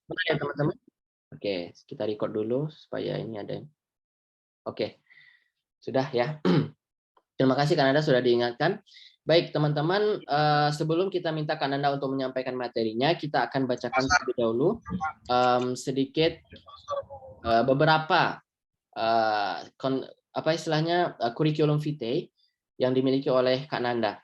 Boleh ya teman-teman? Oke, kita record dulu supaya ini ada. Oke, sudah ya. Terima kasih Kananda sudah diingatkan. Baik teman-teman, sebelum kita minta Kananda untuk menyampaikan materinya, kita akan bacakan terlebih dahulu sedikit beberapa apa istilahnya kurikulum vitae yang dimiliki oleh Kak Nanda.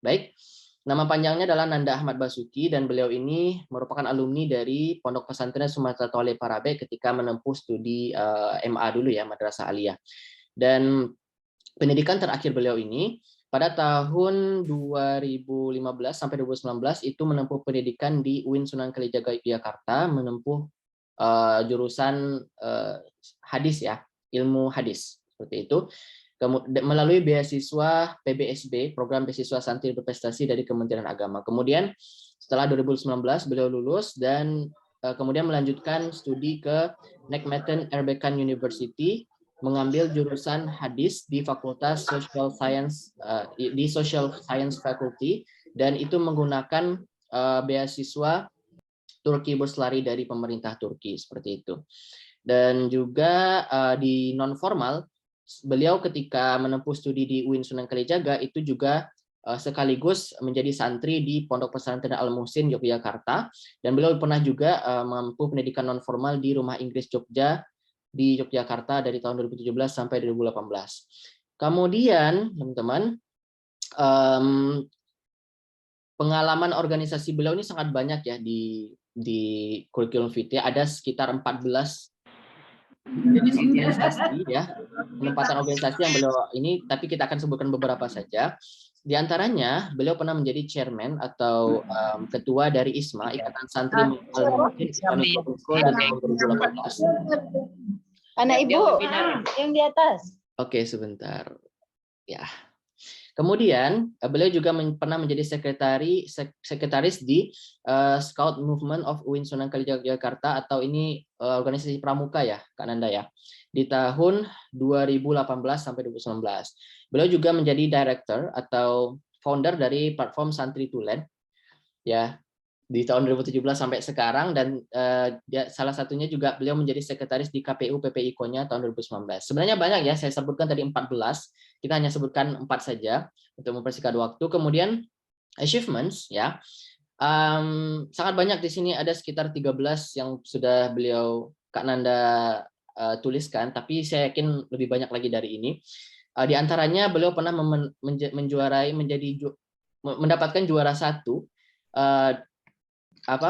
Baik, nama panjangnya adalah Nanda Ahmad Basuki dan beliau ini merupakan alumni dari Pondok Pesantren Sumatera Tole Parabe ketika menempuh studi MA dulu ya, Madrasah Aliyah. Dan pendidikan terakhir beliau ini pada tahun 2015 sampai 2019 itu menempuh pendidikan di UIN Sunan Kalijaga Yogyakarta, menempuh jurusan hadis ya, ilmu hadis seperti itu. Melalui beasiswa PBSB, program beasiswa santri berprestasi dari Kementerian Agama. Kemudian setelah 2019 beliau lulus dan kemudian melanjutkan studi ke Necmettin Erbakan University, mengambil jurusan hadis di Fakultas Social Science di Social Science Faculty, dan itu menggunakan beasiswa Turki Burslari dari pemerintah Turki seperti itu. Dan juga di non formal beliau ketika menempuh studi di UIN Sunan Kalijaga itu juga sekaligus menjadi santri di Pondok Pesantren Al Muhsin Yogyakarta, dan beliau pernah juga menempuh pendidikan non formal di Rumah Inggris Jogja di Yogyakarta dari tahun 2017 sampai 2018. Kemudian teman-teman, pengalaman organisasi beliau ini sangat banyak ya di kurikulum vitae, ada sekitar 14 jenis organisasi ya, penempatan organisasi yang beliau ini, tapi kita akan sebutkan beberapa saja. Di antaranya, beliau pernah menjadi chairman atau ketua dari ISMA, Ikatan Santri Al-Mu'min Islamic School di tahun 2018. Anak ibu yang di atas. Oke, sebentar. Ya. Kemudian beliau juga pernah menjadi sekretaris di Scout Movement of UIN Sunan Kalijaga Yogyakarta, atau ini organisasi pramuka ya, Kak Nanda ya, di tahun 2018 sampai 2019. Beliau juga menjadi director atau founder dari platform Santri Tulen ya di tahun 2017 sampai sekarang, dan salah satunya juga beliau menjadi sekretaris di KPU PPI Konya tahun 2019. Sebenarnya banyak ya, saya sebutkan tadi 14, kita hanya sebutkan 4 saja untuk mempersingkat waktu. Kemudian achievements ya, sangat banyak di sini, ada sekitar 13 yang sudah beliau Kak Nanda tuliskan, tapi saya yakin lebih banyak lagi dari ini. Di antaranya beliau pernah mendapatkan juara 1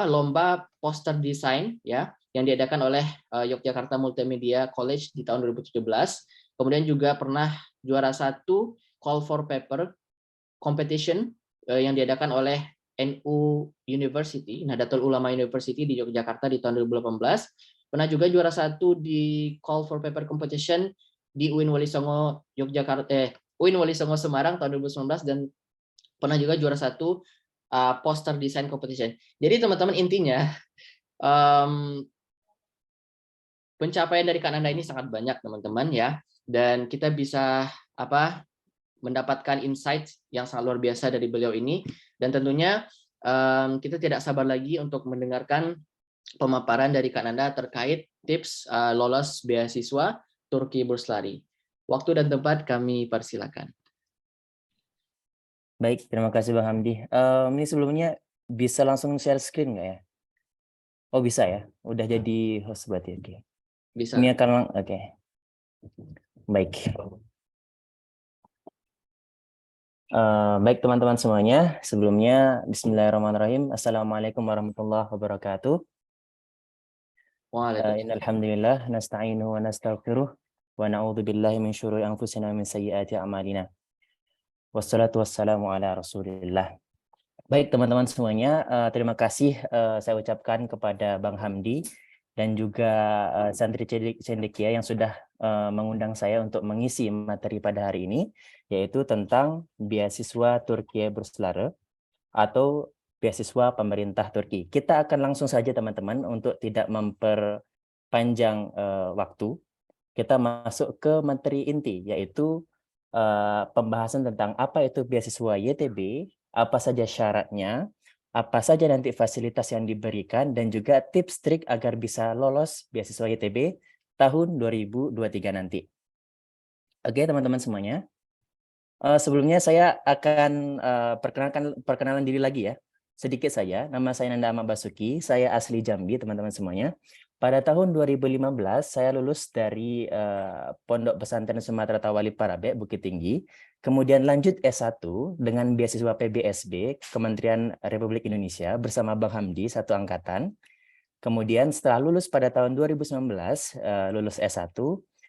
lomba poster desain ya yang diadakan oleh Yogyakarta Multimedia College di tahun 2017. Kemudian juga pernah juara 1 call for paper competition yang diadakan oleh NU University, Nahdlatul Ulama University di Yogyakarta di tahun 2018. Pernah juga juara 1 di call for paper competition di UIN Wali Songo UIN Wali Songo Semarang tahun 2019, dan pernah juga juara 1 poster design competition. Jadi teman-teman, intinya pencapaian dari Kak Nanda ini sangat banyak teman-teman ya, dan kita bisa mendapatkan insight yang sangat luar biasa dari beliau ini, dan tentunya kita tidak sabar lagi untuk mendengarkan pemaparan dari Kak Nanda terkait tips lolos beasiswa Turki Burslari. Waktu dan tempat kami persilakan. Baik, terima kasih Bang Hamdi. Ini sebelumnya bisa langsung share screen nggak ya? Oh bisa ya, udah jadi host berarti. Oke. Bisa. Ini akan oke. Baik. Baik teman-teman semuanya, sebelumnya Bismillahirrahmanirrahim. Assalamualaikum warahmatullahi wabarakatuh. Innal hamdalillah nasta'inuhu wa nastaghfiruh wa na'udzu billahi min syururi anfusina wa min sayyiati a'malina. Wassalatu wassalamu ala Rasulillah. Baik teman-teman semuanya, terima kasih saya ucapkan kepada Bang Hamdi dan juga Santri Cendekia yang sudah mengundang saya untuk mengisi materi pada hari ini, yaitu tentang beasiswa Turki Burslari atau beasiswa pemerintah Turki. Kita akan langsung saja teman-teman untuk tidak memperpanjang waktu. Kita masuk ke materi inti, yaitu pembahasan tentang apa itu beasiswa YTB, apa saja syaratnya, apa saja nanti fasilitas yang diberikan, dan juga tips trik agar bisa lolos beasiswa YTB tahun 2023 nanti. Oke, teman-teman semuanya. Sebelumnya saya akan perkenalan diri lagi ya. Sedikit saja, nama saya Nanda Ahmad Basuki, saya asli Jambi, teman-teman semuanya. Pada tahun 2015, saya lulus dari Pondok Pesantren Sumatera Tawali Parabe, Bukit Tinggi. Kemudian lanjut S1 dengan beasiswa PBSB, Kementerian Republik Indonesia, bersama Bang Hamdi, satu angkatan. Kemudian setelah lulus pada tahun 2019, lulus S1,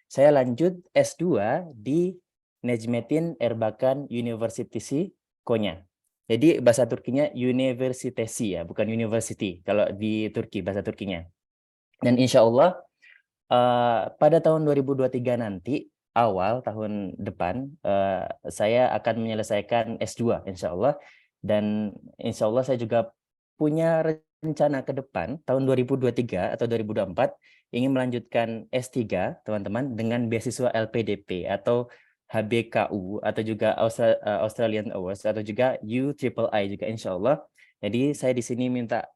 saya lanjut S2 di Necmettin Erbakan University Konya. Jadi bahasa Turkinya Universitesi ya, bukan university kalau di Turki bahasa Turkinya. Dan insya Allah pada tahun 2023 nanti, awal tahun depan, saya akan menyelesaikan S2 insya Allah. Dan insya Allah saya juga punya rencana ke depan tahun 2023 atau 2024 ingin melanjutkan S3 teman-teman dengan beasiswa LPDP atau HBKU atau juga Australian Awards atau juga UIII juga insya Allah. Jadi saya di sini minta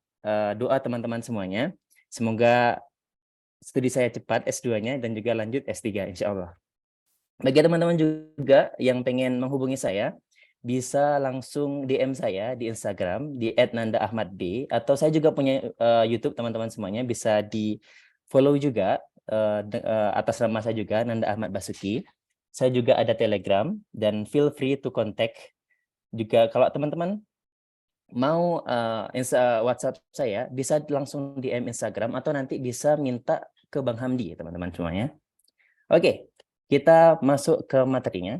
doa teman-teman semuanya. Semoga studi saya cepat S2-nya dan juga lanjut S3 insya Allah. Bagi teman-teman juga yang pengen menghubungi saya, bisa langsung DM saya di Instagram di @nandaahmadb, atau saya juga punya YouTube teman-teman semuanya, bisa di follow juga atas nama saya juga Nanda Ahmad Basuki. Saya juga ada Telegram, dan feel free to contact juga kalau teman-teman mau WhatsApp saya, bisa langsung DM Instagram atau nanti bisa minta ke Bang Hamdi teman-teman semuanya. Oke, kita masuk ke materinya.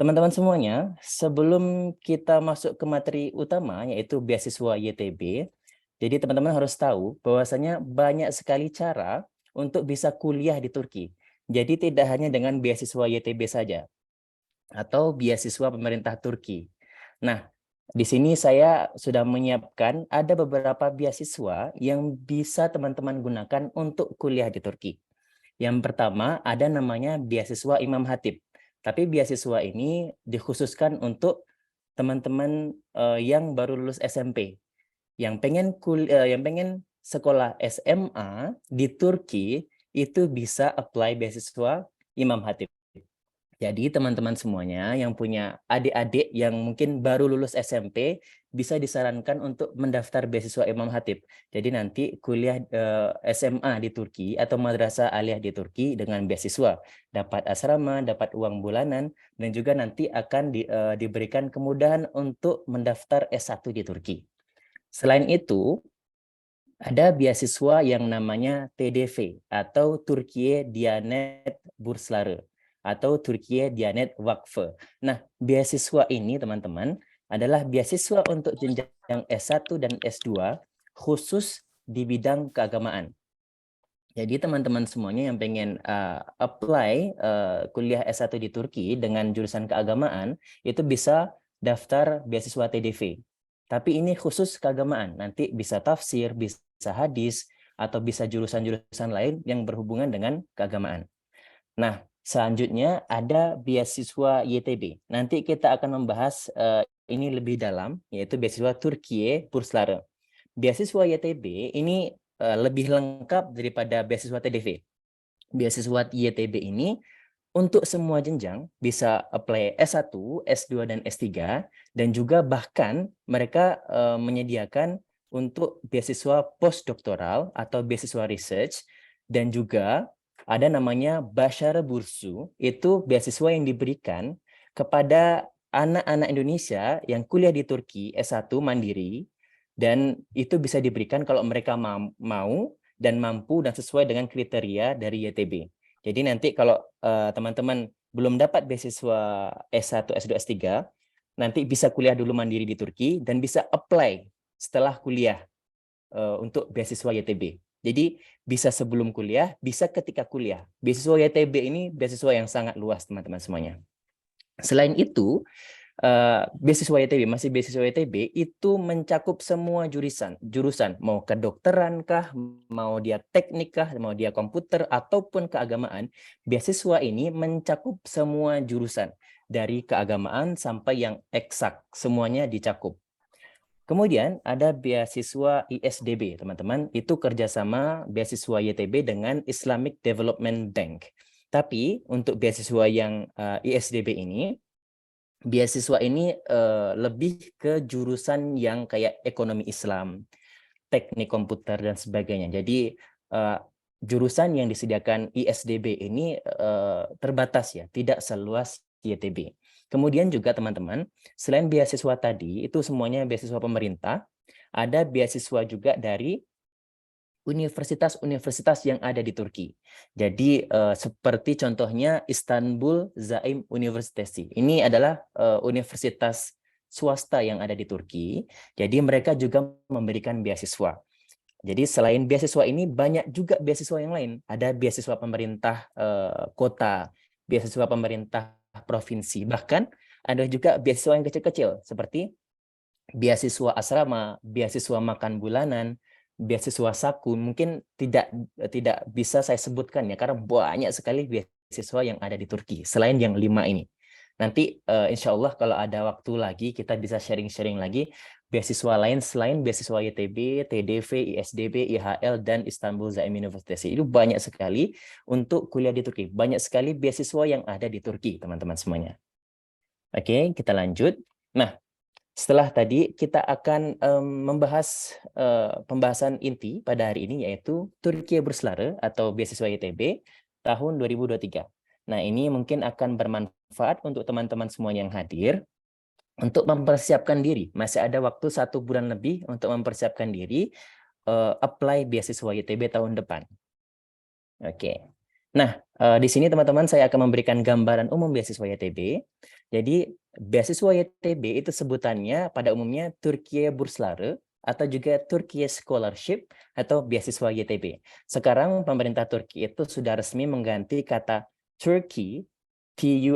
Teman-teman semuanya, sebelum kita masuk ke materi utama, yaitu beasiswa YTB, jadi teman-teman harus tahu bahwasanya banyak sekali cara untuk bisa kuliah di Turki. Jadi tidak hanya dengan beasiswa YTB saja, atau beasiswa pemerintah Turki. Nah, di sini saya sudah menyiapkan ada beberapa beasiswa yang bisa teman-teman gunakan untuk kuliah di Turki. Yang pertama ada namanya beasiswa Imam Hatip. Tapi beasiswa ini dikhususkan untuk teman-teman yang baru lulus SMP, yang pengen sekolah SMA di Turki, itu bisa apply beasiswa Imam Hatip. Jadi teman-teman semuanya yang punya adik-adik yang mungkin baru lulus SMP, bisa disarankan untuk mendaftar beasiswa Imam Hatip. Jadi nanti kuliah SMA di Turki atau madrasah aliyah di Turki dengan beasiswa, dapat asrama, dapat uang bulanan, dan juga nanti akan diberikan kemudahan untuk mendaftar S1 di Turki. Selain itu, ada beasiswa yang namanya TDV atau Türkiye Diyanet Bursları atau Türkiye Diyanet Vakfı. Nah, beasiswa ini teman-teman adalah beasiswa untuk jenjang S1 dan S2 khusus di bidang keagamaan. Jadi teman-teman semuanya yang pengen apply kuliah S1 di Turki dengan jurusan keagamaan, itu bisa daftar beasiswa TDV. Tapi ini khusus keagamaan, nanti bisa tafsir, bisa hadis, atau bisa jurusan-jurusan lain yang berhubungan dengan keagamaan. Nah, selanjutnya ada beasiswa YTB. Nanti kita akan membahas ini lebih dalam, yaitu beasiswa Türkiye Bursları. Beasiswa YTB ini lebih lengkap daripada beasiswa TDV. Beasiswa YTB ini untuk semua jenjang, bisa apply S1, S2, dan S3, dan juga bahkan mereka menyediakan untuk beasiswa postdoktoral atau beasiswa research, dan juga ada namanya Başarı Bursu, itu beasiswa yang diberikan kepada anak-anak Indonesia yang kuliah di Turki S1 mandiri, dan itu bisa diberikan kalau mereka mau dan mampu dan sesuai dengan kriteria dari YTB. Jadi nanti kalau teman-teman belum dapat beasiswa S1, S2, S3, nanti bisa kuliah dulu mandiri di Turki dan bisa apply setelah kuliah untuk beasiswa YTB. Jadi bisa sebelum kuliah, bisa ketika kuliah. Beasiswa YTB ini beasiswa yang sangat luas teman-teman semuanya. Selain itu, beasiswa YTB, masih beasiswa YTB itu mencakup semua jurusan, mau kedokteran kah, mau dia teknik kah, mau dia komputer ataupun keagamaan. Beasiswa ini mencakup semua jurusan dari keagamaan sampai yang eksak, semuanya dicakup. Kemudian ada beasiswa ISDB, teman-teman. Itu kerjasama beasiswa YTB dengan Islamic Development Bank. Tapi untuk beasiswa yang ISDB ini, beasiswa ini lebih ke jurusan yang kayak ekonomi Islam, teknik komputer, dan sebagainya. Jadi jurusan yang disediakan ISDB ini terbatas ya, tidak seluas YTB. Kemudian juga teman-teman, selain beasiswa tadi, itu semuanya beasiswa pemerintah, ada beasiswa juga dari universitas-universitas yang ada di Turki. Jadi seperti contohnya Istanbul Zaim University. Ini adalah universitas swasta yang ada di Turki. Jadi mereka juga memberikan beasiswa. Jadi selain beasiswa ini banyak juga beasiswa yang lain. Ada beasiswa pemerintah kota, beasiswa pemerintah provinsi, bahkan ada juga beasiswa yang kecil-kecil seperti beasiswa asrama, beasiswa makan bulanan, beasiswa saku. Mungkin tidak bisa saya sebutkan ya, karena banyak sekali beasiswa yang ada di Turki selain yang 5 ini. Nanti insya Allah kalau ada waktu lagi kita bisa sharing-sharing lagi beasiswa lain selain beasiswa YTB, TDV, ISDB, IHL, dan Istanbul Zaim University. Itu banyak sekali untuk kuliah di Turki. Banyak sekali beasiswa yang ada di Turki, teman-teman semuanya. Oke, kita lanjut. Nah, setelah tadi kita akan membahas pembahasan inti pada hari ini, yaitu Turkiye Bursları atau beasiswa YTB tahun 2023. Nah, ini mungkin akan bermanfaat untuk teman-teman semua yang hadir untuk mempersiapkan diri. Masih ada waktu 1 bulan lebih untuk mempersiapkan diri apply beasiswa YTB tahun depan. Oke. Nah, di sini teman-teman saya akan memberikan gambaran umum beasiswa YTB. Jadi, beasiswa YTB itu sebutannya pada umumnya Türkiye Bursları atau juga Turkiye Scholarship atau beasiswa YTB. Sekarang pemerintah Turki itu sudah resmi mengganti kata Turkey, Turkiy,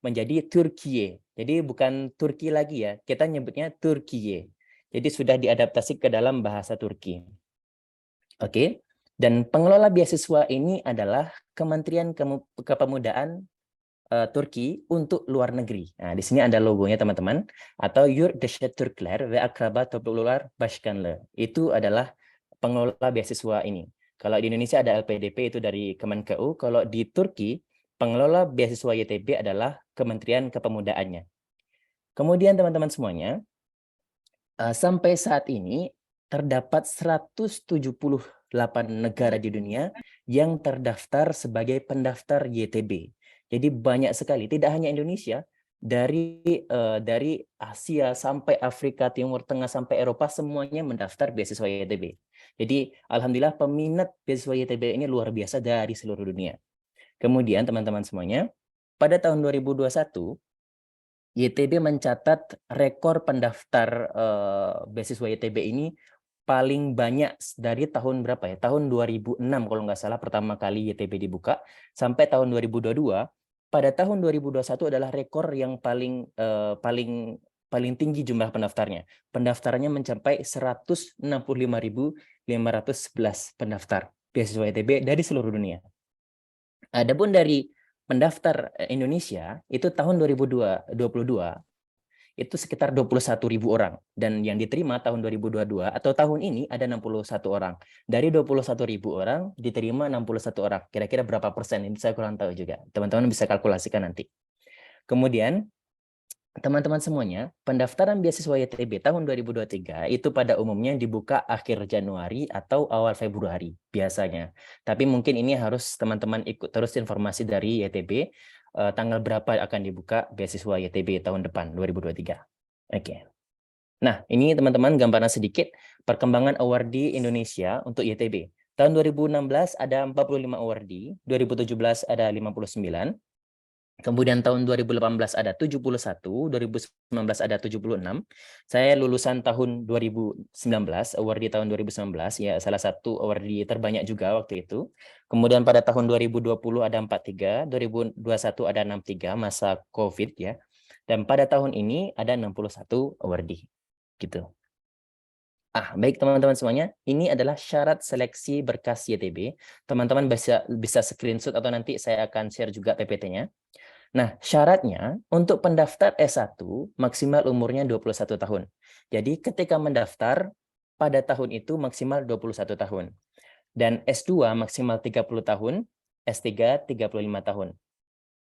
menjadi Turkiye. Jadi bukan Turki lagi ya, kita nyebutnya Turkiye. Jadi sudah diadaptasi ke dalam bahasa Turki. Oke, dan pengelola beasiswa ini adalah Kementerian Kepemudaan Turki untuk luar negeri. Nah, di sini ada logonya teman-teman, atau Yurtdışı Türkler ve Akraba Topluluklar Başkanlığı. Itu adalah pengelola beasiswa ini. Kalau di Indonesia ada LPDP, itu dari Kemenkeu. Kalau di Turki, pengelola beasiswa YTB adalah Kementerian Kepemudaannya. Kemudian teman-teman semuanya, sampai saat ini terdapat 178 negara di dunia yang terdaftar sebagai pendaftar YTB. Jadi banyak sekali, tidak hanya Indonesia, dari Asia sampai Afrika, Timur Tengah sampai Eropa, semuanya mendaftar beasiswa YTB. Jadi alhamdulillah peminat beasiswa YTB ini luar biasa dari seluruh dunia. Kemudian teman-teman semuanya, pada tahun 2021 YTB mencatat rekor pendaftar beasiswa YTB ini paling banyak dari tahun berapa ya? Tahun 2006 kalau nggak salah pertama kali YTB dibuka sampai tahun 2022. Pada tahun 2021 adalah rekor yang paling tinggi jumlah pendaftarnya. Pendaftarannya mencapai 165.511 pendaftar beasiswa YTB dari seluruh dunia. Adapun dari pendaftar Indonesia itu tahun 2022 itu sekitar 21.000 orang, dan yang diterima tahun 2022 atau tahun ini ada 61 orang. Dari 21.000 orang diterima 61 orang. Kira-kira berapa persen? Ini saya kurang tahu juga. Teman-teman bisa kalkulasikan nanti. Kemudian teman-teman semuanya, pendaftaran beasiswa YTB tahun 2023 itu pada umumnya dibuka akhir Januari atau awal Februari biasanya. Tapi mungkin ini harus teman-teman ikut terus informasi dari YTB tanggal berapa akan dibuka beasiswa YTB tahun depan 2023. Oke. Nah, ini teman-teman gambaran sedikit perkembangan awardee Indonesia untuk YTB. Tahun 2016 ada 45 awardee, 2017 ada 59. Kemudian tahun 2018 ada 71, 2019 ada 76. Saya lulusan tahun 2019, awardee tahun 2019, ya salah satu awardee terbanyak juga waktu itu. Kemudian pada tahun 2020 ada 43, 2021 ada 63 masa COVID ya. Dan pada tahun ini ada 61 awardee gitu. Baik teman-teman semuanya, ini adalah syarat seleksi berkas YTB. Teman-teman bisa screenshot atau nanti saya akan share juga PPT-nya. Nah, syaratnya untuk pendaftar S1 maksimal umurnya 21 tahun. Jadi ketika mendaftar pada tahun itu maksimal 21 tahun. Dan S2 maksimal 30 tahun, S3 35 tahun.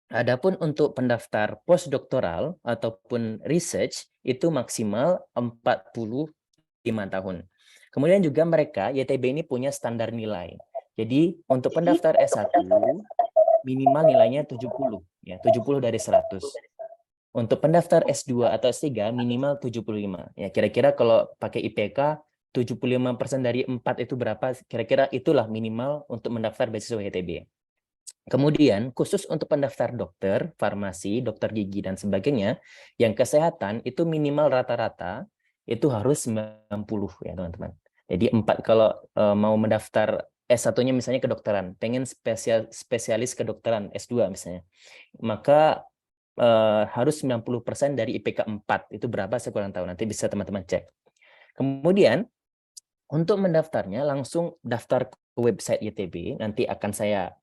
Adapun untuk pendaftar postdoktoral ataupun research itu maksimal 45 tahun. Kemudian juga mereka YTB ini punya standar nilai. Jadi untuk pendaftar S1 minimal nilainya 70 ya, 70 dari 100. Untuk pendaftar S2 atau S3 minimal 75. Ya, kira-kira kalau pakai IPK 75% dari 4 itu berapa? Kira-kira itulah minimal untuk mendaftar beasiswa YTB. Kemudian khusus untuk pendaftar dokter, farmasi, dokter gigi dan sebagainya, yang kesehatan itu minimal rata-rata itu harus 90 ya teman-teman. Jadi 4 kalau mau mendaftar S1-nya misalnya kedokteran, pengen spesialis kedokteran S2 misalnya, maka harus 90% dari IPK 4. Itu berapa saya kurang tahu, nanti bisa teman-teman cek. Kemudian untuk mendaftarnya langsung daftar ke website YTB, nanti akan saya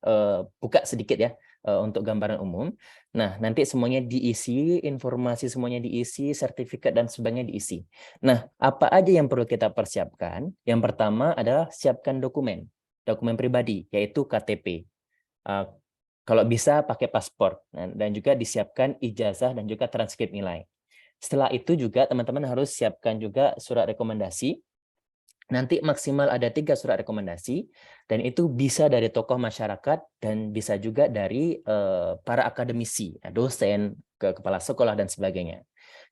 buka sedikit ya untuk gambaran umum. Nah, nanti semuanya diisi, informasi semuanya diisi, sertifikat dan sebagainya diisi. Nah, apa aja yang perlu kita persiapkan? Yang pertama adalah siapkan dokumen pribadi, yaitu KTP. Kalau bisa pakai paspor, dan juga disiapkan ijazah dan juga transkrip nilai. Setelah itu juga teman-teman harus siapkan juga surat rekomendasi. Nanti maksimal ada 3 surat rekomendasi, dan itu bisa dari tokoh masyarakat dan bisa juga dari para akademisi, dosen, kepala sekolah dan sebagainya.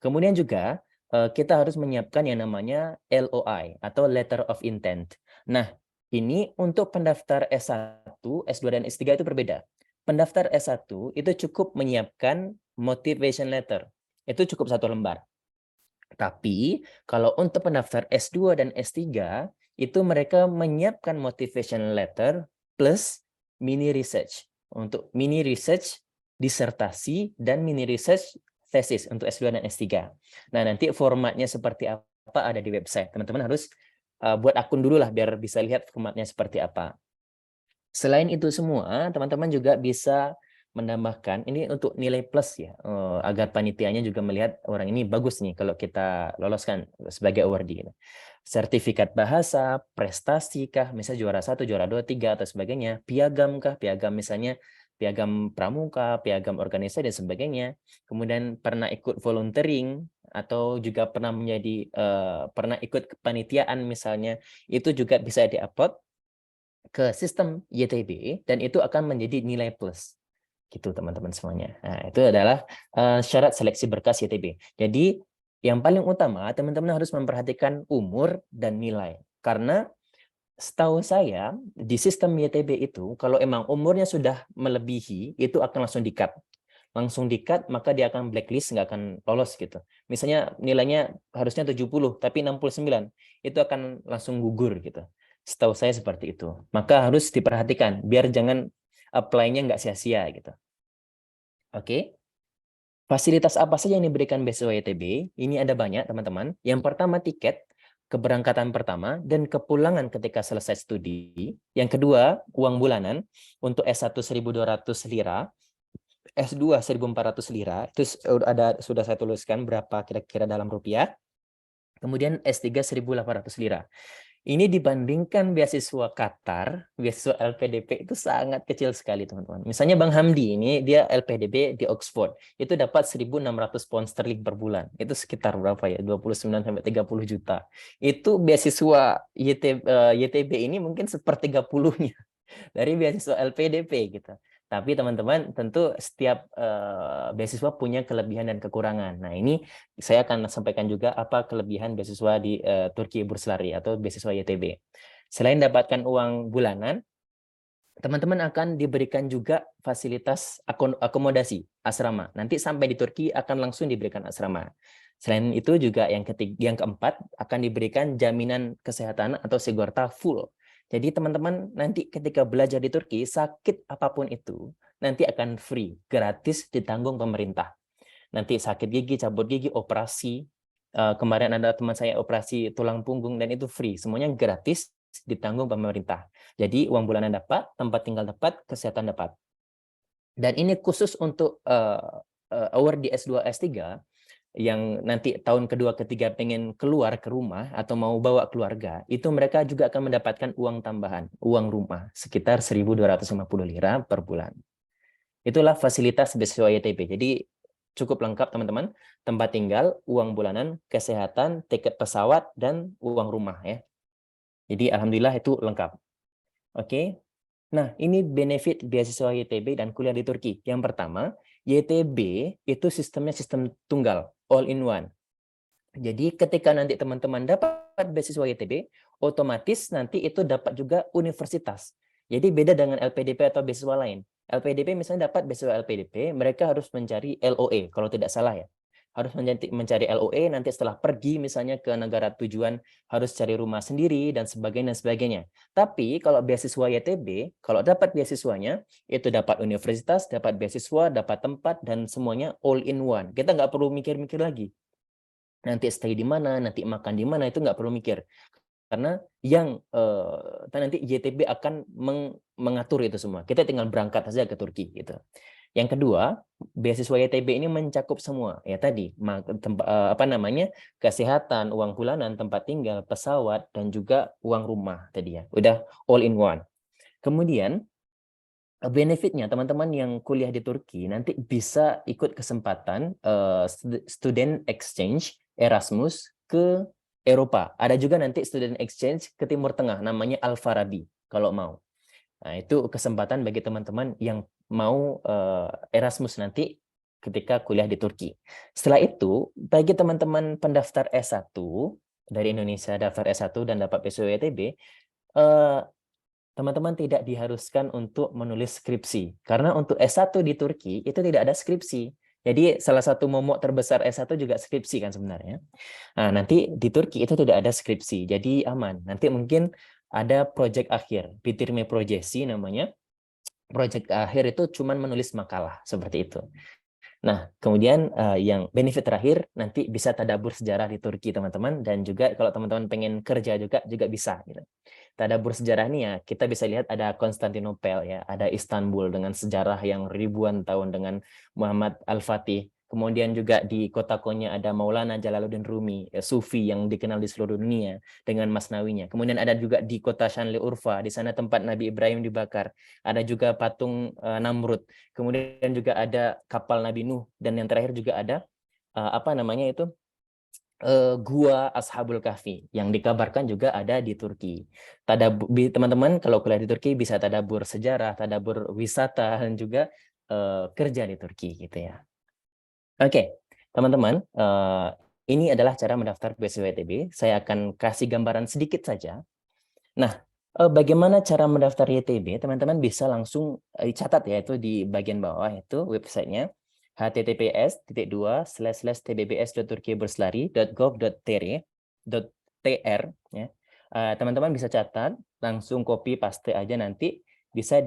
Kemudian juga kita harus menyiapkan yang namanya LOI atau Letter of Intent. Nah, ini untuk pendaftar S1, S2 dan S3 itu berbeda. Pendaftar S1 itu cukup menyiapkan motivation letter. Itu cukup 1 lembar. Tapi kalau untuk pendaftar S2 dan S3 itu mereka menyiapkan motivation letter plus mini research. Untuk mini research disertasi dan mini research tesis untuk S2 dan S3. Nah, nanti formatnya seperti apa ada di website. Teman-teman harus buat akun dulu lah biar bisa lihat formatnya seperti apa. Selain itu semua, teman-teman juga bisa menambahkan ini untuk nilai plus ya, agar panitianya juga melihat orang ini bagus nih kalau kita loloskan sebagai awardee. Sertifikat bahasa, prestasi kah, misalnya juara 1, juara 2, 3 atau sebagainya, piagam kah, piagam misalnya piagam pramuka, piagam organisasi dan sebagainya. Kemudian pernah ikut volunteering atau juga pernah menjadi pernah ikut kepanitiaan misalnya, itu juga bisa diupload ke sistem YTB dan itu akan menjadi nilai plus. Gitu teman-teman semuanya. Nah, itu adalah syarat seleksi berkas YTB. Jadi yang paling utama teman-teman harus memperhatikan umur dan nilai. Karena setahu saya di sistem YTB itu kalau emang umurnya sudah melebihi itu akan langsung di-cut. Langsung di-cut maka dia akan blacklist, nggak akan lolos gitu. Misalnya nilainya harusnya 70 tapi 69, itu akan langsung gugur gitu. Setahu saya seperti itu. Maka harus diperhatikan biar jangan apply-nya nggak sia-sia gitu. Oke. Fasilitas apa saja yang diberikan beasiswa YTB? Ini ada banyak, teman-teman. Yang pertama, tiket keberangkatan pertama dan kepulangan ketika selesai studi. Yang kedua, uang bulanan untuk S1 1.200 lira, S2 1.400 lira. Itu sudah saya tuliskan berapa kira-kira dalam rupiah. Kemudian S3 1.800 lira. Ini dibandingkan beasiswa Qatar, beasiswa LPDP itu sangat kecil sekali, teman-teman. Misalnya Bang Hamdi, ini dia LPDP di Oxford, itu dapat 1.600 pound sterling per bulan. Itu sekitar berapa ya? 29 sampai 30 juta. Itu beasiswa YTB ini mungkin 1/30-nya dari beasiswa LPDP gitu. Tapi teman-teman tentu setiap beasiswa punya kelebihan dan kekurangan. Nah, ini saya akan sampaikan juga apa kelebihan beasiswa di Turki Burslari atau beasiswa YTB. Selain dapatkan uang bulanan, teman-teman akan diberikan juga fasilitas akomodasi asrama. Nanti sampai di Turki akan langsung diberikan asrama. Selain itu juga yang keempat akan diberikan jaminan kesehatan atau Sigorta full. Jadi teman-teman nanti ketika belajar di Turki, sakit apapun itu, nanti akan free, gratis ditanggung pemerintah. Nanti sakit gigi, cabut gigi, operasi. Kemarin ada teman saya operasi tulang punggung dan itu free. Semuanya gratis ditanggung pemerintah. Jadi uang bulanan dapat, tempat tinggal dapat, kesehatan dapat. Dan ini khusus untuk award di S2, S3 yang nanti tahun kedua ketiga pengen keluar ke rumah atau mau bawa keluarga, itu mereka juga akan mendapatkan uang tambahan, uang rumah sekitar 1.250 lira per bulan. Itulah fasilitas beasiswa YTB. Jadi cukup lengkap teman-teman, tempat tinggal, uang bulanan, kesehatan, tiket pesawat, dan uang rumah ya. Jadi alhamdulillah itu lengkap. Oke. Nah, ini benefit beasiswa YTB dan kuliah di Turki. Yang pertama, YTB itu sistemnya sistem tunggal, all in one. Jadi ketika nanti teman-teman dapat beasiswa YTB, otomatis nanti itu dapat juga universitas. Jadi beda dengan LPDP atau beasiswa lain. LPDP misalnya dapat beasiswa LPDP, mereka harus mencari LOE kalau tidak salah ya. Harus mencari LOE, nanti setelah pergi misalnya ke negara tujuan harus cari rumah sendiri dan sebagainya. Tapi kalau beasiswa YTB, kalau dapat beasiswanya, itu dapat universitas, dapat beasiswa, dapat tempat, dan semuanya all in one. Kita nggak perlu mikir-mikir lagi. Nanti stay di mana, nanti makan di mana, itu nggak perlu mikir. Karena yang nanti YTB akan mengatur itu semua. Kita tinggal berangkat saja ke Turki gitu. Yang kedua, beasiswa YTB ini mencakup semua. Ya tadi, kesehatan, uang bulanan, tempat tinggal, pesawat, dan juga uang rumah tadi ya. Udah all in one. Kemudian benefitnya teman-teman yang kuliah di Turki nanti bisa ikut kesempatan student exchange Erasmus ke Eropa. Ada juga nanti student exchange ke Timur Tengah, namanya Al-Farabi kalau mau. Nah, itu kesempatan bagi teman-teman yang mau Erasmus nanti ketika kuliah di Turki. Setelah itu, bagi teman-teman pendaftar S1 dari Indonesia, daftar S1 dan dapat beasiswa YTB, teman-teman tidak diharuskan untuk menulis skripsi. Karena untuk S1 di Turki itu tidak ada skripsi. Jadi salah satu momok terbesar S1 juga skripsi kan sebenarnya. Nah, nanti di Turki itu tidak ada skripsi, jadi aman. Nanti mungkin ada proyek akhir, bitirme projesi namanya. Proyek akhir itu cuman menulis makalah, seperti itu. Nah, kemudian yang benefit terakhir, nanti bisa tadabur sejarah di Turki, teman-teman. Dan juga kalau teman-teman pengen kerja juga bisa. Gitu. Tadabur sejarah ini ya, kita bisa lihat ada Konstantinopel, ya, ada Istanbul dengan sejarah yang ribuan tahun dengan Muhammad Al-Fatih. Kemudian juga di kota Konya ada Maulana Jalaluddin Rumi, Sufi yang dikenal di seluruh dunia dengan masnawinya. Kemudian ada juga di kota Şanlıurfa, di sana tempat Nabi Ibrahim dibakar. Ada juga patung Namrud. Kemudian juga ada kapal Nabi Nuh, dan yang terakhir juga ada gua Ashabul Kahfi yang dikabarkan juga ada di Turki. Teman-teman kalau kuliah di Turki bisa tadabur sejarah, tadabur wisata, dan juga kerja di Turki gitu ya. Oke, teman-teman, ini adalah cara mendaftar beasiswa YTB. Saya akan kasih gambaran sedikit saja. Nah, bagaimana cara mendaftar YTB? Teman-teman bisa langsung catat ya, itu di bagian bawah itu websitenya https://tbbs.turkiyeberslari.gov.tr ya. Teman-teman bisa catat, langsung copy paste aja, nanti bisa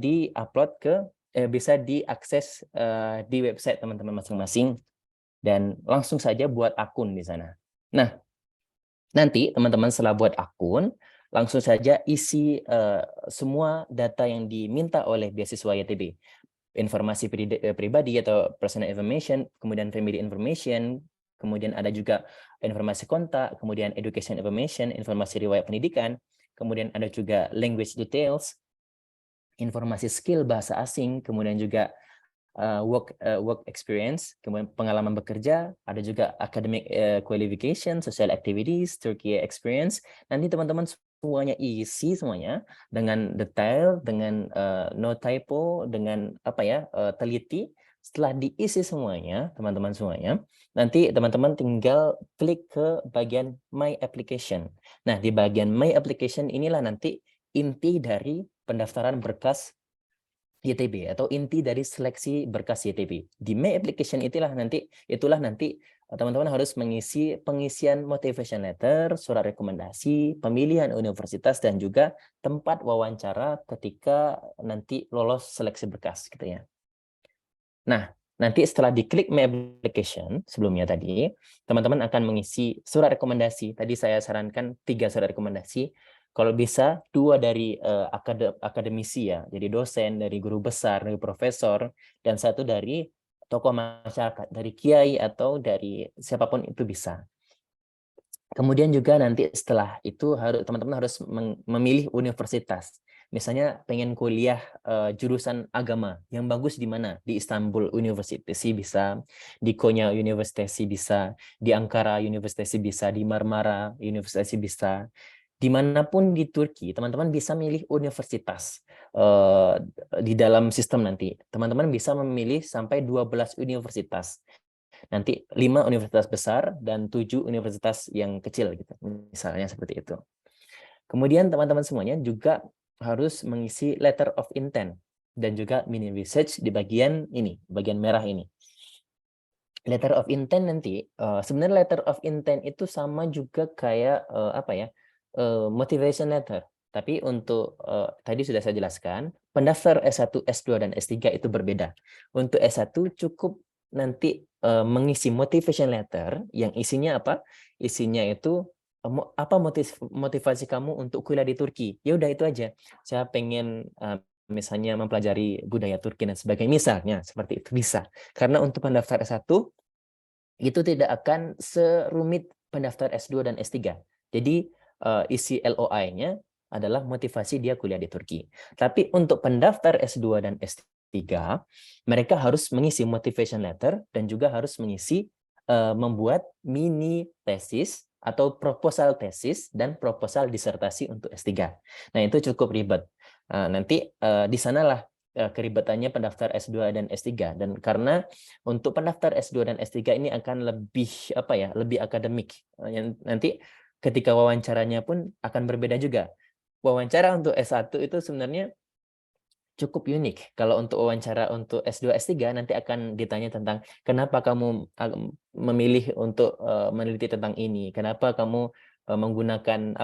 bisa diakses di website teman-teman masing-masing, dan langsung saja buat akun di sana. Nah, nanti teman-teman setelah buat akun, langsung saja isi semua data yang diminta oleh beasiswa YTB. Informasi pribadi atau personal information, kemudian family information, kemudian ada juga informasi kontak, kemudian education information, informasi riwayat pendidikan, kemudian ada juga language details, informasi skill bahasa asing, kemudian juga work experience, kemudian pengalaman bekerja, ada juga academic qualification, social activities, Turkey experience. Nanti teman-teman semuanya isi semuanya dengan detail, dengan no typo, dengan teliti. Setelah diisi semuanya, teman-teman semuanya, nanti teman-teman tinggal klik ke bagian My Application. Nah, di bagian My Application inilah nanti inti dari pendaftaran berkas YTB atau inti dari seleksi berkas YTB. Di My Application itulah nanti teman-teman harus mengisi pengisian motivation letter, surat rekomendasi, pemilihan universitas, dan juga tempat wawancara ketika nanti lolos seleksi berkas gitu ya. Nah, nanti setelah diklik My Application sebelumnya tadi, teman-teman akan mengisi surat rekomendasi. Tadi saya sarankan 3 surat rekomendasi. Kalau bisa 2 dari akademisi ya, jadi dosen, dari guru besar, dari profesor, dan 1 dari tokoh masyarakat, dari kiai atau dari siapapun itu bisa. Kemudian juga nanti setelah itu teman-teman harus memilih universitas. Misalnya pengen kuliah jurusan agama, yang bagus di mana? Di Istanbul University bisa, di Konya University bisa, di Ankara University bisa, di Marmara University bisa. Dimanapun di Turki, teman-teman bisa milih universitas di dalam sistem nanti. Teman-teman bisa memilih sampai 12 universitas. Nanti 5 universitas besar dan 7 universitas yang kecil gitu. Misalnya seperti itu. Kemudian teman-teman semuanya juga harus mengisi letter of intent dan juga mini research di bagian ini, bagian merah ini. Letter of intent nanti sebenarnya letter of intent itu sama juga kayak motivation letter. Tapi untuk tadi sudah saya jelaskan, pendaftar S1, S2 dan S3 itu berbeda. Untuk S1 cukup nanti mengisi motivation letter yang isinya apa? Isinya itu apa motivasi kamu untuk kuliah di Turki? Ya udah itu aja. Saya pengen misalnya mempelajari budaya Turki dan sebagainya, misalnya seperti itu bisa. Karena untuk pendaftar S1 itu tidak akan serumit pendaftar S2 dan S3. Jadi isi LOI-nya adalah motivasi dia kuliah di Turki. Tapi untuk pendaftar S2 dan S3, mereka harus mengisi motivation letter dan juga harus mengisi membuat mini tesis atau proposal tesis dan proposal disertasi untuk S3. Nah, itu cukup ribet. Nanti di sanalah keribetannya pendaftar S2 dan S3, dan karena untuk pendaftar S2 dan S3 ini akan lebih lebih akademik. Nanti ketika wawancaranya pun akan berbeda juga. Wawancara untuk S1 itu sebenarnya cukup unik. Kalau untuk wawancara untuk S2, S3 nanti akan ditanya tentang kenapa kamu memilih untuk meneliti tentang ini, kenapa kamu menggunakan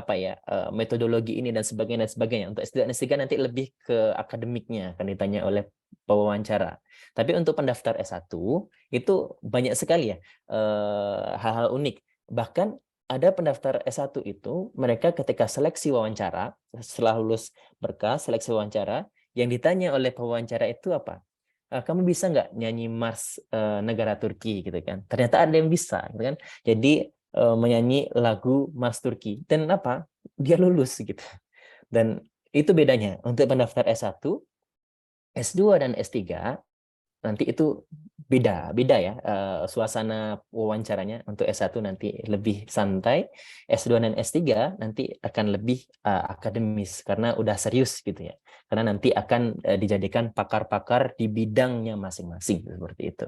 metodologi ini dan sebagainya. Untuk S2 dan S3 nanti lebih ke akademiknya akan ditanya oleh pewawancara. Tapi untuk pendaftar S1 itu banyak sekali ya hal-hal unik. Bahkan ada pendaftar S1 itu mereka ketika seleksi wawancara, setelah lulus berkas seleksi wawancara, yang ditanya oleh pewawancara itu apa? Kamu bisa nggak nyanyi Mars negara Turki gitu kan? Ternyata ada yang bisa, gitu kan? Jadi menyanyi lagu Mars Turki, dan apa? Dia lulus gitu. Dan itu bedanya untuk pendaftar S1, S2 dan S3 nanti itu beda ya suasana wawancaranya. Untuk S1 nanti lebih santai, S2 dan S3 nanti akan lebih akademis karena udah serius gitu ya, karena nanti akan dijadikan pakar-pakar di bidangnya masing-masing seperti itu.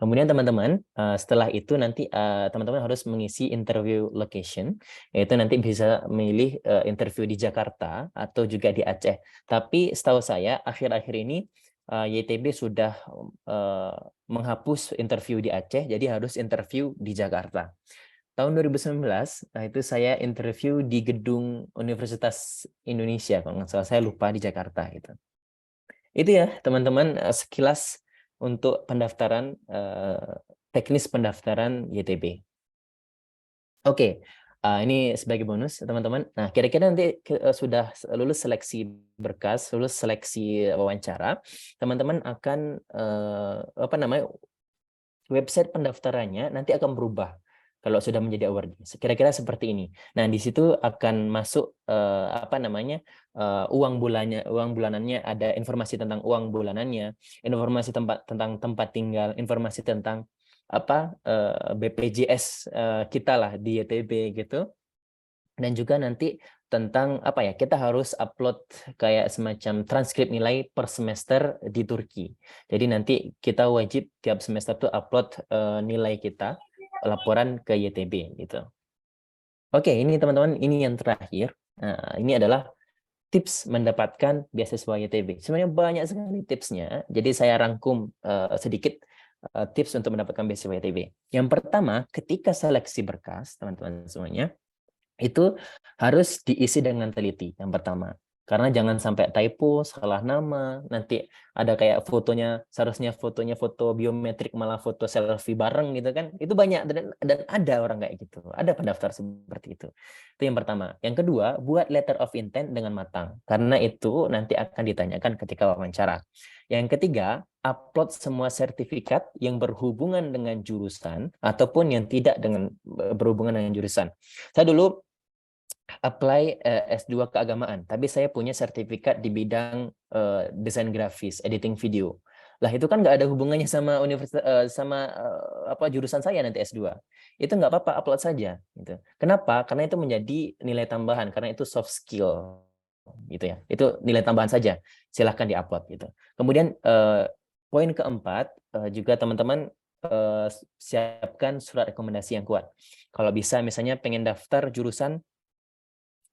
Kemudian teman-teman setelah itu nanti teman-teman harus mengisi interview location, yaitu nanti bisa memilih interview di Jakarta atau juga di Aceh. Tapi setahu saya akhir-akhir ini YTB sudah menghapus interview di Aceh, jadi harus interview di Jakarta. Tahun 2019, itu saya interview di gedung Universitas Indonesia, kalau nggak salah, saya lupa, di Jakarta itu. Itu ya teman-teman sekilas untuk pendaftaran, teknis pendaftaran YTB. Oke. Ini sebagai bonus teman-teman. Nah, kira-kira nanti sudah lulus seleksi berkas, lulus seleksi wawancara, teman-teman akan website pendaftarannya nanti akan berubah kalau sudah menjadi award. Kira-kira seperti ini. Nah, di situ akan masuk uang bulanannya, ada informasi tentang uang bulanannya, informasi tentang tempat tinggal, informasi tentang BPJS kita lah di YTB gitu. Dan juga nanti tentang kita harus upload kayak semacam transkrip nilai per semester di Turki. Jadi nanti kita wajib tiap semester tuh upload nilai kita, laporan ke YTB gitu. Oke, ini teman-teman, ini yang terakhir. Nah, ini adalah tips mendapatkan beasiswa YTB. Sebenarnya banyak sekali tipsnya, jadi saya rangkum sedikit tips untuk mendapatkan beasiswa YTB. Yang pertama, ketika seleksi berkas, teman-teman semuanya, itu harus diisi dengan teliti, yang pertama. Karena jangan sampai typo, salah nama, nanti ada kayak fotonya, seharusnya fotonya foto biometrik malah foto selfie bareng gitu kan. Itu banyak dan ada orang kayak gitu. Ada pendaftar seperti itu. Itu yang pertama. Yang kedua, buat letter of intent dengan matang. Karena itu nanti akan ditanyakan ketika wawancara. Yang ketiga, upload semua sertifikat yang berhubungan dengan jurusan ataupun yang tidak dengan berhubungan dengan jurusan. Saya dulu apply S2 keagamaan, tapi saya punya sertifikat di bidang desain grafis, editing video. Lah itu kan nggak ada hubungannya sama universitas apa jurusan saya nanti S2. Itu nggak apa-apa, upload saja gitu. Kenapa? Karena itu menjadi nilai tambahan karena itu soft skill gitu ya. Itu nilai tambahan saja. Silahkan diupload gitu. Kemudian poin keempat juga teman-teman siapkan surat rekomendasi yang kuat. Kalau bisa misalnya pengen daftar jurusan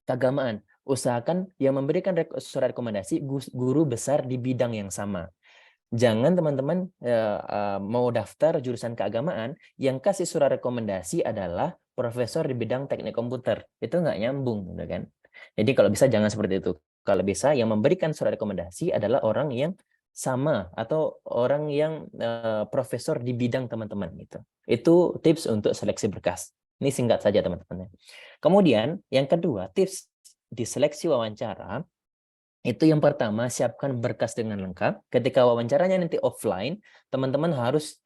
keagamaan, usahakan yang memberikan surat rekomendasi guru besar di bidang yang sama. Jangan teman-teman mau daftar jurusan keagamaan, yang kasih surat rekomendasi adalah profesor di bidang teknik komputer. Itu nggak nyambung, gitu kan? Jadi kalau bisa jangan seperti itu. Kalau bisa yang memberikan surat rekomendasi adalah orang yang sama atau orang yang profesor di bidang teman-teman gitu. Itu tips untuk seleksi berkas. Ini singkat saja teman-teman. Kemudian yang kedua, tips di seleksi wawancara, itu yang pertama, siapkan berkas dengan lengkap. Ketika wawancaranya nanti offline, teman-teman harus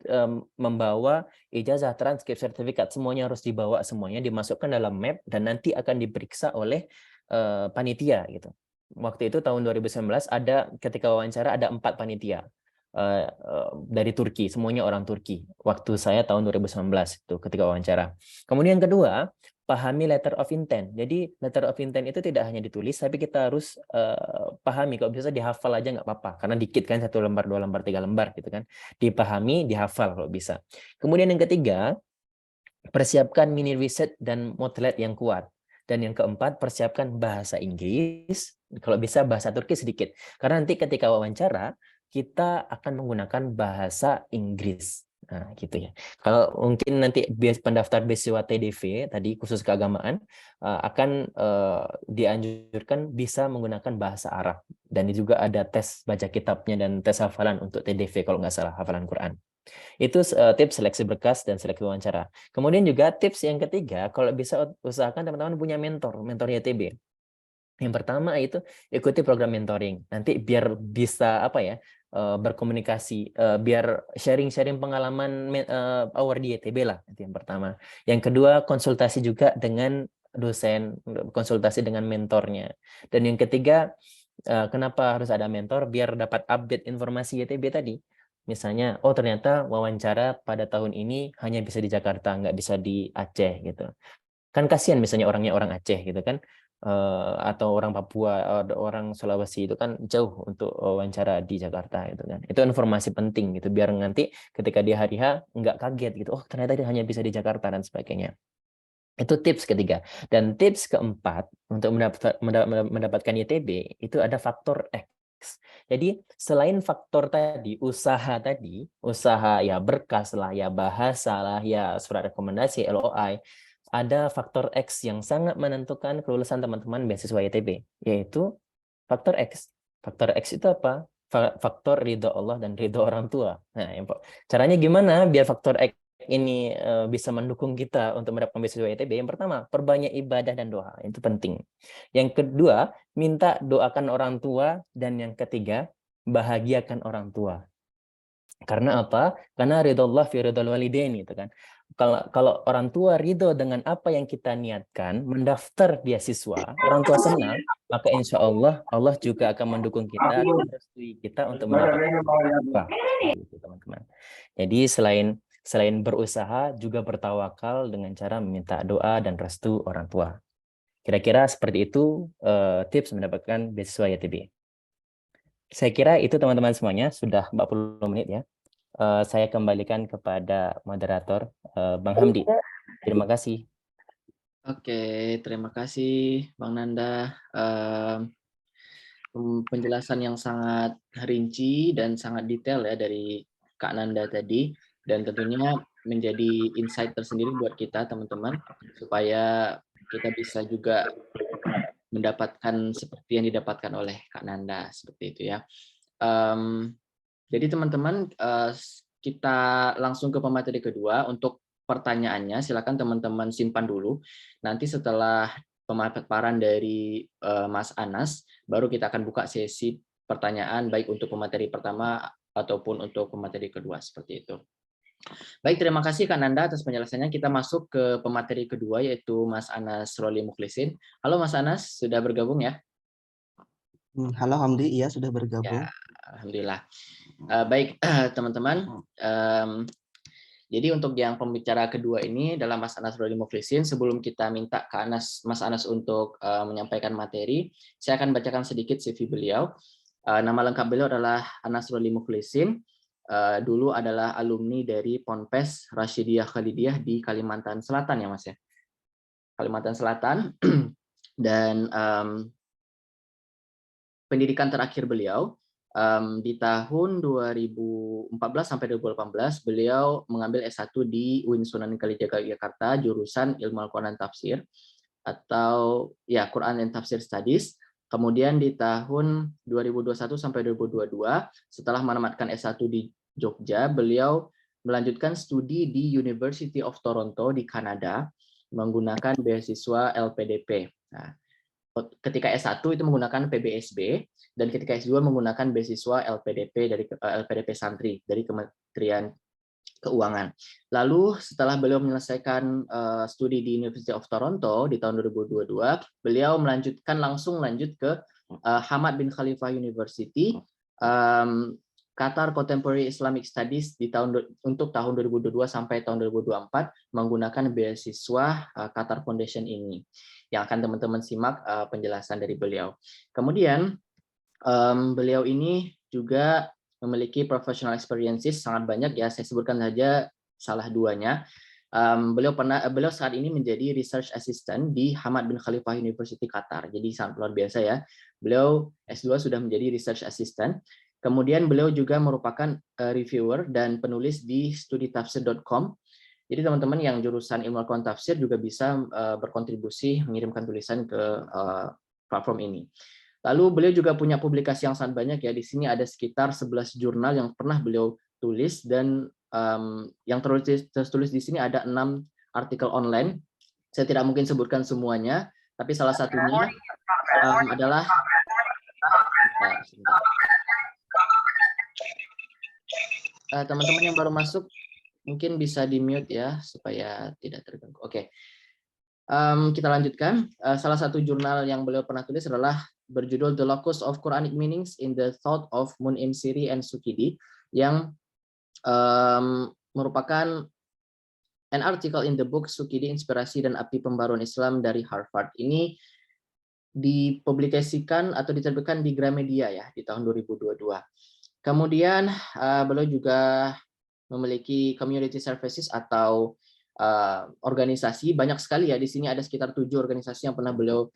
membawa ijazah, transkrip, sertifikat, semuanya harus dibawa, semuanya dimasukkan dalam map dan nanti akan diperiksa oleh panitia gitu. Waktu itu tahun 2019 ada ketika wawancara ada 4 panitia dari Turki, semuanya orang Turki. Waktu saya tahun 2019 itu ketika wawancara. Kemudian yang kedua, pahami letter of intent. Jadi letter of intent itu tidak hanya ditulis, tapi kita harus pahami. Kalau bisa dihafal aja nggak apa-apa, karena dikit kan 1 lembar, 2 lembar, 3 lembar gitu kan. Dipahami, dihafal kalau bisa. Kemudian yang ketiga, persiapkan mini riset dan motlet yang kuat. Dan yang keempat, persiapkan bahasa Inggris, kalau bisa bahasa Turki sedikit. Karena nanti ketika wawancara, kita akan menggunakan bahasa Inggris. Nah, gitu ya. Kalau mungkin nanti pendaftar beasiswa TDV tadi khusus keagamaan akan dianjurkan bisa menggunakan bahasa Arab, dan juga ada tes baca kitabnya dan tes hafalan untuk TDV kalau nggak salah, hafalan Quran. Itu tips seleksi berkas dan seleksi wawancara. Kemudian juga tips yang ketiga, kalau bisa usahakan teman-teman punya mentor YTB. Yang pertama itu ikuti program mentoring. Nanti biar bisa apa ya, berkomunikasi, biar sharing-sharing pengalaman our di YTB lah, itu yang pertama. Yang kedua, konsultasi juga dengan dosen, konsultasi dengan mentornya. Dan yang ketiga, kenapa harus ada mentor? Biar dapat update informasi YTB tadi. Misalnya, oh ternyata wawancara pada tahun ini hanya bisa di Jakarta, nggak bisa di Aceh gitu. Kan kasihan misalnya orangnya orang Aceh gitu kan, atau orang Papua, orang Sulawesi, itu kan jauh untuk wawancara di Jakarta gitu kan. Itu informasi penting gitu, biar nanti ketika di hari H nggak kaget gitu, oh ternyata dia hanya bisa di Jakarta dan sebagainya. Itu tips ketiga. Dan tips keempat untuk mendapatkan YTB itu ada faktor X. Jadi selain faktor tadi, usaha ya berkas lah, ya bahasa lah, ya surat rekomendasi, LOI, ada faktor X yang sangat menentukan kelulusan teman-teman beasiswa YTB, yaitu faktor X. Faktor X itu apa? Faktor ridho Allah dan ridho orang tua. Nah, caranya gimana biar faktor X ini bisa mendukung kita untuk mendapatkan beasiswa YTB? Yang pertama, perbanyak ibadah dan doa. Itu penting. Yang kedua, minta doakan orang tua. Dan yang ketiga, bahagiakan orang tua. Karena apa? Karena ridho Allah fi ridho walidain itu kan. Kalau orang tua ridho dengan apa yang kita niatkan, mendaftar beasiswa, orang tua senang, maka insya Allah Allah juga akan mendukung kita, merestui kita untuk mendapatkan gitu, teman-teman. Jadi selain berusaha, juga bertawakal dengan cara meminta doa dan restu orang tua. Kira-kira seperti itu tips mendapatkan beasiswa YTB. Saya kira itu teman-teman semuanya, sudah 40 menit ya. Saya kembalikan kepada moderator, Bang Hamdi. Terima kasih. Oke, terima kasih Bang Nanda. Penjelasan yang sangat rinci dan sangat detail ya dari Kak Nanda tadi, dan tentunya menjadi insight tersendiri buat kita teman-teman supaya kita bisa juga mendapatkan seperti yang didapatkan oleh Kak Nanda, seperti itu ya. Jadi teman-teman, kita langsung ke pemateri kedua. Untuk pertanyaannya silakan teman-teman simpan dulu. Nanti setelah pemaparan dari Mas Anas, baru kita akan buka sesi pertanyaan baik untuk pemateri pertama ataupun untuk pemateri kedua, seperti itu. Baik, terima kasih Kak Nanda atas penjelasannya. Kita masuk ke pemateri kedua, yaitu Mas Anas Roli Mukhlisin. Halo Mas Anas, sudah bergabung ya? Halo Hamdi, iya sudah bergabung. Ya, alhamdulillah. Baik teman-teman. Jadi untuk yang pembicara kedua ini adalah Mas Anas Roli Mukhlisin. Sebelum kita minta ke Mas Anas untuk menyampaikan materi, saya akan bacakan sedikit CV beliau. Nama lengkap beliau adalah Anas Roli Mukhlisin. Dulu adalah alumni dari Ponpes Rasyidiyah Khalidiyah di Kalimantan Selatan ya Mas ya. Kalimantan Selatan. Dan pendidikan terakhir beliau di tahun 2014 sampai 2018 beliau mengambil S1 di UIN Sunan Kalijaga Yogyakarta jurusan Ilmu Al-Quran dan Tafsir atau ya Quran and Tafsir Studies. Kemudian di tahun 2021 sampai 2022 setelah menamatkan S1 di Jogja, beliau melanjutkan studi di University of Toronto di Kanada menggunakan beasiswa LPDP. Nah, ketika S1 itu menggunakan PBSB dan ketika S2 menggunakan beasiswa LPDP dari LPDP Santri dari Kementerian Keuangan. Lalu setelah beliau menyelesaikan studi di University of Toronto di tahun 2022, beliau langsung lanjut ke Hamad bin Khalifa University, Qatar Contemporary Islamic Studies untuk tahun 2022 sampai tahun 2024 menggunakan beasiswa Qatar Foundation ini. Yang akan teman-teman simak penjelasan dari beliau. Kemudian beliau ini juga memiliki professional experiences sangat banyak ya, saya sebutkan saja salah duanya. Beliau saat ini menjadi research assistant di Hamad bin Khalifa University Qatar. Jadi sangat luar biasa ya. Beliau S2 sudah menjadi research assistant. Kemudian beliau juga merupakan reviewer dan penulis di studitafsir.com. Jadi teman-teman yang jurusan ilmu Al-Quran tafsir juga bisa berkontribusi mengirimkan tulisan ke platform ini. Lalu beliau juga punya publikasi yang sangat banyak ya. Di sini ada sekitar 11 jurnal yang pernah beliau tulis dan yang tertulis di sini ada 6 artikel online. Saya tidak mungkin sebutkan semuanya, tapi salah satunya adalah teman-teman yang baru masuk mungkin bisa di-mute ya supaya tidak terganggu. Oke. Kita lanjutkan. Salah satu jurnal yang beliau pernah tulis adalah berjudul The Locus of Quranic Meanings in the Thought of Mun'im Siri and Sukidi yang merupakan an article in the book Sukidi Inspirasi dan Api Pembaruan Islam dari Harvard. Ini dipublikasikan atau diterbitkan di Gramedia ya di tahun 2022. Kemudian beliau juga memiliki community services atau organisasi banyak sekali ya. Di sini ada sekitar 7 organisasi yang pernah beliau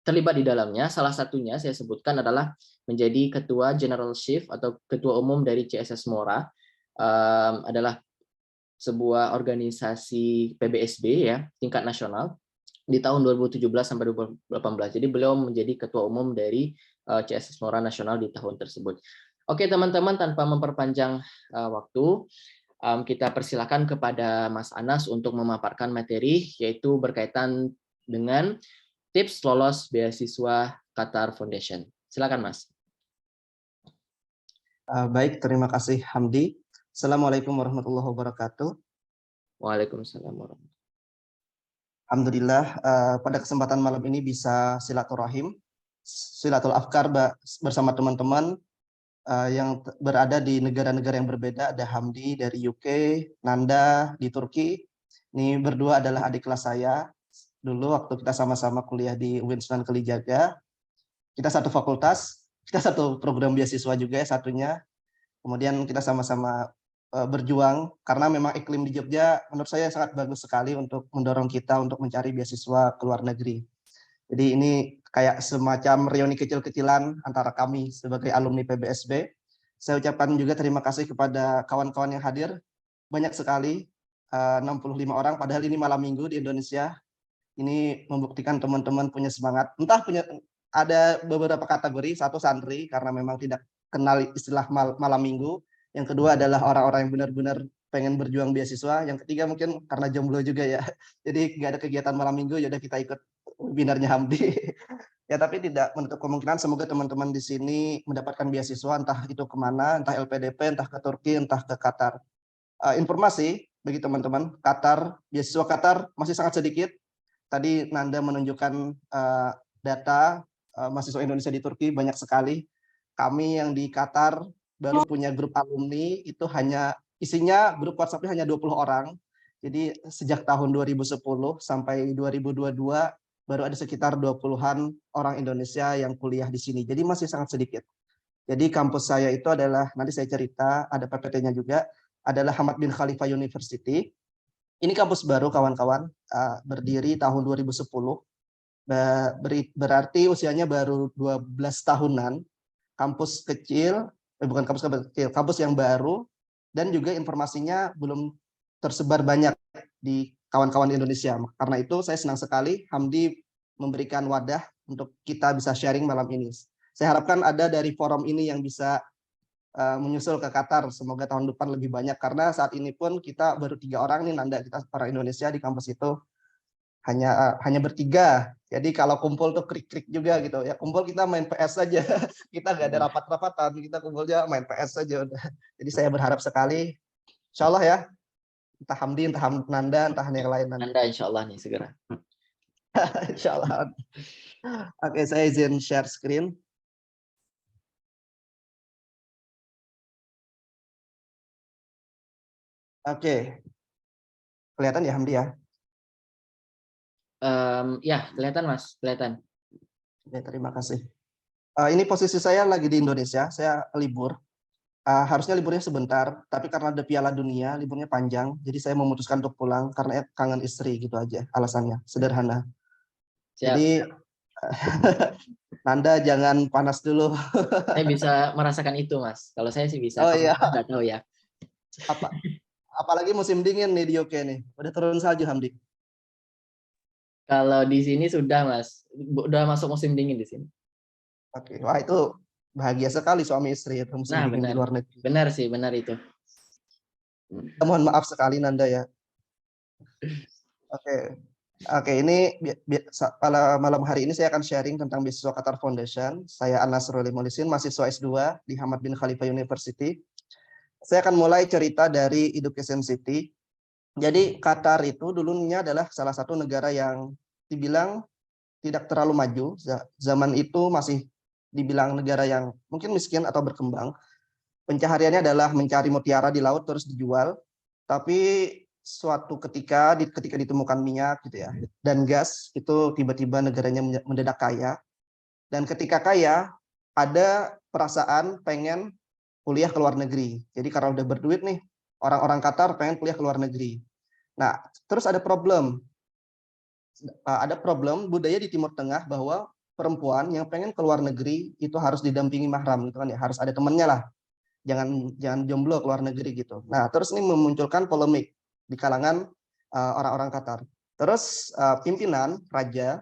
terlibat di dalamnya. Salah satunya saya sebutkan adalah menjadi ketua General Chief atau ketua umum dari CSS Mora, adalah sebuah organisasi PBSB ya tingkat nasional di tahun 2017 sampai 2018. Jadi beliau menjadi ketua umum dari CSS Mora nasional di tahun tersebut. Oke teman-teman, tanpa memperpanjang waktu, kita persilakan kepada Mas Anas untuk memaparkan materi yaitu berkaitan dengan tips lolos beasiswa Qatar Foundation. Silakan Mas. Baik, terima kasih Hamdi. Assalamualaikum warahmatullahi wabarakatuh. Waalaikumsalam warahmatullahi wabarakatuh. Alhamdulillah pada kesempatan malam ini bisa silaturahim, silatul afkar bersama teman-teman yang berada di negara-negara yang berbeda. Ada Hamdi dari UK, Nanda di Turki. Ini berdua adalah adik kelas saya. Dulu waktu kita sama-sama kuliah di UIN Sunan Kalijaga. Kita satu fakultas, kita satu program beasiswa juga ya satunya. Kemudian kita sama-sama berjuang karena memang iklim di Jogja menurut saya sangat bagus sekali untuk mendorong kita untuk mencari beasiswa ke luar negeri. Jadi ini kayak semacam reuni kecil-kecilan antara kami sebagai alumni PBSB. Saya ucapkan juga terima kasih kepada kawan-kawan yang hadir. Banyak sekali, 65 orang, padahal ini malam minggu di Indonesia. Ini membuktikan teman-teman punya semangat. Entah ada beberapa kategori, satu santri karena memang tidak kenal istilah malam minggu. Yang kedua adalah orang-orang yang benar-benar pengen berjuang beasiswa. Yang ketiga mungkin karena jomblo juga ya. Jadi nggak ada kegiatan malam minggu, ya udah kita ikut webinarnya Hamdi. Ya tapi tidak menutup kemungkinan semoga teman-teman di sini mendapatkan beasiswa, entah itu kemana, entah LPDP, entah ke Turki, entah ke Qatar. Informasi bagi teman-teman, beasiswa Qatar masih sangat sedikit. Tadi Nanda menunjukkan data mahasiswa Indonesia di Turki banyak sekali. Kami yang di Qatar baru punya grup alumni, itu isinya grup WhatsApp-nya hanya 20 orang. Jadi sejak tahun 2010 sampai 2022 baru ada sekitar 20-an orang Indonesia yang kuliah di sini. Jadi masih sangat sedikit. Jadi kampus saya itu adalah, nanti saya cerita, ada PPT-nya juga, adalah Hamad bin Khalifa University. Ini kampus baru kawan-kawan, berdiri tahun 2010. Berarti usianya baru 12 tahunan. Kampus kecil, bukan kampus kecil, kampus yang baru, dan juga informasinya belum tersebar banyak di kawan-kawan di Indonesia. Karena itu saya senang sekali Hamdi memberikan wadah untuk kita bisa sharing malam ini. Saya harapkan ada dari forum ini yang bisa menyusul ke Qatar. Semoga tahun depan lebih banyak, karena saat ini pun kita baru 3 orang nih, Nanda, kita orang Indonesia di kampus itu hanya bertiga. Jadi kalau kumpul tuh krik-krik juga gitu ya. Kumpul kita main PS saja. Kita nggak ada rapat-rapatan, kita kumpulnya main PS saja udah. Jadi saya berharap sekali, insya Allah ya, entah Hamdi, entah Nanda, entah yang lain nanti. Nanda insya Allah nih segera. Insya Allah. Oke, saya izin share screen. Oke, kelihatan ya Hamdi ya? Ya, kelihatan Mas, kelihatan. Ya, terima kasih. Ini posisi saya lagi di Indonesia, saya libur. Harusnya liburnya sebentar, tapi karena ada Piala Dunia, liburnya panjang, jadi saya memutuskan untuk pulang karena kangen istri gitu aja alasannya, sederhana. Siap. Jadi Nanda jangan panas dulu. Saya bisa merasakan itu Mas. Kalau saya sih bisa. Oh iya. Nggak tahu ya. Apalagi musim dingin nih di UK nih. Udah turun salju Hamdi. Kalau di sini sudah Mas, udah masuk musim dingin di sini. Oke, wah itu bahagia sekali suami istri itu musim dingin benar. di luar negeri. Benar sih, benar itu. Mohon maaf sekali Nanda ya. Oke, ini pada malam hari ini saya akan sharing tentang beasiswa Qatar Foundation. Saya Anas Ruli Molisin, mahasiswa S2 di Hamad bin Khalifa University. Saya akan mulai cerita dari Education City. Jadi Qatar itu dulunya adalah salah satu negara yang dibilang tidak terlalu maju. Zaman itu masih dibilang negara yang mungkin miskin atau berkembang. Pencahariannya adalah mencari mutiara di laut terus dijual. Tapi suatu ketika ditemukan minyak gitu ya dan gas, itu tiba-tiba negaranya mendadak kaya. Dan ketika kaya, ada perasaan pengen kuliah ke luar negeri. Jadi karena udah berduit nih, orang-orang Qatar pengen kuliah ke luar negeri. Nah, terus ada problem budaya di Timur Tengah bahwa perempuan yang pengen ke luar negeri itu harus didampingi mahram gitu kan ya, harus ada temennya lah. Jangan jomblo ke luar negeri gitu. Nah, terus ini memunculkan polemik di kalangan orang-orang Qatar. Terus pimpinan raja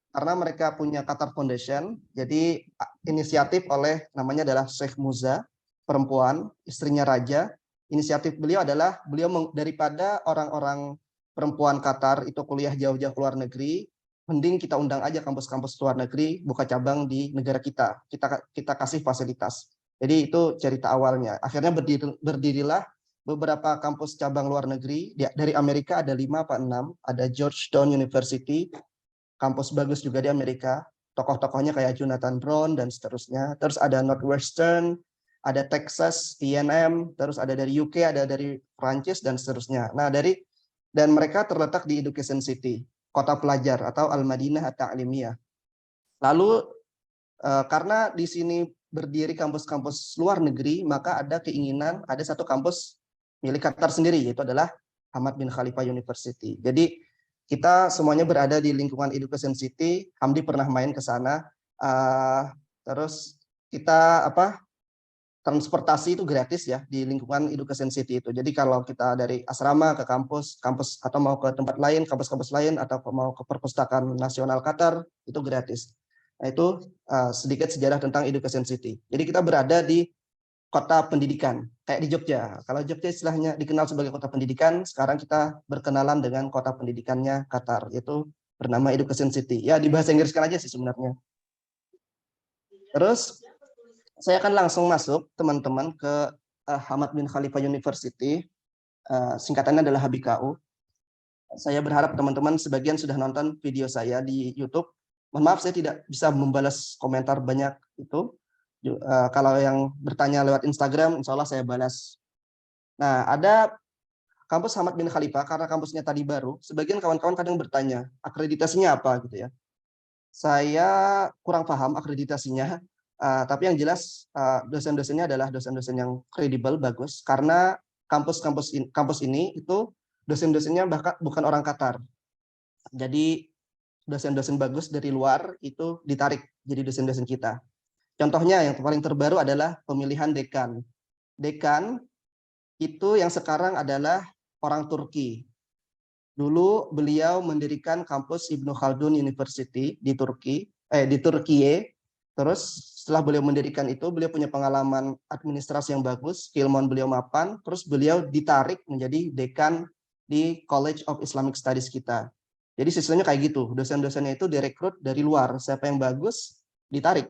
karena mereka punya Qatar Foundation, jadi inisiatif oleh namanya adalah Sheikh Muza, perempuan, istrinya raja. Inisiatif beliau adalah daripada orang-orang perempuan Qatar itu kuliah jauh-jauh ke luar negeri, mending kita undang aja kampus-kampus luar negeri buka cabang di negara kita. Kita kasih fasilitas. Jadi itu cerita awalnya. Akhirnya berdirilah beberapa kampus cabang luar negeri. Dari Amerika ada 5 apa 6. Ada Georgetown University, kampus bagus juga di Amerika. Tokoh-tokohnya kayak Jonathan Brown dan seterusnya. Terus ada Northwestern, ada Texas, A&M, terus ada dari UK, ada dari Prancis dan seterusnya. Nah, dan mereka terletak di Education City, kota pelajar atau Al-Madinah At-Ta'limiyah. Lalu karena di sini berdiri kampus-kampus luar negeri, maka ada keinginan ada satu kampus milik Qatar sendiri, yaitu adalah Hamad bin Khalifa University. Jadi kita semuanya berada di lingkungan Education City. Hamdi pernah main ke sana. Terus kita transportasi itu gratis ya di lingkungan Education City itu. Jadi kalau kita dari asrama ke kampus atau mau ke tempat lain, kampus-kampus lain atau mau ke Perpustakaan Nasional Qatar itu gratis. Nah, itu sedikit sejarah tentang Education City. Jadi kita berada di kota pendidikan, kayak di Jogja. Kalau Jogja istilahnya dikenal sebagai kota pendidikan, sekarang kita berkenalan dengan kota pendidikannya Qatar, yaitu bernama Education City. Ya, di bahasa Inggriskan aja sih sebenarnya. Terus saya akan langsung masuk teman-teman ke Hamad bin Khalifa University, singkatannya adalah HBKU. Saya berharap teman-teman sebagian sudah nonton video saya di YouTube. Mohon maaf saya tidak bisa membalas komentar banyak itu. Kalau yang bertanya lewat Instagram, insya Allah saya balas. Nah, ada kampus Hamad bin Khalifa, karena kampusnya tadi baru, sebagian kawan-kawan kadang bertanya, akreditasinya apa gitu ya. Saya kurang paham akreditasinya, tapi yang jelas dosen-dosennya adalah dosen-dosen yang kredibel, bagus, karena kampus ini itu dosen-dosennya bahkan bukan orang Qatar. Jadi dosen-dosen bagus dari luar itu ditarik jadi dosen-dosen kita. Contohnya yang paling terbaru adalah pemilihan dekan. Dekan itu yang sekarang adalah orang Turki. Dulu beliau mendirikan kampus Ibnu Khaldun University di Turkiye. Terus setelah beliau mendirikan itu, beliau punya pengalaman administrasi yang bagus, keilmuan beliau mapan, terus beliau ditarik menjadi dekan di College of Islamic Studies kita. Jadi sistemnya kayak gitu, dosen-dosennya itu direkrut dari luar, siapa yang bagus ditarik.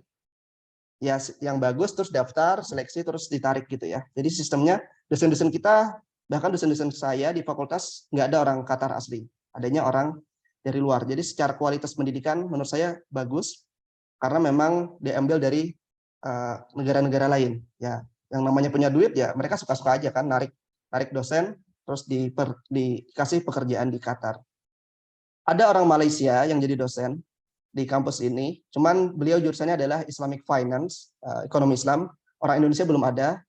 Ya, yang bagus terus daftar, seleksi terus ditarik gitu ya. Jadi sistemnya dosen-dosen kita, bahkan dosen-dosen saya di fakultas nggak ada orang Qatar asli, adanya orang dari luar. Jadi secara kualitas pendidikan menurut saya bagus karena memang diambil dari negara-negara lain ya. Yang namanya punya duit ya mereka suka-suka aja kan narik dosen terus dikasih pekerjaan di Qatar. Ada orang Malaysia yang jadi dosen di kampus ini, cuman beliau jurusannya adalah Islamic Finance, ekonomi Islam. Orang Indonesia belum ada.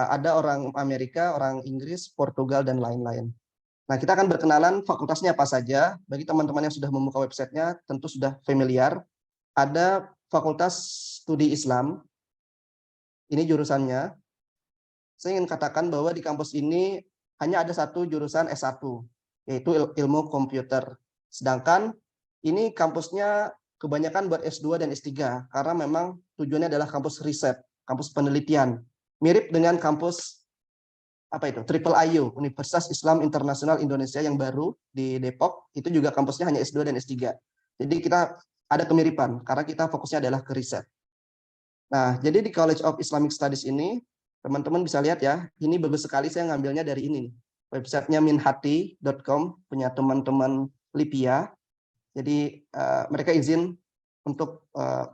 Ada orang Amerika, orang Inggris, Portugal, dan lain-lain. Nah, kita akan berkenalan fakultasnya apa saja. Bagi teman-teman yang sudah membuka websitenya, tentu sudah familiar. Ada Fakultas Studi Islam. Ini jurusannya. Saya ingin katakan bahwa di kampus ini hanya ada satu jurusan S1, yaitu ilmu komputer. Sedangkan ini kampusnya kebanyakan buat S2 dan S3, karena memang tujuannya adalah kampus riset, kampus penelitian. Mirip dengan kampus Triple IU, Universitas Islam Internasional Indonesia yang baru di Depok, itu juga kampusnya hanya S2 dan S3. Jadi kita ada kemiripan, karena kita fokusnya adalah ke riset. Nah, jadi di College of Islamic Studies ini, teman-teman bisa lihat ya, ini bagus sekali saya ngambilnya dari ini. Websitenya minhati.com, punya teman-teman Lipia. Jadi mereka izin untuk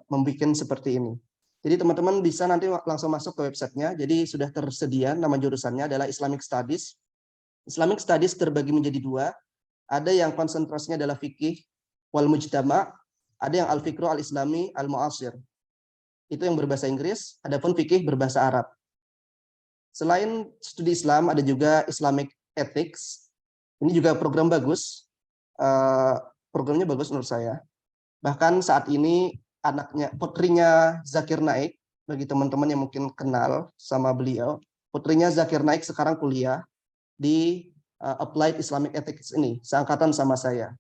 membuat seperti ini. Jadi teman-teman bisa nanti langsung masuk ke websitenya. Jadi sudah tersedia nama jurusannya adalah Islamic Studies. Islamic Studies terbagi menjadi dua. Ada yang konsentrasinya adalah fikih wal mujtama, ada yang al-fikru al-islami al-mu'asir. Itu yang berbahasa Inggris, adapun fikih berbahasa Arab. Selain studi Islam, ada juga Islamic Ethics. Ini juga program bagus. Programnya bagus menurut saya. Bahkan saat ini putrinya Zakir Naik, bagi teman-teman yang mungkin kenal sama beliau, putrinya Zakir Naik sekarang kuliah di Applied Islamic Ethics ini, seangkatan sama saya.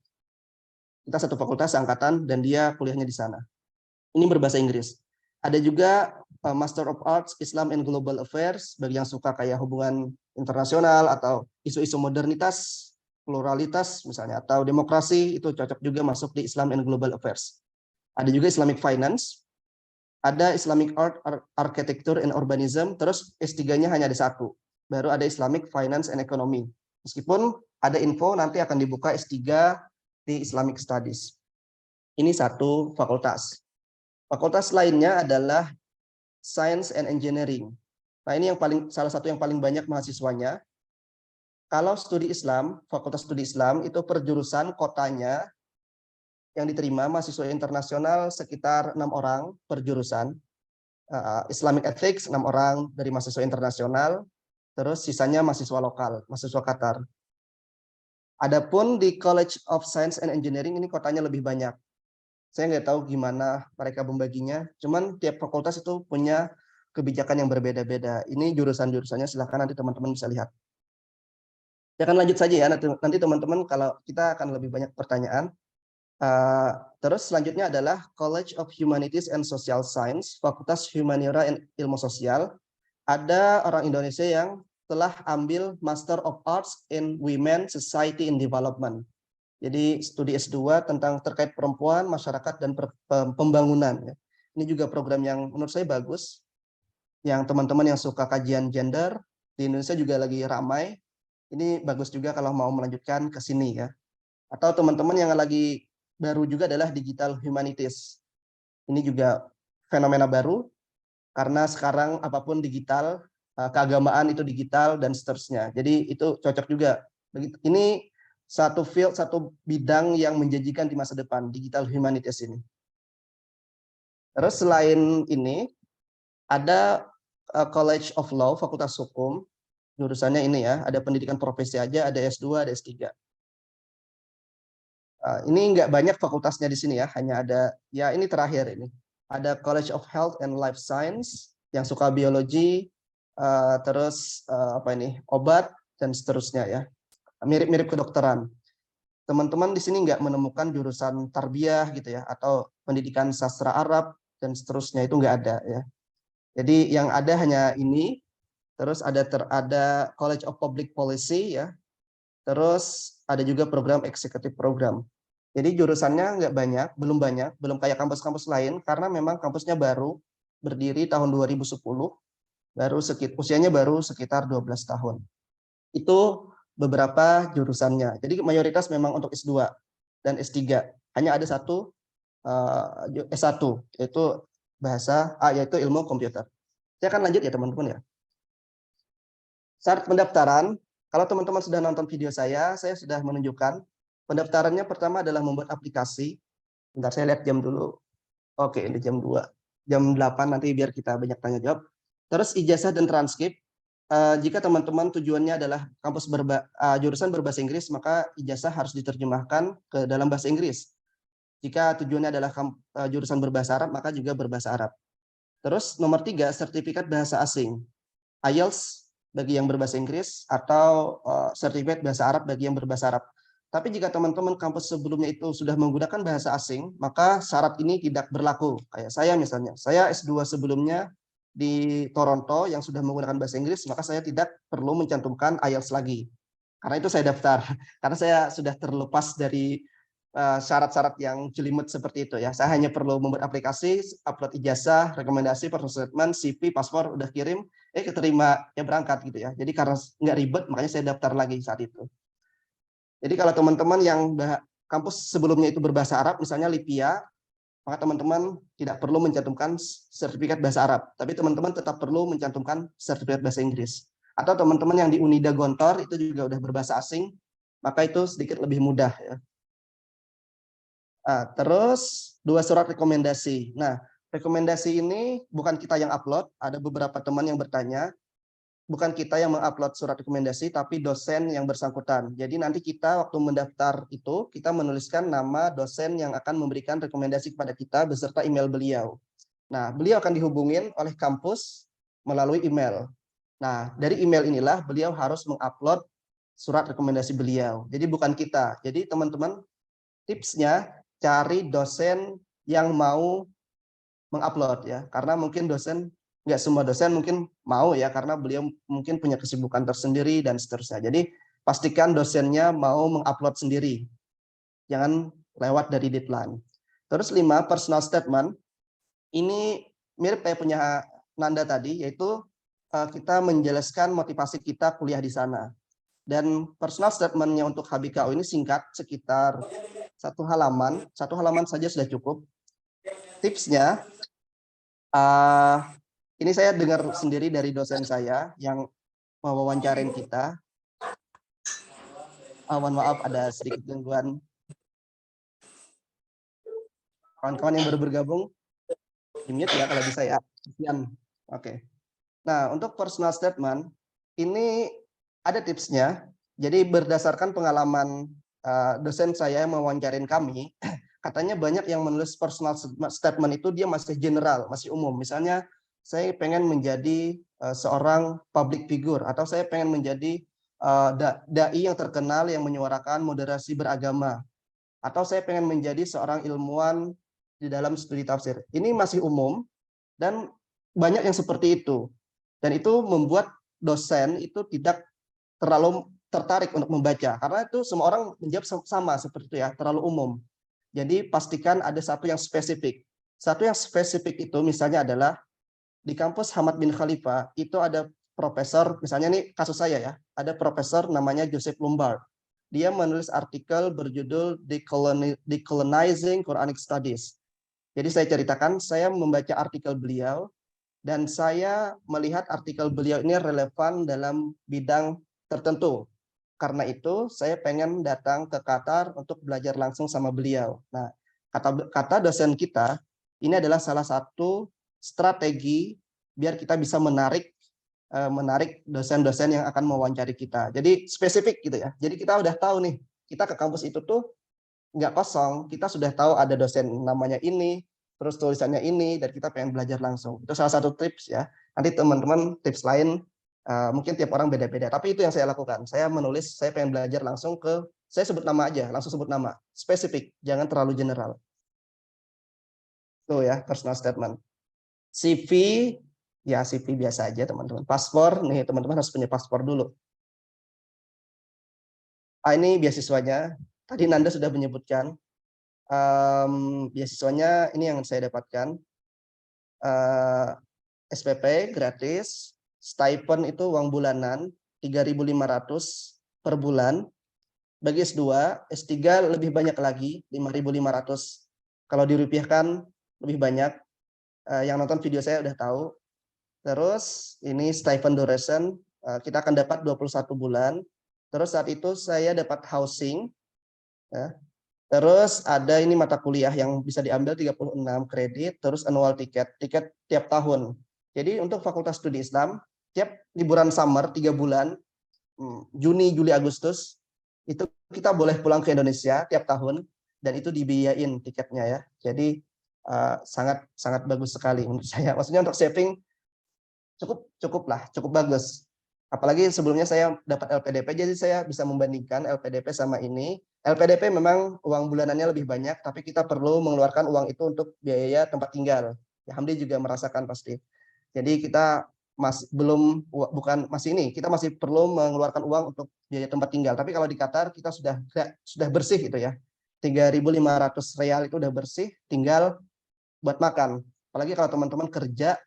Kita satu fakultas seangkatan dan dia kuliahnya di sana. Ini berbahasa Inggris. Ada juga Master of Arts Islam and Global Affairs bagi yang suka kayak hubungan internasional atau isu-isu modernitas, pluralitas misalnya, atau demokrasi, itu cocok juga masuk di Islam and Global Affairs. Ada juga Islamic Finance, ada Islamic Art, Architecture and Urbanism, terus S3-nya hanya ada satu, baru ada Islamic Finance and Economy. Meskipun ada info nanti akan dibuka S3 di Islamic Studies. Ini satu fakultas. Fakultas lainnya adalah Science and Engineering. Nah, ini yang salah satu yang paling banyak mahasiswanya. Kalau studi Islam, Fakultas Studi Islam itu per jurusan kotanya yang diterima mahasiswa internasional sekitar 6 orang per jurusan. Islamic Ethics 6 orang dari mahasiswa internasional, terus sisanya mahasiswa lokal, mahasiswa Qatar. Adapun di College of Science and Engineering ini kotanya lebih banyak. Saya nggak tahu gimana mereka membaginya, cuman tiap fakultas itu punya kebijakan yang berbeda-beda. Ini jurusan-jurusannya, silahkan nanti teman-teman bisa lihat. Ya kan lanjut saja ya, nanti teman-teman kalau kita akan lebih banyak pertanyaan. Terus selanjutnya adalah College of Humanities and Social Science, Fakultas Humaniora dan Ilmu Sosial. Ada orang Indonesia yang telah ambil Master of Arts in Women, Society and Development. Jadi studi S2 tentang terkait perempuan, masyarakat, dan pembangunan. Ini juga program yang menurut saya bagus. Yang teman-teman yang suka kajian gender, di Indonesia juga lagi ramai. Ini bagus juga kalau mau melanjutkan ke sini ya. Atau teman-teman yang lagi baru juga adalah Digital Humanities. Ini juga fenomena baru, karena sekarang apapun digital, keagamaan itu digital, dan seterusnya. Jadi itu cocok juga. Ini satu field, satu bidang yang menjanjikan di masa depan, Digital Humanities ini. Terus selain ini, ada College of Law, Fakultas Hukum, jurusannya ini ya, ada pendidikan profesi aja, ada S2, ada S3. Ini nggak banyak fakultasnya di sini ya, hanya ada, ya ini terakhir ini. Ada College of Health and Life Science, yang suka biologi, terus obat, dan seterusnya ya. Mirip-mirip kedokteran. Teman-teman di sini nggak menemukan jurusan tarbiyah gitu ya, atau pendidikan sastra Arab, dan seterusnya, itu nggak ada ya. Jadi yang ada hanya ini, terus ada College of Public Policy ya, terus ada juga program Executive Program. Jadi jurusannya nggak banyak, belum kayak kampus-kampus lain, karena memang kampusnya baru, berdiri tahun 2010, usianya baru sekitar 12 tahun. Itu beberapa jurusannya. Jadi mayoritas memang untuk S2 dan S3. Hanya ada satu S1, yaitu yaitu ilmu komputer. Saya akan lanjut ya teman-teman ya. Syarat pendaftaran, kalau teman-teman sudah nonton video saya sudah menunjukkan. Pendaftarannya pertama adalah membuat aplikasi. Bentar, saya lihat jam dulu. Oke, ini jam 2. Jam 8 nanti biar kita banyak tanya jawab. Terus ijazah dan transkrip. Jika teman-teman tujuannya adalah jurusan berbahasa Inggris, maka ijazah harus diterjemahkan ke dalam bahasa Inggris. Jika tujuannya adalah jurusan berbahasa Arab, maka juga berbahasa Arab. Terus nomor 3, sertifikat bahasa asing. IELTS bagi yang berbahasa Inggris, atau sertifikat bahasa Arab bagi yang berbahasa Arab. Tapi jika teman-teman kampus sebelumnya itu sudah menggunakan bahasa asing, maka syarat ini tidak berlaku. Kayak saya misalnya, saya S2 sebelumnya di Toronto yang sudah menggunakan bahasa Inggris, maka saya tidak perlu mencantumkan IELTS lagi. Karena itu saya daftar. Karena saya sudah terlepas dari syarat-syarat yang jelimet seperti itu ya. Saya hanya perlu membuat aplikasi, upload ijazah, rekomendasi, personal statement, CV, paspor, udah kirim, keterima, ya berangkat gitu ya. Jadi karena nggak ribet, makanya saya daftar lagi saat itu. Jadi kalau teman-teman yang kampus sebelumnya itu berbahasa Arab, misalnya Lipia, maka teman-teman tidak perlu mencantumkan sertifikat bahasa Arab, tapi teman-teman tetap perlu mencantumkan sertifikat bahasa Inggris. Atau teman-teman yang di Unida Gontor itu juga udah berbahasa asing, maka itu sedikit lebih mudah ya. Terus 2 surat rekomendasi. Nah, rekomendasi ini bukan kita yang upload, ada beberapa teman yang bertanya, bukan kita yang mengupload surat rekomendasi, tapi dosen yang bersangkutan. Jadi nanti kita waktu mendaftar itu, kita menuliskan nama dosen yang akan memberikan rekomendasi kepada kita beserta email beliau. Nah, beliau akan dihubungin oleh kampus melalui email. Nah, dari email inilah beliau harus mengupload surat rekomendasi beliau. Jadi bukan kita. Jadi teman-teman, tipsnya cari dosen yang mau mengupload ya, karena mungkin nggak semua dosen mungkin mau ya, karena beliau mungkin punya kesibukan tersendiri dan seterusnya. Jadi pastikan dosennya mau mengupload sendiri, jangan lewat dari deadline. Terus 5, personal statement. Ini mirip kayak punya Nanda tadi, yaitu kita menjelaskan motivasi kita kuliah di sana. Dan personal statementnya untuk HBKU ini singkat, sekitar 1 halaman. 1 halaman saja sudah cukup. Tipsnya, ini saya dengar sendiri dari dosen saya yang mewawancarin kita. Mohon maaf ada sedikit gangguan. Kawan-kawan yang baru bergabung, di-mute ya kalau bisa ya. Oke. Nah, untuk personal statement, ini ada tipsnya. Jadi berdasarkan pengalaman dosen saya yang mewawancarin kami, katanya banyak yang menulis personal statement itu dia masih general, masih umum. Misalnya saya pengen menjadi seorang public figure, atau saya pengen menjadi dai yang terkenal yang menyuarakan moderasi beragama, atau saya pengen menjadi seorang ilmuwan di dalam studi tafsir. Ini masih umum dan banyak yang seperti itu. Dan itu membuat dosen itu tidak terlalu tertarik untuk membaca, karena itu semua orang menjawab sama seperti itu ya, terlalu umum. Jadi pastikan ada satu yang spesifik. Satu yang spesifik itu misalnya adalah di kampus Hamad bin Khalifa itu ada profesor, misalnya nih kasus saya ya, ada profesor namanya Joseph Lombard. Dia menulis artikel berjudul Decolonizing Quranic Studies. Jadi saya ceritakan, saya membaca artikel beliau dan saya melihat artikel beliau ini relevan dalam bidang tertentu. Karena itu saya pengen datang ke Qatar untuk belajar langsung sama beliau. Nah, kata dosen kita, ini adalah salah satu strategi biar kita bisa menarik dosen-dosen yang akan mewawancari kita. Jadi spesifik gitu ya. Jadi kita udah tahu nih, kita ke kampus itu tuh nggak kosong. Kita sudah tahu ada dosen namanya ini, terus tulisannya ini, dan kita pengen belajar langsung. Itu salah satu tips ya. Nanti teman-teman tips lain mungkin tiap orang beda-beda. Tapi itu yang saya lakukan. Saya menulis, saya pengen belajar langsung saya sebut nama aja, langsung sebut nama. Spesifik, jangan terlalu general. Tuh ya, personal statement. CV, ya CV biasa aja teman-teman. Paspor, nih teman-teman harus punya paspor dulu. Ini beasiswanya. Tadi Nanda sudah menyebutkan. Beasiswanya ini yang saya dapatkan. SPP gratis, stipend itu uang bulanan 3.500 per bulan. Bagi S2, S3 lebih banyak lagi 5.500. Kalau dirupiahkan lebih banyak. Yang nonton video saya udah tahu. Terus ini stipend duration, kita akan dapat 21 bulan. Terus saat itu saya dapat housing. Ya. Terus ada ini mata kuliah yang bisa diambil 36 kredit, terus annual tiket tiap tahun. Jadi untuk Fakultas Studi Islam, tiap liburan summer 3 bulan, Juni, Juli, Agustus, itu kita boleh pulang ke Indonesia tiap tahun, dan itu dibiayain tiketnya ya. Jadi sangat bagus sekali menurut saya. Maksudnya untuk saving cukup bagus. Apalagi sebelumnya saya dapat LPDP, jadi saya bisa membandingkan LPDP sama ini. LPDP memang uang bulanannya lebih banyak, tapi kita perlu mengeluarkan uang itu untuk biaya tempat tinggal. Ya, Hamdi juga merasakan pasti. Jadi kita kita masih perlu mengeluarkan uang untuk biaya tempat tinggal. Tapi kalau di Qatar kita sudah bersih itu ya. 3.500 real itu udah bersih, tinggal buat makan. Apalagi kalau teman-teman kerja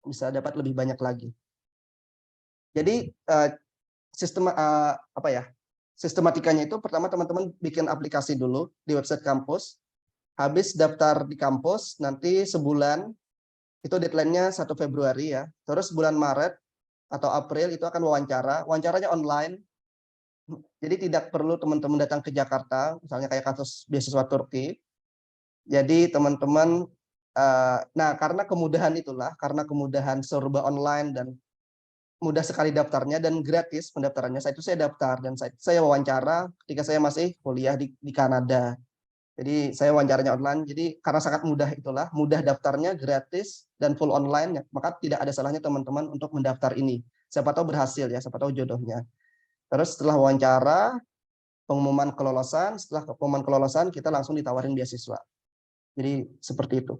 bisa dapat lebih banyak lagi. Jadi sistematikanya itu pertama teman-teman bikin aplikasi dulu di website kampus. Habis daftar di kampus, nanti sebulan, itu deadline-nya 1 Februari ya. Terus bulan Maret atau April itu akan wawancara. Wawancaranya online. Jadi tidak perlu teman-teman datang ke Jakarta, misalnya kayak kasus beasiswa Turki. Jadi teman-teman, karena kemudahan itulah, karena kemudahan serba online dan mudah sekali daftarnya dan gratis pendaftarannya. Saya daftar dan saya wawancara ketika saya masih kuliah di Kanada. Jadi saya wawancaranya online. Jadi karena sangat mudah itulah, mudah daftarnya, gratis dan full online, ya, maka tidak ada salahnya teman-teman untuk mendaftar ini. Siapa tahu berhasil ya, siapa tahu jodohnya. Terus setelah wawancara, pengumuman kelolosan, setelah pengumuman kelolosan kita langsung ditawarin beasiswa. Jadi seperti itu.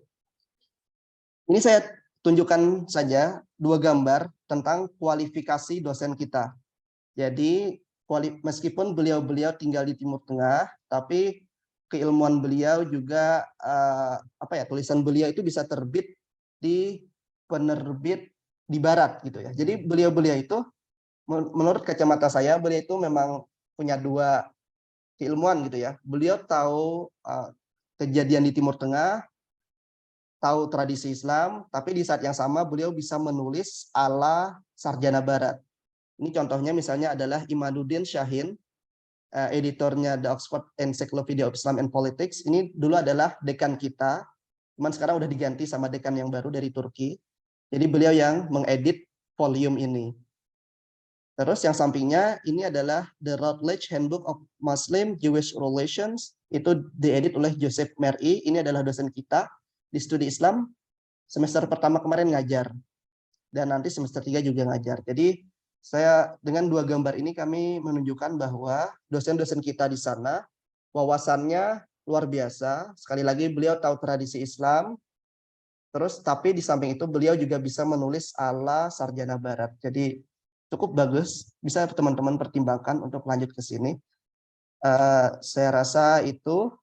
Ini saya tunjukkan saja 2 gambar tentang kualifikasi dosen kita. Jadi meskipun beliau tinggal di Timur Tengah, tapi keilmuan beliau juga tulisan beliau itu bisa terbit di penerbit di Barat gitu ya. Jadi beliau itu menurut kacamata saya beliau itu memang punya 2 keilmuan gitu ya. Beliau tahu kejadian di Timur Tengah, tahu tradisi Islam, tapi di saat yang sama beliau bisa menulis ala sarjana Barat. Ini contohnya misalnya adalah Imaduddin Shahin, editornya The Oxford Encyclopedia of Islam and Politics. Ini dulu adalah dekan kita, cuman sekarang udah diganti sama dekan yang baru dari Turki. Jadi beliau yang mengedit volume ini. Terus yang sampingnya ini adalah The Routledge Handbook of Muslim-Jewish Relations. Itu diedit oleh Joseph Mer'i. Ini adalah dosen kita di studi Islam. semester pertama kemarin ngajar dan nanti semester 3 juga ngajar. Jadi saya dengan 2 gambar ini kami menunjukkan bahwa dosen-dosen kita di sana wawasannya luar biasa. Sekali lagi beliau tahu tradisi Islam. Terus tapi di samping itu beliau juga bisa menulis ala sarjana barat. Jadi cukup bagus, bisa teman-teman pertimbangkan untuk lanjut ke sini. Saya rasa itu,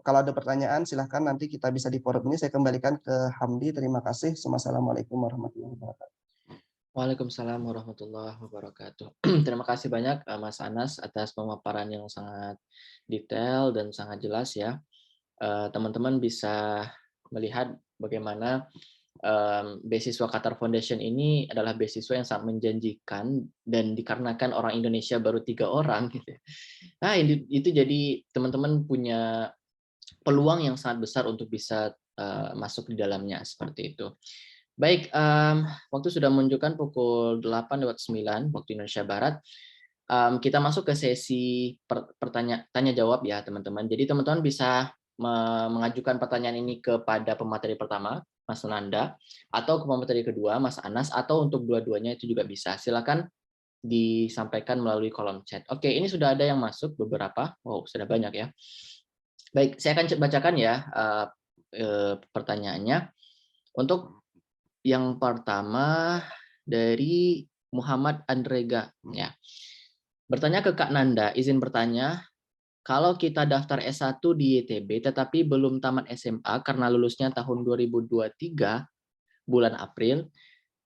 kalau ada pertanyaan silahkan nanti kita bisa di forum ini. Saya kembalikan ke Hamdi. Terima kasih. Wassalamualaikum warahmatullahi wabarakatuh. Waalaikumsalam warahmatullahi wabarakatuh. Terima kasih banyak Mas Anas atas pemaparan yang sangat detail dan sangat jelas ya. Teman-teman bisa melihat bagaimana beasiswa Qatar Foundation ini adalah beasiswa yang sangat menjanjikan, dan dikarenakan orang Indonesia baru 3 orang gitu. Nah, itu jadi teman-teman punya peluang yang sangat besar untuk bisa masuk di dalamnya seperti itu. Baik, waktu sudah menunjukkan pukul 8:09 waktu Indonesia Barat. Kita masuk ke sesi tanya jawab ya teman-teman. Jadi teman-teman bisa mengajukan pertanyaan ini kepada pemateri pertama, Mas Nanda, atau ke pemateri kedua, Mas Anas, atau untuk dua-duanya itu juga bisa. Silakan disampaikan melalui kolom chat. Oke, ini sudah ada yang masuk beberapa. Wow, sudah banyak ya. Baik, saya akan bacakan ya pertanyaannya. Untuk yang pertama dari Muhammad Andrega ya. Bertanya ke Kak Nanda, izin bertanya, kalau kita daftar S1 di YTB tetapi belum tamat SMA karena lulusnya tahun 2023 bulan April,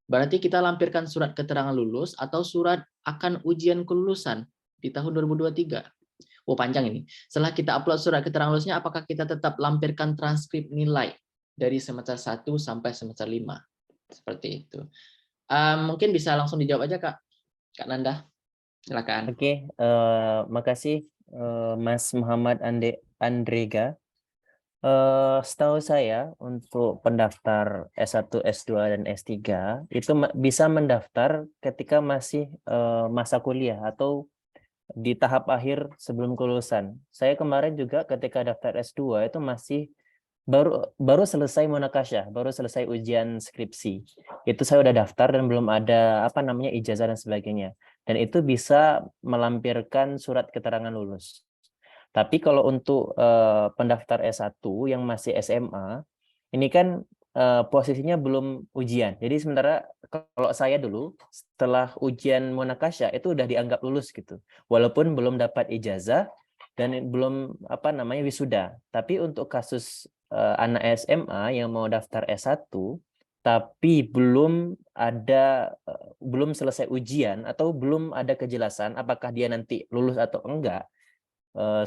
berarti kita lampirkan surat keterangan lulus atau surat akan ujian kelulusan di tahun 2023? Oh, panjang ini. Setelah kita upload surat keterangan lulusnya, apakah kita tetap lampirkan transkrip nilai dari semester 1 sampai semester 5? Seperti itu. Mungkin bisa langsung dijawab aja Kak Nanda. Silakan. Oke, makasih Mas Muhammad Andrega. Setahu saya untuk pendaftar S1, S2, dan S3 itu bisa mendaftar ketika masih masa kuliah atau di tahap akhir sebelum kelulusan. Saya kemarin juga ketika daftar S2 itu masih baru selesai munakasyah, baru selesai ujian skripsi. Itu saya udah daftar dan belum ada ijazah dan sebagainya. Dan itu bisa melampirkan surat keterangan lulus. Tapi kalau untuk pendaftar S1 yang masih SMA, ini kan posisinya belum ujian. Jadi sementara kalau saya dulu setelah ujian munakasyah itu udah dianggap lulus gitu. Walaupun belum dapat ijazah dan belum wisuda. Tapi untuk kasus anak SMA yang mau daftar S1 tapi belum selesai ujian atau belum ada kejelasan apakah dia nanti lulus atau enggak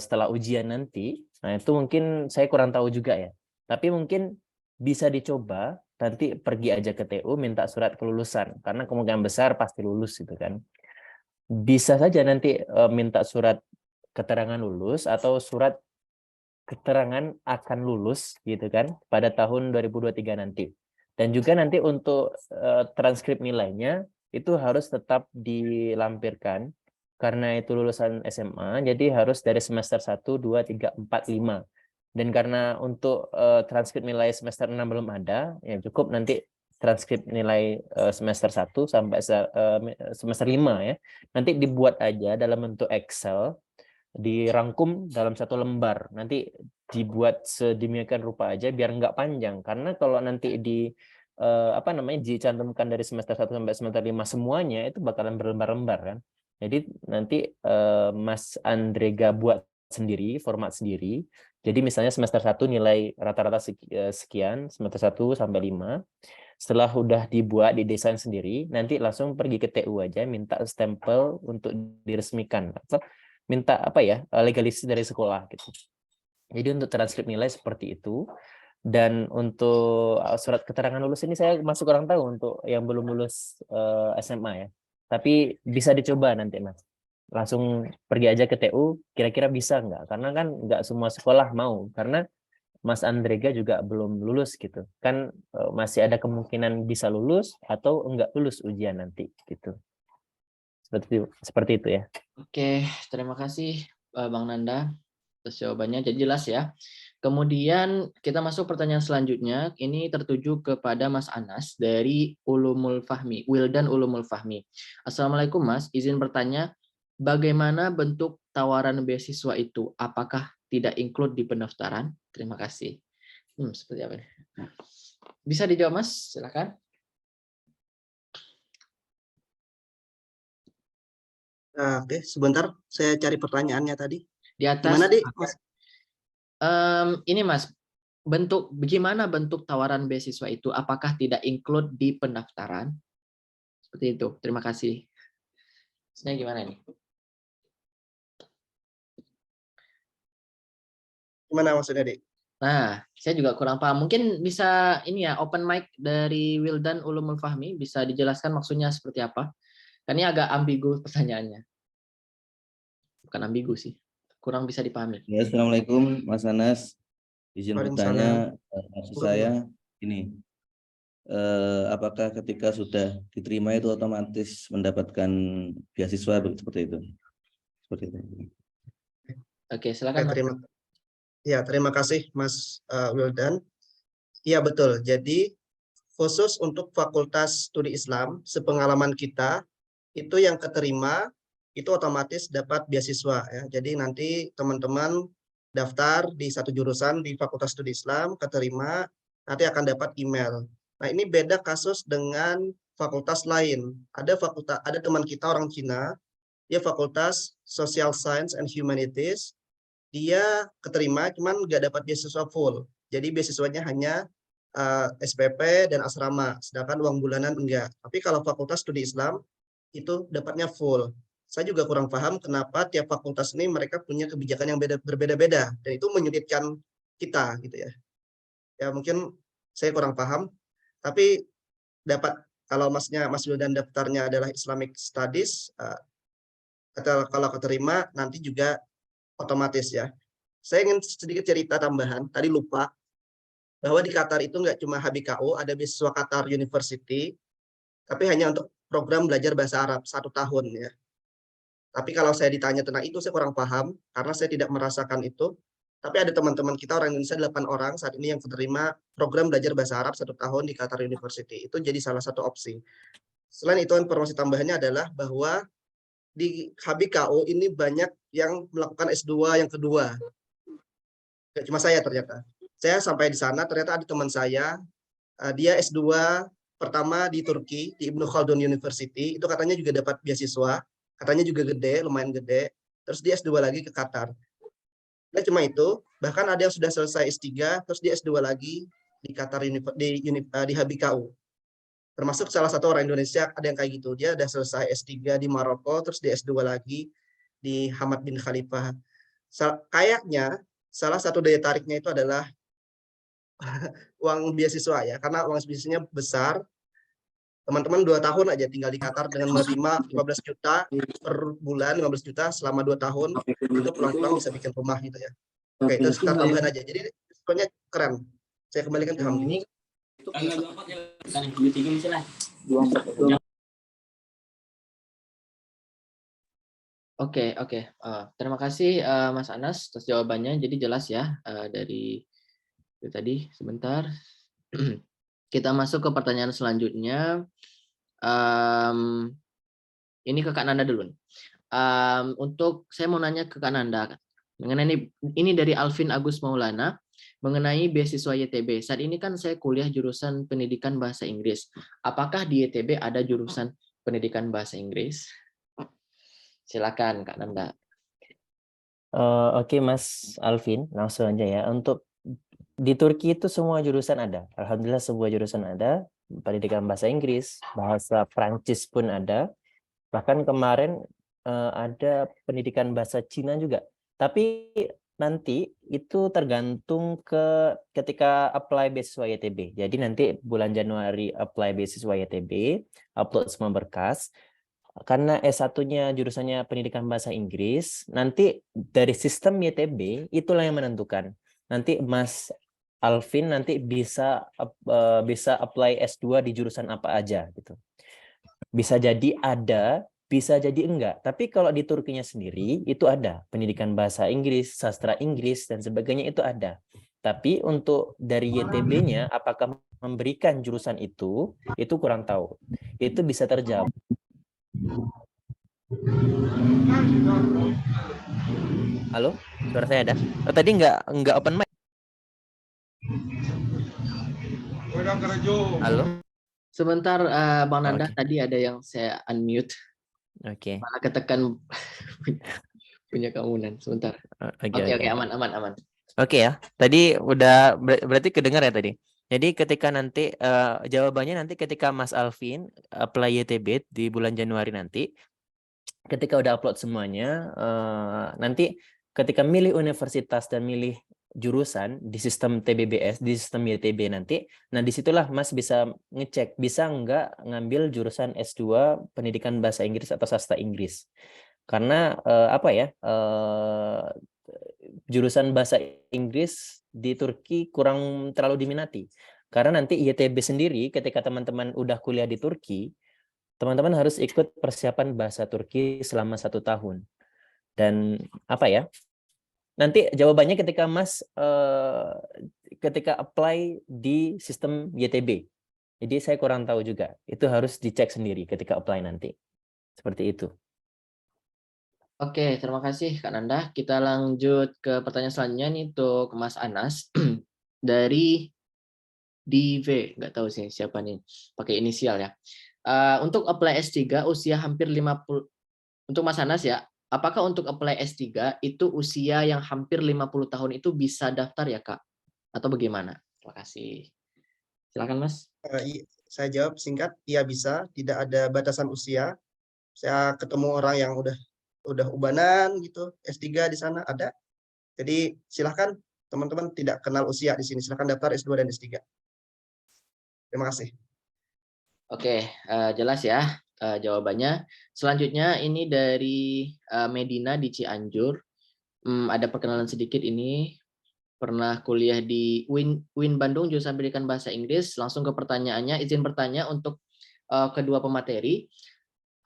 setelah ujian nanti, nah itu mungkin saya kurang tahu juga ya. Tapi mungkin bisa dicoba nanti pergi aja ke TU minta surat kelulusan karena kemungkinan besar pasti lulus gitu kan. Bisa saja nanti minta surat keterangan lulus atau surat keterangan akan lulus gitu kan pada tahun 2023 nanti. Dan juga nanti untuk transkrip nilainya itu harus tetap dilampirkan karena itu lulusan SMA, jadi harus dari semester 1, 2, 3, 4, 5. Dan karena untuk transkrip nilai semester 6 belum ada, ya cukup nanti transkrip nilai semester 1 sampai semester 5 ya. Nanti dibuat aja dalam bentuk Excel, dirangkum dalam satu lembar, nanti dibuat sedemikian rupa aja biar nggak panjang, karena kalau nanti dicantumkan dari semester 1 sampai semester 5 semuanya itu bakalan berlembar-lembar kan. Jadi nanti Mas Andrega buat sendiri, format sendiri. Jadi misalnya semester 1 nilai rata-rata sekian, semester 1 sampai 5. Setelah udah dibuat, didesain sendiri, nanti langsung pergi ke TU aja minta stempel untuk diresmikan. Minta legalisasi dari sekolah gitu. Jadi untuk transkrip nilai seperti itu. Dan untuk surat keterangan lulus ini saya masih kurang tahu untuk yang belum lulus SMA ya. Tapi bisa dicoba nanti Mas. Langsung pergi aja ke TU, kira-kira bisa nggak? Karena kan nggak semua sekolah mau. Karena Mas Andrega juga belum lulus gitu. Kan masih ada kemungkinan bisa lulus atau enggak lulus ujian nanti gitu. Seperti itu ya. Oke, terima kasih Bang Nanda atas jawabannya. Jadi jelas ya. Kemudian kita masuk pertanyaan selanjutnya. Ini tertuju kepada Mas Anas dari Ulumul Fahmi, Wildan Ulumul Fahmi. Assalamualaikum Mas, izin bertanya, bagaimana bentuk tawaran beasiswa itu? Apakah tidak include di pendaftaran? Terima kasih. Seperti apa nih? Bisa dijawab Mas, silakan. Oke, sebentar saya cari pertanyaannya tadi. Di atas. Gimana, Dik? Mas? Ini Mas, bagaimana bentuk tawaran beasiswa itu? Apakah tidak include di pendaftaran? Seperti itu. Terima kasih. Sebenarnya gimana ini? Gimana maksudnya, Dik? Nah, saya juga kurang paham. Mungkin bisa ini ya, open mic dari Wildan Ulumul Fahmi, bisa dijelaskan maksudnya seperti apa? Kan ini agak ambigu pertanyaannya. Bukan ambigu sih. Kurang bisa dipahami. Ya, Assalamualaikum Mas Anas. Izin bertanya, maksud saya ini, apakah ketika sudah diterima itu otomatis mendapatkan beasiswa seperti itu? Seperti itu. Oke, silakan. Terima kasih Mas Wildan. Iya betul. Jadi khusus untuk Fakultas Studi Islam, sepengalaman kita itu yang keterima itu otomatis dapat beasiswa ya. Jadi nanti teman-teman daftar di satu jurusan di Fakultas Studi Islam, keterima, nanti akan dapat email. Nah, ini beda kasus dengan fakultas lain. Ada teman kita orang Cina, dia Fakultas Social Science and Humanities, dia keterima cuman nggak dapat beasiswa full. Jadi beasiswanya hanya SPP dan asrama, sedangkan uang bulanan enggak. Tapi kalau Fakultas Studi Islam itu dapatnya full. Saya juga kurang paham kenapa tiap fakultas ini mereka punya kebijakan yang berbeda-beda, dan itu menyulitkan kita gitu ya. Ya mungkin saya kurang paham, tapi dapat kalau Mas Wildan daftarnya adalah Islamic Studies, kalau keterima nanti juga otomatis ya. Saya ingin sedikit cerita tambahan, tadi lupa bahwa di Qatar itu nggak cuma HBKU, ada beasiswa Qatar University, tapi hanya untuk program belajar bahasa Arab 1 tahun ya. Tapi kalau saya ditanya tentang itu, saya kurang paham, karena saya tidak merasakan itu. Tapi ada teman-teman kita orang Indonesia 8 orang saat ini yang menerima program belajar bahasa Arab 1 tahun di Qatar University. Itu jadi salah satu opsi. Selain itu, informasi tambahannya adalah bahwa di HBKU ini banyak yang melakukan S2 yang kedua. Tidak cuma saya ternyata. Saya sampai di sana, ternyata ada teman saya, dia S2 pertama di Turki, di Ibnu Khaldun University, itu katanya juga dapat beasiswa. Katanya juga gede, lumayan gede. Terus dia S2 lagi ke Qatar. Nah, cuma itu, bahkan ada yang sudah selesai S3, terus dia S2 lagi di Qatar di HBKU. Termasuk salah satu orang Indonesia ada yang kayak gitu. Dia udah selesai S3 di Maroko, terus dia S2 lagi di Hamad bin Khalifah. Kayaknya salah satu daya tariknya itu adalah uang beasiswa ya, karena uang beasiswanya besar. Teman-teman 2 tahun aja tinggal di Qatar dengan menerima 15 juta per bulan, 15 juta selama 2 tahun, itu pulang-pulang bisa bikin rumah gitu ya. Oke, itu sekitar tambahan aja. Jadi sebenarnya keren. Saya kembalikan ke Hamdi. Oke. Terima kasih Mas Anas atas jawabannya. Jadi jelas ya dari itu tadi. Sebentar. Kita masuk ke pertanyaan selanjutnya. Ini ke Kak Nanda dulu. Untuk saya mau nanya ke Kak Nanda mengenai ini dari Alvin Agus Maulana mengenai beasiswa YTB. Saat ini kan saya kuliah jurusan pendidikan bahasa Inggris. Apakah di YTB ada jurusan pendidikan bahasa Inggris? Silakan Kak Nanda. Oke Mas Alvin, langsung aja ya. Untuk di Turki itu semua jurusan ada. Alhamdulillah semua jurusan ada. Pendidikan bahasa Inggris, bahasa Prancis pun ada. Bahkan kemarin ada pendidikan bahasa Cina juga. Tapi nanti itu tergantung ketika apply beasiswa YTB. Jadi nanti bulan Januari apply beasiswa YTB, upload semua berkas. Karena S1-nya jurusannya pendidikan bahasa Inggris, nanti dari sistem YTB itulah yang menentukan. Nanti Mas Alvin nanti bisa apply S2 di jurusan apa aja gitu. Bisa jadi ada, bisa jadi enggak. Tapi kalau di Turkinya sendiri itu ada pendidikan bahasa Inggris, sastra Inggris dan sebagainya itu ada. Tapi untuk dari YTB-nya, apakah memberikan jurusan itu kurang tahu. Itu bisa terjawab. Halo, suara saya ada? Oh, tadi nggak open mic. Halo. Sebentar, Bang Nanda, Oke. tadi ada yang saya unmute. Oke. Malah ketekan punya keamunan. Sebentar. Oke, aman. Oke ya. Tadi udah berarti kedengar ya tadi. Jadi ketika nanti jawabannya nanti ketika Mas Alvin apply YTB di bulan Januari nanti, ketika udah upload semuanya, nanti ketika milih universitas dan milih jurusan di sistem TBBS, di sistem YTB nanti, nah disitulah Mas bisa ngecek, bisa nggak ngambil jurusan S2 pendidikan bahasa Inggris atau sastra Inggris. Karena jurusan bahasa Inggris di Turki kurang terlalu diminati. Karena nanti YTB sendiri ketika teman-teman udah kuliah di Turki, teman-teman harus ikut persiapan bahasa Turki selama 1 tahun. Dan nanti jawabannya ketika Mas ketika apply di sistem YTB. Jadi saya kurang tahu juga. Itu harus dicek sendiri ketika apply nanti. Seperti itu. Oke, terima kasih Kak Nanda. Kita lanjut ke pertanyaan selanjutnya nih untuk Mas Anas dari DV, nggak tahu sih siapa nih, pakai inisial ya. Untuk apply S3 usia hampir 50, untuk Mas Anas ya, apakah untuk apply S3 itu usia yang hampir 50 tahun itu bisa daftar ya Kak? Atau bagaimana? Terima kasih. Silakan Mas. Saya jawab singkat, iya bisa, tidak ada batasan usia. Saya ketemu orang yang udah ubanan gitu, S3 di sana ada. Jadi silahkan teman-teman tidak kenal usia di sini, silahkan daftar S2 dan S3. Terima kasih. Oke, jelas ya jawabannya. Selanjutnya ini dari Medina di Cianjur. Ada perkenalan sedikit ini. Pernah kuliah di UIN Bandung jurusan Pendidikan Bahasa Inggris. Langsung ke pertanyaannya, izin bertanya untuk kedua pemateri.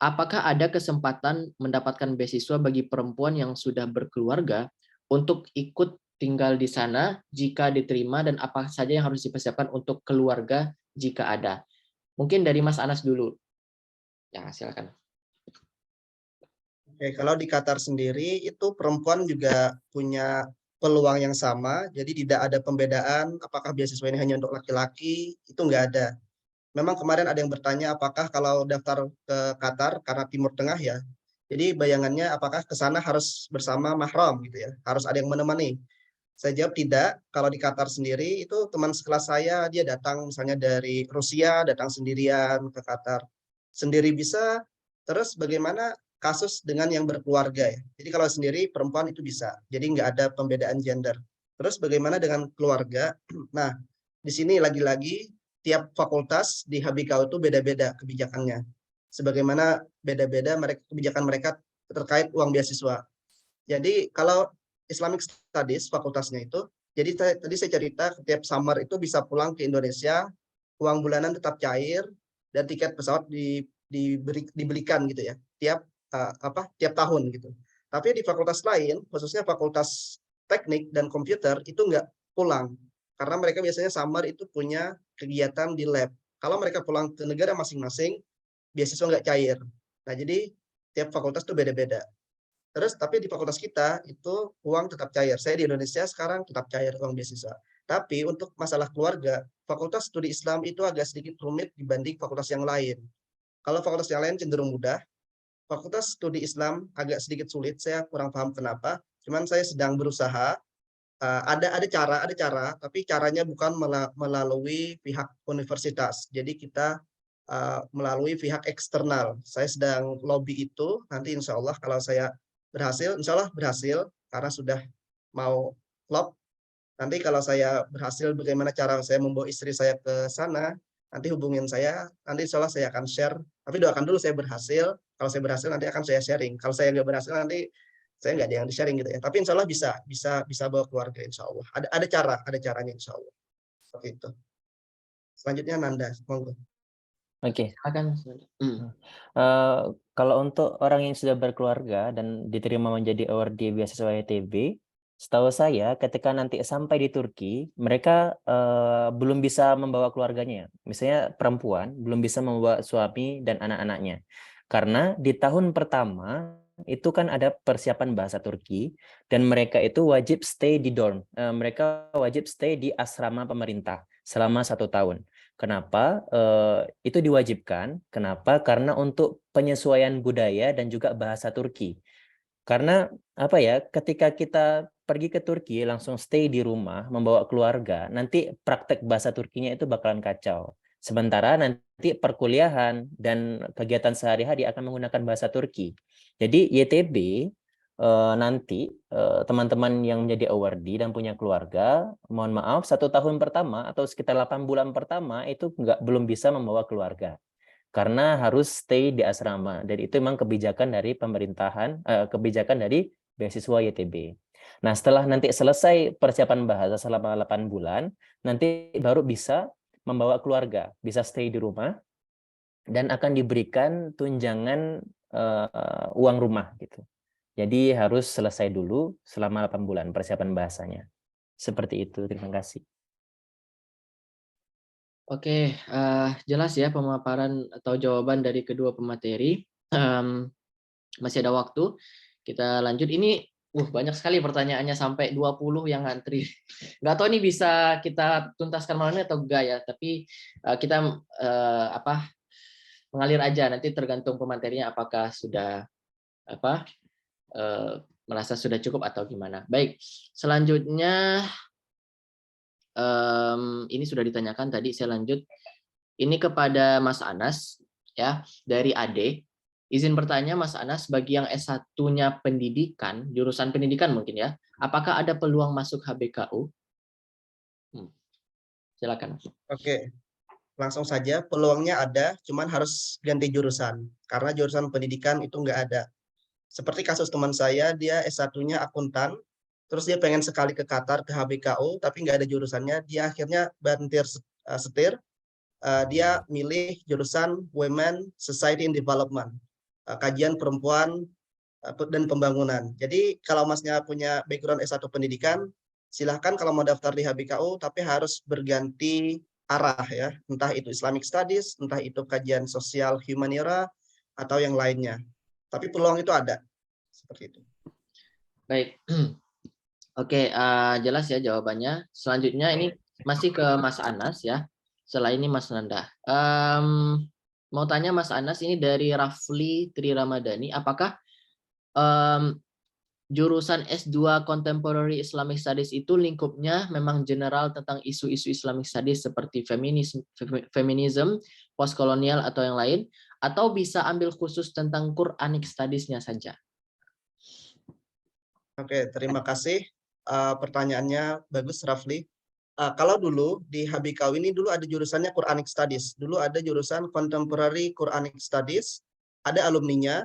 Apakah ada kesempatan mendapatkan beasiswa bagi perempuan yang sudah berkeluarga untuk ikut tinggal di sana jika diterima, dan apa saja yang harus dipersiapkan untuk keluarga jika ada? Mungkin dari Mas Anas dulu. Ya, silakan. Oke, kalau di Qatar sendiri itu perempuan juga punya peluang yang sama, jadi tidak ada pembedaan apakah beasiswa ini hanya untuk laki-laki, itu nggak ada. Memang kemarin ada yang bertanya apakah kalau daftar ke Qatar karena Timur Tengah ya, jadi bayangannya apakah ke sana harus bersama mahram gitu ya, harus ada yang menemani. Saya jawab tidak. Kalau di Qatar sendiri itu teman sekelas saya, dia datang misalnya dari Rusia, datang sendirian ke Qatar. Sendiri bisa, terus bagaimana kasus dengan yang berkeluarga ya. Jadi kalau sendiri perempuan itu bisa. Jadi nggak ada pembedaan gender. Terus bagaimana dengan keluarga? Nah, di sini lagi-lagi tiap fakultas di HBKU itu beda-beda kebijakannya. Sebagaimana beda-beda kebijakan mereka terkait uang beasiswa. Jadi kalau Islamic Studies fakultasnya itu, jadi tadi saya cerita setiap summer itu bisa pulang ke Indonesia, uang bulanan tetap cair, dan tiket pesawat dibelikan gitu ya, tiap tahun gitu. Tapi di fakultas lain, khususnya fakultas teknik dan komputer itu nggak pulang, karena mereka biasanya summer itu punya kegiatan di lab. Kalau mereka pulang ke negara masing-masing, beasiswa nggak cair. Nah jadi tiap fakultas itu beda-beda. Terus tapi di fakultas kita itu uang tetap cair. Saya di Indonesia sekarang tetap cair uang beasiswa. Tapi untuk masalah keluarga, fakultas studi Islam itu agak sedikit rumit dibanding fakultas yang lain. Kalau fakultas yang lain cenderung mudah, fakultas studi Islam agak sedikit sulit. Saya kurang paham kenapa. Cuman saya sedang berusaha. Ada cara, tapi caranya bukan melalui pihak universitas. Jadi kita melalui pihak eksternal. Saya sedang lobby itu. Nanti insya Allah kalau saya berhasil, insya Allah berhasil karena sudah mau klop. Nanti kalau saya berhasil, bagaimana cara saya membawa istri saya ke sana, nanti hubungin saya, nanti insya Allah saya akan share. Tapi doakan dulu saya berhasil. Kalau saya berhasil nanti akan saya sharing. Kalau saya nggak berhasil nanti saya nggak ada yang di sharing gitu ya. Tapi insya Allah bisa bawa keluarga insya Allah. Ada caranya insya Allah. Seperti itu. Selanjutnya Nanda, monggo. Oke. Silakan. Kalau untuk orang yang sudah berkeluarga dan diterima menjadi awardee beasiswa YTB, Setahu saya ketika nanti sampai di Turki, mereka belum bisa membawa keluarganya. Misalnya perempuan belum bisa membawa suami dan anak-anaknya. Karena di tahun pertama itu kan ada persiapan bahasa Turki dan mereka itu wajib stay di dorm. Mereka wajib stay di asrama pemerintah selama 1 tahun. Kenapa? Itu diwajibkan. Kenapa? Karena untuk penyesuaian budaya dan juga bahasa Turki. Karena apa ya, ketika kita pergi ke Turki langsung stay di rumah membawa keluarga, nanti praktek bahasa Turkinya itu bakalan kacau. Sementara nanti perkuliahan dan kegiatan sehari-hari akan menggunakan bahasa Turki. Jadi YTB nanti teman-teman yang menjadi awardee dan punya keluarga, mohon maaf 1 tahun pertama atau sekitar 8 bulan pertama itu belum bisa membawa keluarga. Karena harus stay di asrama dan itu memang kebijakan dari pemerintahan, kebijakan dari beasiswa YTB. Nah, setelah nanti selesai persiapan bahasa selama 8 bulan, nanti baru bisa membawa keluarga, bisa stay di rumah dan akan diberikan tunjangan uang rumah gitu. Jadi harus selesai dulu selama 8 bulan persiapan bahasanya. Seperti itu, terima kasih. Oke, jelas ya pemaparan atau jawaban dari kedua pemateri. Masih ada waktu, kita lanjut. Ini banyak sekali pertanyaannya, sampai 20 yang ngantri. Nggak tahu ini bisa kita tuntaskan malam ini atau enggak ya, tapi kita mengalir aja, nanti tergantung pematerinya apakah sudah merasa sudah cukup atau gimana. Baik, selanjutnya ini sudah ditanyakan tadi, saya lanjut. Ini kepada Mas Anas ya, dari AD. Izin bertanya Mas Anas, bagi yang S1-nya pendidikan, jurusan pendidikan mungkin ya, apakah ada peluang masuk HBKU? Silakan. Oke, langsung saja. Peluangnya ada, cuman harus ganti jurusan. Karena jurusan pendidikan itu nggak ada. Seperti kasus teman saya, dia S1-nya akuntan, terus dia pengen sekali ke Qatar, ke HBKU, tapi nggak ada jurusannya. Dia akhirnya bantir setir, dia milih jurusan Women Society and Development, kajian perempuan dan pembangunan. Jadi kalau masnya punya background S1 pendidikan, silahkan kalau mau daftar di HBKU, tapi harus berganti arah ya, entah itu Islamic Studies, entah itu kajian sosial humaniora, atau yang lainnya. Tapi peluang itu ada, seperti itu. Baik, oke, jelas ya jawabannya. Selanjutnya ini masih ke Mas Anas ya. Setelah ini Mas Nanda. Mau tanya Mas Anas, ini dari Rafli Tri Ramadhani, apakah jurusan S2 Contemporary Islamic Studies itu lingkupnya memang general tentang isu-isu Islamic Studies seperti feminism, postkolonial atau yang lain, atau bisa ambil khusus tentang Quranic Studies-nya saja? Oke, terima kasih. Pertanyaannya bagus, Rafli. Kalau dulu di HBKU ini dulu ada jurusannya Quranic Studies. Dulu ada jurusan Contemporary Quranic Studies. Ada alumninya,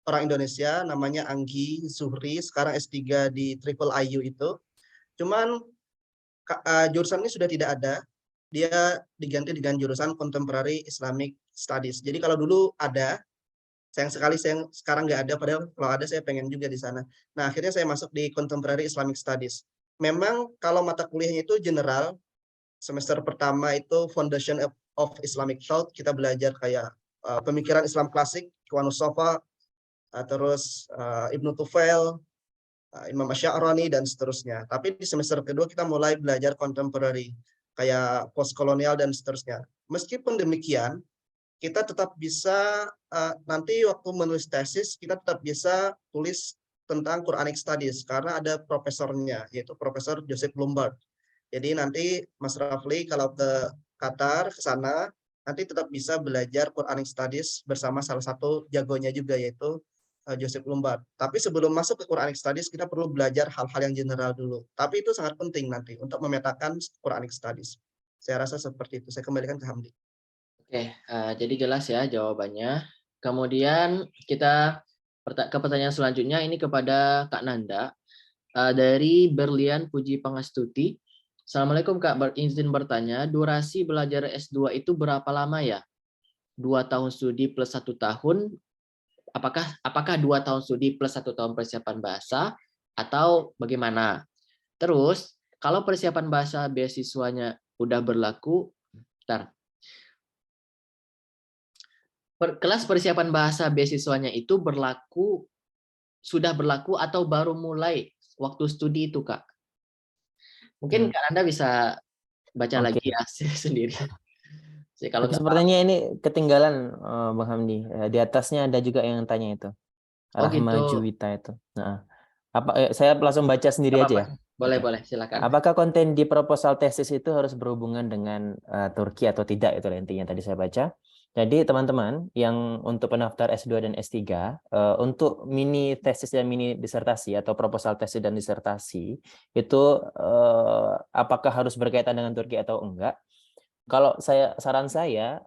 orang Indonesia, namanya Anggi Zuhri, sekarang S3 di Triple IU itu. Cuman jurusan ini sudah tidak ada. Dia diganti dengan jurusan Contemporary Islamic Studies. Jadi kalau dulu ada, sayang sekali saya sekarang nggak ada, padahal kalau ada saya pengen juga di sana. Nah, akhirnya saya masuk di Contemporary Islamic Studies. Memang kalau mata kuliahnya itu general, semester pertama itu Foundation of Islamic Thought, kita belajar kayak pemikiran Islam klasik, Ikhwanus Shafa, terus Ibnu Tufail, Imam Asy'arani, dan seterusnya. Tapi di semester kedua kita mulai belajar contemporary, kayak postkolonial dan seterusnya. Meskipun demikian, kita tetap bisa nanti waktu menulis tesis kita tetap bisa tulis tentang Quranic Studies karena ada profesornya, yaitu Profesor Joseph Lombard. Jadi nanti Mas Rafli kalau ke Qatar, ke sana, nanti tetap bisa belajar Quranic Studies bersama salah satu jagonya juga, yaitu Joseph Lombard. Tapi sebelum masuk ke Quranic Studies kita perlu belajar hal-hal yang general dulu. Tapi itu sangat penting nanti untuk memetakan Quranic Studies. Saya rasa seperti itu. Saya kembalikan ke Hamdi. Oke, jadi jelas ya jawabannya. Kemudian kita ke pertanyaan selanjutnya, ini kepada Kak Nanda dari Berlian Puji Pangastuti. Assalamualaikum Kak, izin bertanya, durasi belajar S2 itu berapa lama ya? 2 tahun studi plus 1 tahun? Apakah 2 tahun studi plus 1 tahun persiapan bahasa atau bagaimana? Terus kalau persiapan bahasa beasiswanya udah berlaku, kelas persiapan bahasa beasiswanya itu sudah berlaku atau baru mulai waktu studi itu, Kak? Mungkin Kak Anda bisa baca lagi ya sendiri. Jadi kalau Tapi nggak sepertinya ini ketinggalan, Bang Hamdi. Di atasnya ada juga yang tanya itu. Oh Rahma gitu. Juwita itu. Nah, saya langsung baca sendiri Nggak aja apa-apa. ya. Boleh, Oke. boleh. Silakan. Apakah konten di proposal tesis itu harus berhubungan dengan Turki atau tidak? Itu intinya tadi saya baca. Jadi teman-teman yang untuk pendaftar S2 dan S3, untuk mini tesis dan mini disertasi atau proposal tesis dan disertasi, itu apakah harus berkaitan dengan Turki atau enggak? Kalau saran saya,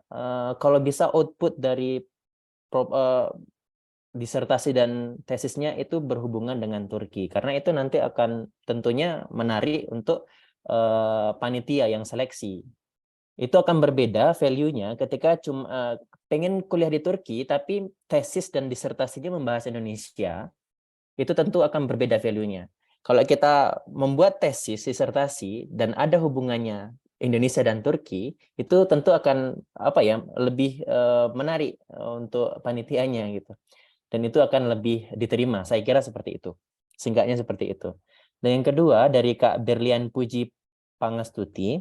kalau bisa output dari disertasi dan tesisnya itu berhubungan dengan Turki, karena itu nanti akan tentunya menarik untuk panitia yang seleksi. Itu akan berbeda value-nya ketika cuma pengen kuliah di Turki tapi tesis dan disertasinya membahas Indonesia, itu tentu akan berbeda value-nya. Kalau kita membuat tesis disertasi dan ada hubungannya Indonesia dan Turki, itu tentu akan lebih menarik untuk panitianya gitu. Dan itu akan lebih diterima. Saya kira seperti itu. Singkatnya seperti itu. Dan yang kedua dari Kak Berlian Puji Pangestuti,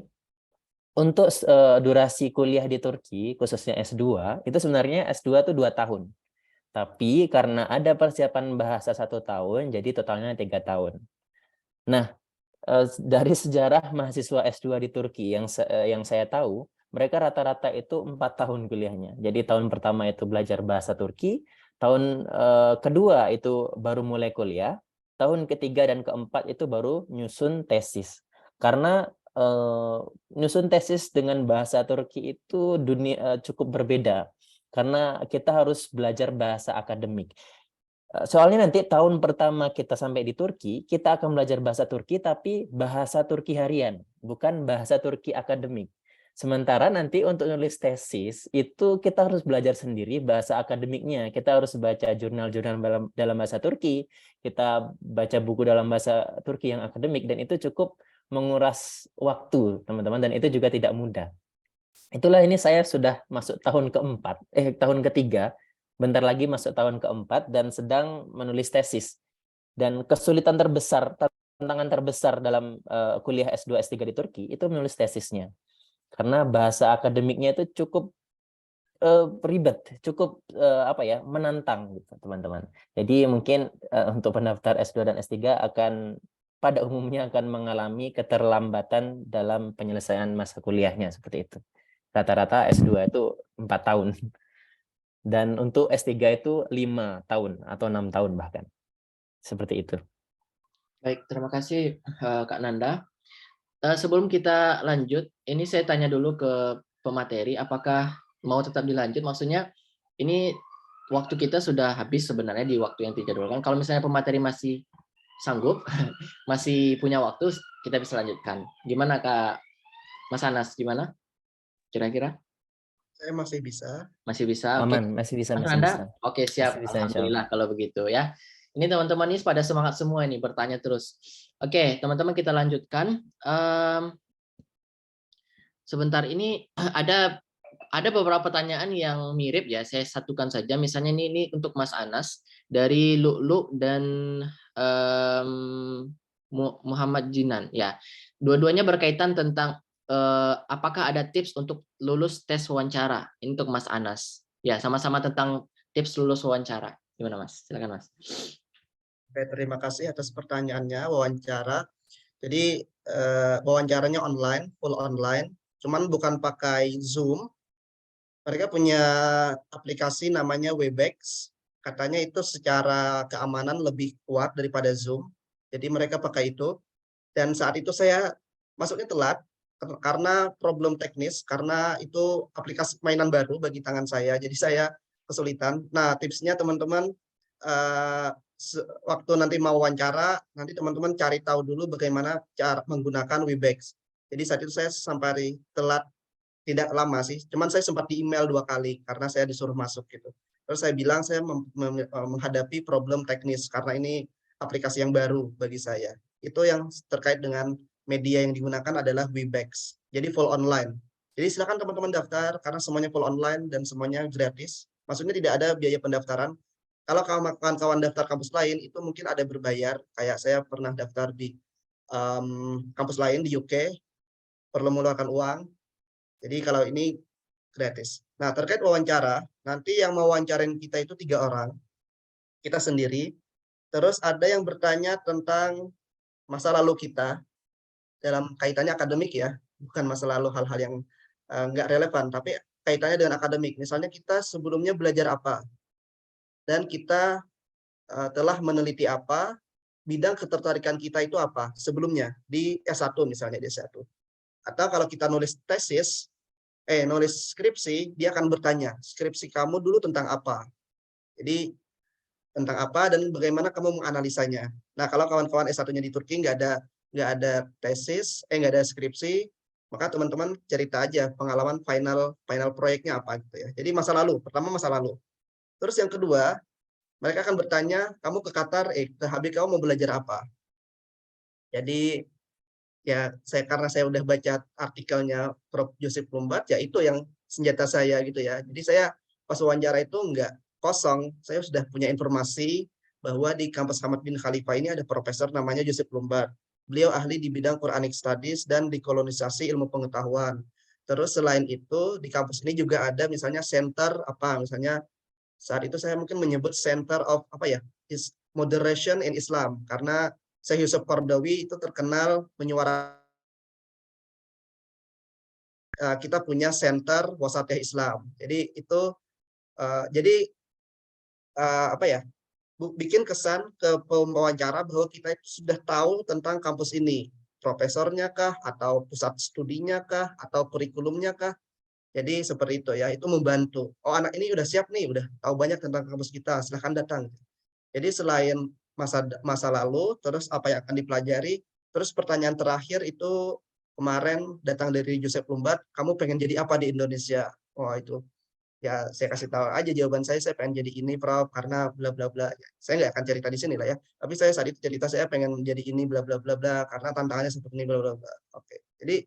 untuk durasi kuliah di Turki, khususnya S2, itu sebenarnya S2 itu 2 tahun. Tapi karena ada persiapan bahasa 1 tahun, jadi totalnya 3 tahun. Nah, dari sejarah mahasiswa S2 di Turki yang saya tahu, mereka rata-rata itu 4 tahun kuliahnya. Jadi tahun pertama itu belajar bahasa Turki, tahun kedua itu baru mulai kuliah, tahun ketiga dan keempat itu baru nyusun tesis. Karena nyusun tesis dengan bahasa Turki itu cukup berbeda, karena kita harus belajar bahasa akademik. Soalnya nanti tahun pertama kita sampai di Turki, kita akan belajar bahasa Turki, tapi bahasa Turki harian, bukan bahasa Turki akademik. Sementara nanti untuk nulis tesis, itu kita harus belajar sendiri bahasa akademiknya. Kita harus baca jurnal-jurnal dalam bahasa Turki, kita baca buku dalam bahasa Turki yang akademik, dan itu cukup menguras waktu, teman-teman, dan itu juga tidak mudah. Itulah ini saya sudah masuk tahun ketiga, bentar lagi masuk tahun keempat, dan sedang menulis tesis. Dan kesulitan terbesar, tantangan terbesar dalam kuliah S2, S3 di Turki, itu menulis tesisnya. Karena bahasa akademiknya itu cukup ribet, cukup menantang gitu, teman-teman. Jadi mungkin untuk pendaftar S2 dan S3 pada umumnya akan mengalami keterlambatan dalam penyelesaian masa kuliahnya seperti itu. Rata-rata S2 itu 4 tahun. Dan untuk S3 itu 5 tahun atau 6 tahun bahkan. Seperti itu. Baik, terima kasih Kak Nanda. Sebelum kita lanjut, ini saya tanya dulu ke pemateri, apakah mau tetap dilanjut? Maksudnya ini waktu kita sudah habis sebenarnya di waktu yang dijadwalkan. Kalau misalnya pemateri masih sanggup, masih punya waktu, kita bisa lanjutkan. Gimana Kak Mas Anas? Gimana? Kira-kira? Saya masih bisa. Masih bisa. Oke. Aman, masih bisa, Mas masih Nanda? bisa. Oke, siap. Masih bisa, Alhamdulillah kalau begitu ya. Ini teman-teman ini pada semangat semua ini bertanya terus. Oke, teman-teman kita lanjutkan. Sebentar ini ada beberapa pertanyaan yang mirip ya. Saya satukan saja. Misalnya ini untuk Mas Anas dari Lu'lu dan Muhammad Jinan. Ya, dua-duanya berkaitan tentang apakah ada tips untuk lulus tes wawancara. Ini untuk Mas Anas. Ya, sama-sama tentang tips lulus wawancara. Gimana Mas? Silakan Mas. Oke, terima kasih atas pertanyaannya, wawancara. Jadi wawancaranya online, full online. Cuman bukan pakai Zoom. Mereka punya aplikasi namanya Webex. Katanya itu secara keamanan lebih kuat daripada Zoom. Jadi mereka pakai itu. Dan saat itu saya masuknya telat karena problem teknis, karena itu aplikasi mainan baru bagi tangan saya. Jadi saya kesulitan. Nah, tipsnya teman-teman, waktu nanti mau wawancara, nanti teman-teman cari tahu dulu bagaimana cara menggunakan Webex. Jadi saat itu saya sampai telat, tidak lama sih, cuman saya sempat di email 2 kali karena saya disuruh masuk gitu. Terus saya bilang saya menghadapi problem teknis karena ini aplikasi yang baru bagi saya. itu yang terkait dengan media yang digunakan adalah Webex. Jadi full online. Jadi silakan teman-teman daftar karena semuanya full online dan semuanya gratis. Maksudnya tidak ada biaya pendaftaran. Kalau kawan-kawan daftar kampus lain itu mungkin ada berbayar. Kayak saya pernah daftar di kampus lain di UK, perlu mengeluarkan uang. Jadi kalau ini gratis. Nah, terkait wawancara, nanti yang mau wawancarain kita itu 3 orang, kita sendiri. Terus ada yang bertanya tentang masa lalu kita dalam kaitannya akademik ya, bukan masa lalu hal-hal yang nggak relevan, tapi kaitannya dengan akademik. Misalnya kita sebelumnya belajar apa, dan kita telah meneliti apa, bidang ketertarikan kita itu apa sebelumnya di S1 misalnya di S1. Atau kalau kita nulis tesis, nulis skripsi, dia akan bertanya, skripsi kamu dulu tentang apa? Jadi tentang apa dan bagaimana kamu menganalisanya. Nah, kalau kawan-kawan S1-nya di Turki nggak ada tesis, nggak ada skripsi, maka teman-teman cerita aja pengalaman final proyeknya apa gitu ya. Jadi masa lalu, pertama masa lalu. Terus yang kedua, mereka akan bertanya, kamu ke Qatar, ke HB kamu mau belajar apa? Jadi ya karena saya udah baca artikelnya Prof. Joseph Plumbat, ya itu yang senjata saya gitu ya. Jadi saya pas wawancara itu nggak kosong, saya sudah punya informasi bahwa di kampus Hamad bin Khalifa ini ada profesor namanya Joseph Plumbat. Beliau ahli di bidang Quranic Studies dan dekolonisasi ilmu pengetahuan. Terus selain itu di kampus ini juga ada misalnya center apa, misalnya saat itu saya mungkin menyebut center of moderation in Islam, karena Syekh Yusuf Qaradawi itu terkenal menyuarakan kita punya center wasatiyah Islam. Jadi itu bikin kesan ke pewawancara bahwa kita itu sudah tahu tentang kampus ini, profesornya kah, atau pusat studinya kah, atau kurikulumnya kah. Jadi seperti itu ya, itu membantu. Oh, anak ini udah siap nih, udah tahu banyak tentang kampus kita, silahkan datang. Jadi selain masa lalu, terus apa yang akan dipelajari, terus pertanyaan terakhir itu kemarin datang dari Joseph Plumbat, kamu pengen jadi apa di Indonesia? Wah itu, ya saya kasih tahu aja jawaban saya pengen jadi ini Prof, karena bla bla bla. Saya nggak akan cerita di sini lah ya, tapi saya saat itu cerita saya pengen jadi ini bla bla bla bla, karena tantangannya seperti ini bla bla bla. Oke, jadi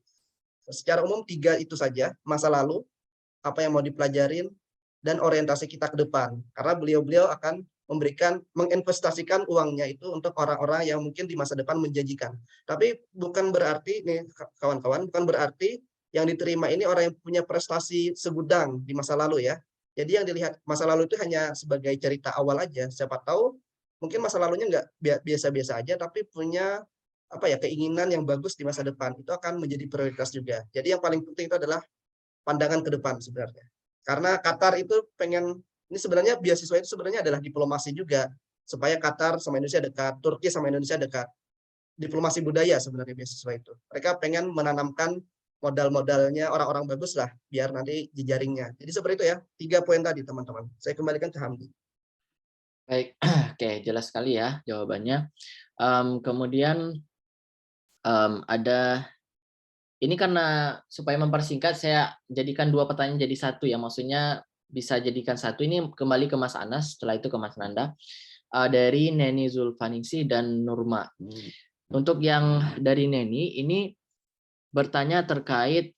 secara umum 3 itu saja, masa lalu, apa yang mau dipelajarin, dan orientasi kita ke depan. Karena beliau-beliau akan menginvestasikan uangnya itu untuk orang-orang yang mungkin di masa depan menjanjikan. Tapi bukan berarti, nih kawan-kawan, bukan berarti yang diterima ini orang yang punya prestasi segudang di masa lalu ya. Jadi yang dilihat masa lalu itu hanya sebagai cerita awal aja. Siapa tahu mungkin masa lalunya nggak biasa-biasa aja, tapi punya keinginan yang bagus di masa depan. Itu akan menjadi prioritas juga. Jadi yang paling penting itu adalah pandangan ke depan sebenarnya. Karena Qatar itu ini sebenarnya beasiswa itu sebenarnya adalah diplomasi juga, supaya Qatar sama Indonesia dekat, Turki sama Indonesia dekat. Diplomasi budaya sebenarnya beasiswa itu. Mereka pengen menanamkan modal-modalnya orang-orang bagus lah, biar nanti jejaringnya. Jadi seperti itu ya, 3 poin tadi teman-teman. Saya kembalikan ke Hamdi. Baik, oke, jelas sekali ya jawabannya. Kemudian ada ini karena supaya mempersingkat saya jadikan 2 pertanyaan jadi 1 ya, maksudnya bisa jadikan 1 ini kembali ke Mas Anas, setelah itu ke Mas Nanda, dari Neni Zulfaningsih dan Nurma. Untuk yang dari Neni ini bertanya terkait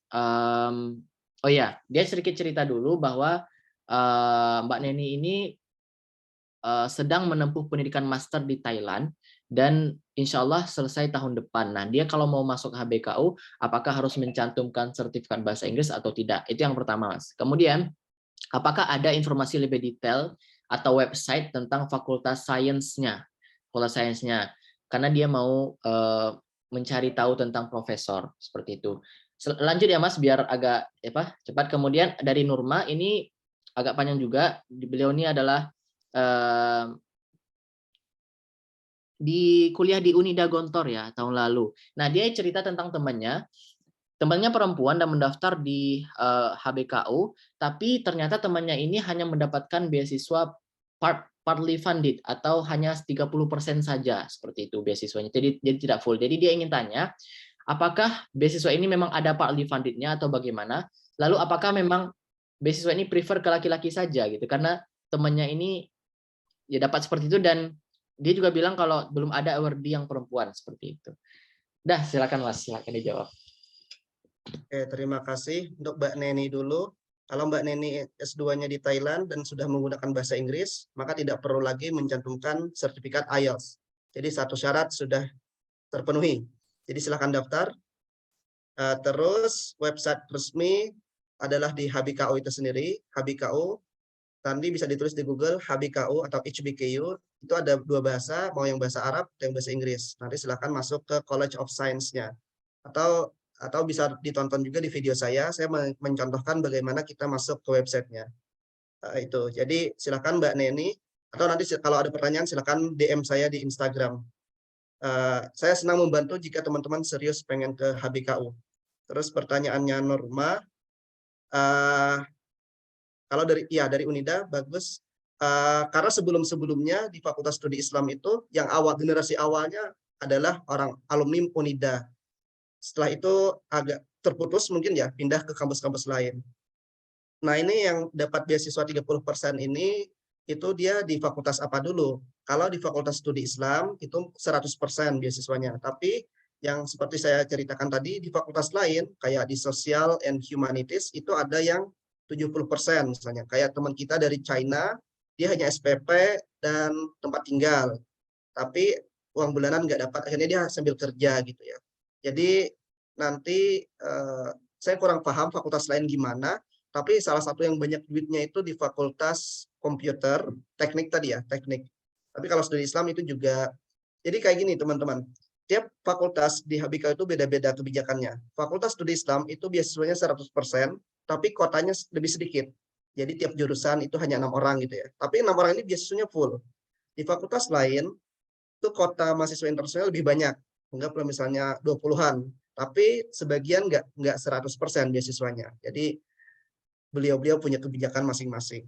dia sedikit cerita dulu bahwa Mbak Neni ini sedang menempuh pendidikan master di Thailand dan insya Allah selesai tahun depan. Nah, dia kalau mau masuk HBKU, apakah harus mencantumkan sertifikat bahasa Inggris atau tidak? Itu yang pertama, Mas. Kemudian, apakah ada informasi lebih detail atau website tentang fakultas sainsnya? Karena dia mau mencari tahu tentang profesor, seperti itu. Lanjut ya, Mas, biar agak cepat. Kemudian dari Nurma, ini agak panjang juga. Beliau ini adalah di kuliah di Unida Gontor ya tahun lalu. Nah, dia cerita tentang temannya perempuan dan mendaftar di HBKU, tapi ternyata temannya ini hanya mendapatkan beasiswa partly funded atau hanya 30% saja seperti itu beasiswanya. Jadi tidak full. Jadi dia ingin tanya, apakah beasiswa ini memang ada partly funded-nya atau bagaimana? Lalu apakah memang beasiswa ini prefer ke laki-laki saja gitu? Karena temannya ini ya dapat seperti itu dan dia juga bilang kalau belum ada awardee yang perempuan seperti itu. Dah, silakan Mas, silakan dijawab. Oke, terima kasih untuk Mbak Neni dulu. Kalau Mbak Neni S2-nya di Thailand dan sudah menggunakan bahasa Inggris, maka tidak perlu lagi mencantumkan sertifikat IELTS. Jadi satu syarat sudah terpenuhi. Jadi silakan daftar. Terus website resmi adalah di HBKU itu sendiri. HBKU nanti bisa ditulis di Google HBKU atau HBKU. Itu ada dua bahasa, mau yang bahasa Arab atau yang bahasa Inggris. Nanti silakan masuk ke College of Science-nya. Atau bisa ditonton juga di video saya mencontohkan bagaimana kita masuk ke websitenya. Itu. Jadi silakan Mbak Neni, atau nanti kalau ada pertanyaan silakan DM saya di Instagram. Saya senang membantu jika teman-teman serius pengen ke HBKU. Terus pertanyaannya Norma, kalau dari Unida bagus, karena sebelum-sebelumnya di Fakultas Studi Islam itu yang generasi awalnya adalah orang alumni Unida. Setelah itu agak terputus mungkin ya, pindah ke kampus-kampus lain. Nah ini yang dapat beasiswa 30% ini, itu dia di fakultas apa dulu. Kalau di Fakultas Studi Islam itu 100% beasiswanya. Tapi yang seperti saya ceritakan tadi, di fakultas lain, kayak di Social and Humanities, itu ada yang 70% misalnya. Kayak teman kita dari China, dia hanya SPP dan tempat tinggal. Tapi uang bulanan nggak dapat, akhirnya dia sambil kerja gitu ya. Jadi nanti saya kurang paham fakultas lain gimana, tapi salah satu yang banyak duitnya itu di fakultas komputer, teknik tadi ya, teknik. Tapi kalau studi Islam itu juga, jadi kayak gini teman-teman, tiap fakultas di HBK itu beda-beda kebijakannya. Fakultas studi Islam itu beasiswanya 100%, tapi kotanya lebih sedikit. Jadi tiap jurusan itu hanya 6 orang gitu ya. Tapi 6 orang ini beasiswanya full. Di fakultas lain, itu kota mahasiswa internasional lebih banyak. Anggaplah misalnya 20-an. Tapi sebagian nggak 100% beasiswanya. Jadi beliau-beliau punya kebijakan masing-masing.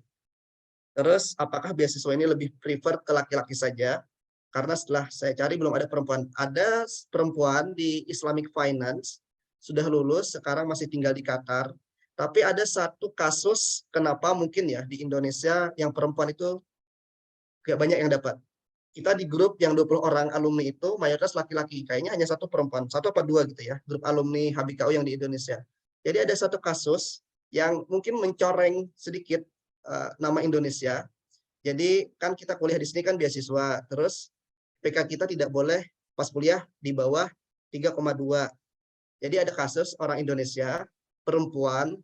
Terus apakah beasiswa ini lebih prefer ke laki-laki saja? Karena setelah saya cari belum ada perempuan. Ada perempuan di Islamic Finance, sudah lulus, sekarang masih tinggal di Qatar. Tapi ada satu kasus kenapa mungkin ya di Indonesia yang perempuan itu gak banyak yang dapat. Kita di grup yang 20 orang alumni itu mayoritas laki-laki. Kayaknya hanya satu perempuan, satu apa dua gitu ya, grup alumni HBKU yang di Indonesia. Jadi ada satu kasus yang mungkin mencoreng sedikit nama Indonesia. Jadi kan kita kuliah di sini kan beasiswa, terus PK kita tidak boleh pas kuliah di bawah 3,2. Jadi ada kasus orang Indonesia, perempuan,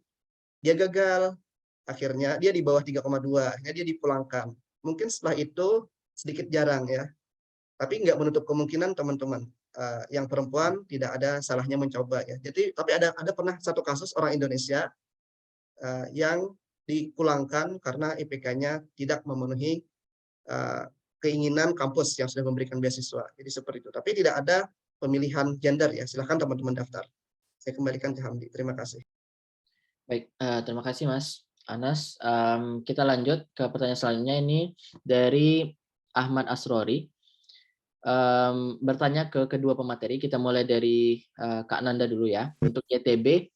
dia gagal. Akhirnya dia di bawah 3,2, akhirnya dia dipulangkan. Mungkin setelah itu sedikit jarang ya. Tapi nggak menutup kemungkinan teman-teman yang perempuan tidak ada salahnya mencoba ya. Jadi tapi ada pernah satu kasus orang Indonesia yang dipulangkan karena IPK-nya tidak memenuhi keinginan kampus yang sudah memberikan beasiswa. Jadi seperti itu. Tapi tidak ada pemilihan gender ya. Silahkan teman-teman daftar. Saya kembalikan ke Hamdi. Terima kasih. Baik, terima kasih Mas Anas. Kita lanjut ke pertanyaan selanjutnya, ini dari Ahmad Asrori. Bertanya ke kedua pemateri. Kita mulai dari Kak Nanda dulu ya. Untuk YTB,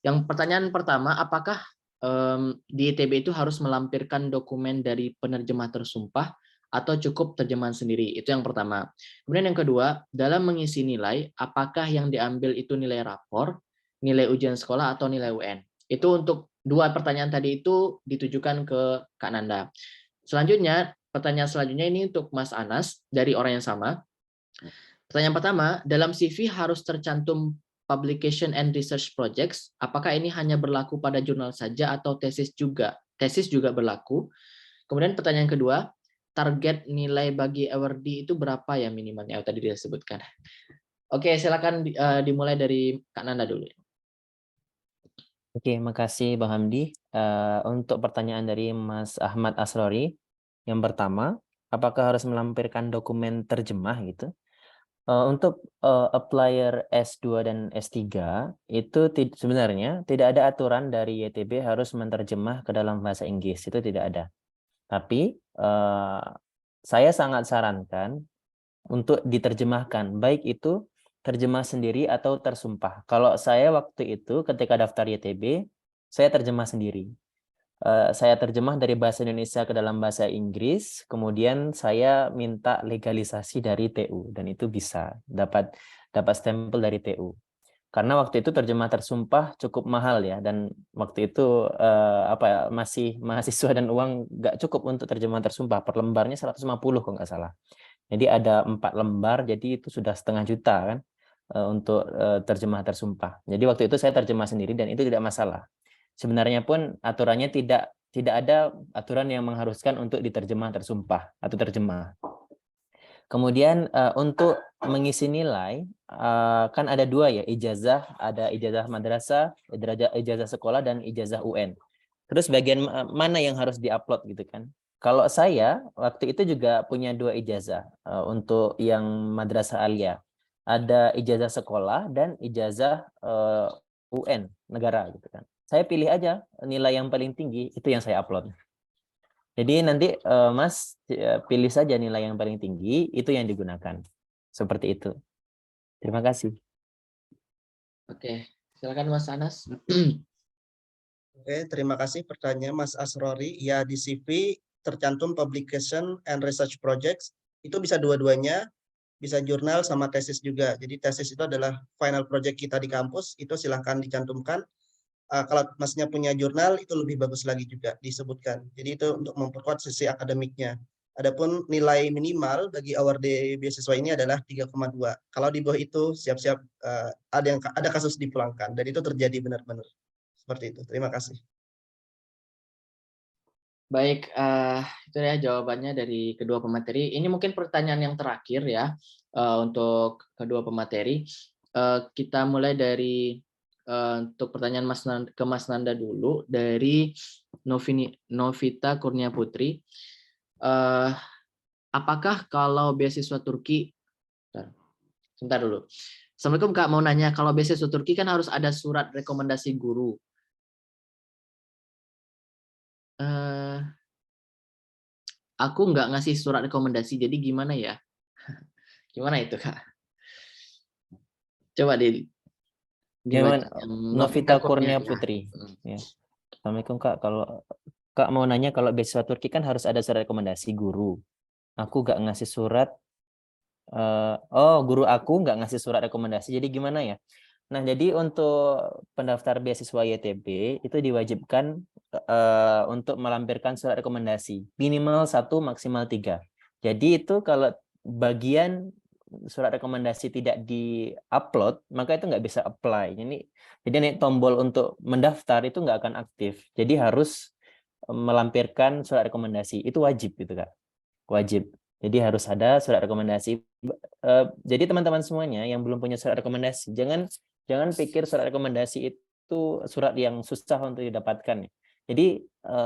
yang pertanyaan pertama, apakah di YTB itu harus melampirkan dokumen dari penerjemah tersumpah atau cukup terjemahan sendiri? Itu yang pertama. Kemudian yang kedua, dalam mengisi nilai, apakah yang diambil itu nilai rapor, nilai ujian sekolah, atau nilai UN? Itu untuk dua pertanyaan tadi itu ditujukan ke Kak Nanda. Selanjutnya, pertanyaan selanjutnya ini untuk Mas Anas dari orang yang sama. Pertanyaan pertama, dalam CV harus tercantum publication and research projects. Apakah ini hanya berlaku pada jurnal saja atau tesis juga? Tesis juga berlaku. Kemudian pertanyaan kedua, target nilai bagi awardee itu berapa ya minimalnya? Tadi disebutkan. Oke, silakan dimulai dari Kak Nanda dulu. Oke, makasih Bang Hamdi. Untuk pertanyaan dari Mas Ahmad Asrori, yang pertama, apakah harus melampirkan dokumen terjemah gitu? Untuk applier S2 dan S3 itu sebenarnya tidak ada aturan dari YTB harus menerjemah ke dalam bahasa Inggris, itu tidak ada. Tapi saya sangat sarankan untuk diterjemahkan, baik itu terjemah sendiri atau tersumpah. Kalau saya waktu itu ketika daftar YTB, saya terjemah sendiri. saya terjemah dari bahasa Indonesia ke dalam bahasa Inggris, kemudian saya minta legalisasi dari TU, dan itu bisa dapat stempel dari TU. Karena waktu itu terjemah tersumpah cukup mahal ya, dan waktu itu masih mahasiswa dan uang nggak cukup untuk terjemah tersumpah. Per lembarnya 150 kalau nggak salah. Jadi ada 4 lembar, jadi itu sudah 1,5 juta kan untuk terjemah tersumpah. Jadi waktu itu saya terjemah sendiri dan itu tidak masalah. Sebenarnya pun aturannya tidak ada aturan yang mengharuskan untuk diterjemah tersumpah atau terjemah. Kemudian untuk mengisi nilai kan ada 2 ya, ijazah, ada ijazah madrasah, ijazah sekolah, dan ijazah UN. Terus bagian mana yang harus diupload gitu kan? Kalau saya waktu itu juga punya 2 ijazah untuk yang madrasah aliyah. Ada ijazah sekolah dan ijazah UN negara gitu kan. Saya pilih aja nilai yang paling tinggi, itu yang saya upload. Jadi nanti Mas pilih saja nilai yang paling tinggi, itu yang digunakan. Seperti itu. Terima kasih. Oke, silakan Mas Anas. Oke, terima kasih pertanyaan Mas Asrori. Ya, di CV tercantum publication and research projects. Itu bisa dua-duanya, bisa jurnal sama tesis juga. Jadi tesis itu adalah final project kita di kampus, itu silahkan dicantumkan. Kalau masnya punya jurnal, itu lebih bagus lagi juga disebutkan. Jadi itu untuk memperkuat sisi akademiknya. Adapun nilai minimal bagi award beasiswa ini adalah 3,2. Kalau di bawah itu siap-siap ada kasus dipulangkan, dan itu terjadi benar-benar. Seperti itu. Terima kasih. Baik, itu ya jawabannya dari kedua pemateri. Ini mungkin pertanyaan yang terakhir ya untuk kedua pemateri. Kita mulai dari untuk pertanyaan ke Mas Nanda dulu dari Novita Kurnia Putri. Apakah kalau beasiswa Turki, sebentar dulu. Assalamualaikum Kak, mau nanya, kalau beasiswa Turki kan harus ada surat rekomendasi guru. Aku nggak ngasih surat rekomendasi, jadi gimana ya? Gimana itu Kak? Coba Gimana? Novita Kurnia Putri. Ya. Assalamualaikum Kak, kalau Kak mau nanya, kalau beasiswa Turki kan harus ada surat rekomendasi guru. Aku nggak ngasih surat. Guru aku nggak ngasih surat rekomendasi. Jadi gimana ya? Nah, jadi untuk pendaftar beasiswa YTB itu diwajibkan untuk melampirkan surat rekomendasi minimal 1, maksimal 3. Jadi itu kalau bagian surat rekomendasi tidak di-upload, maka itu nggak bisa apply. Jadi nih tombol untuk mendaftar itu nggak akan aktif. Jadi harus melampirkan surat rekomendasi. Itu wajib gitu Kak. Wajib. Jadi harus ada surat rekomendasi. Jadi teman-teman semuanya yang belum punya surat rekomendasi, jangan pikir surat rekomendasi itu surat yang susah untuk didapatkan. Jadi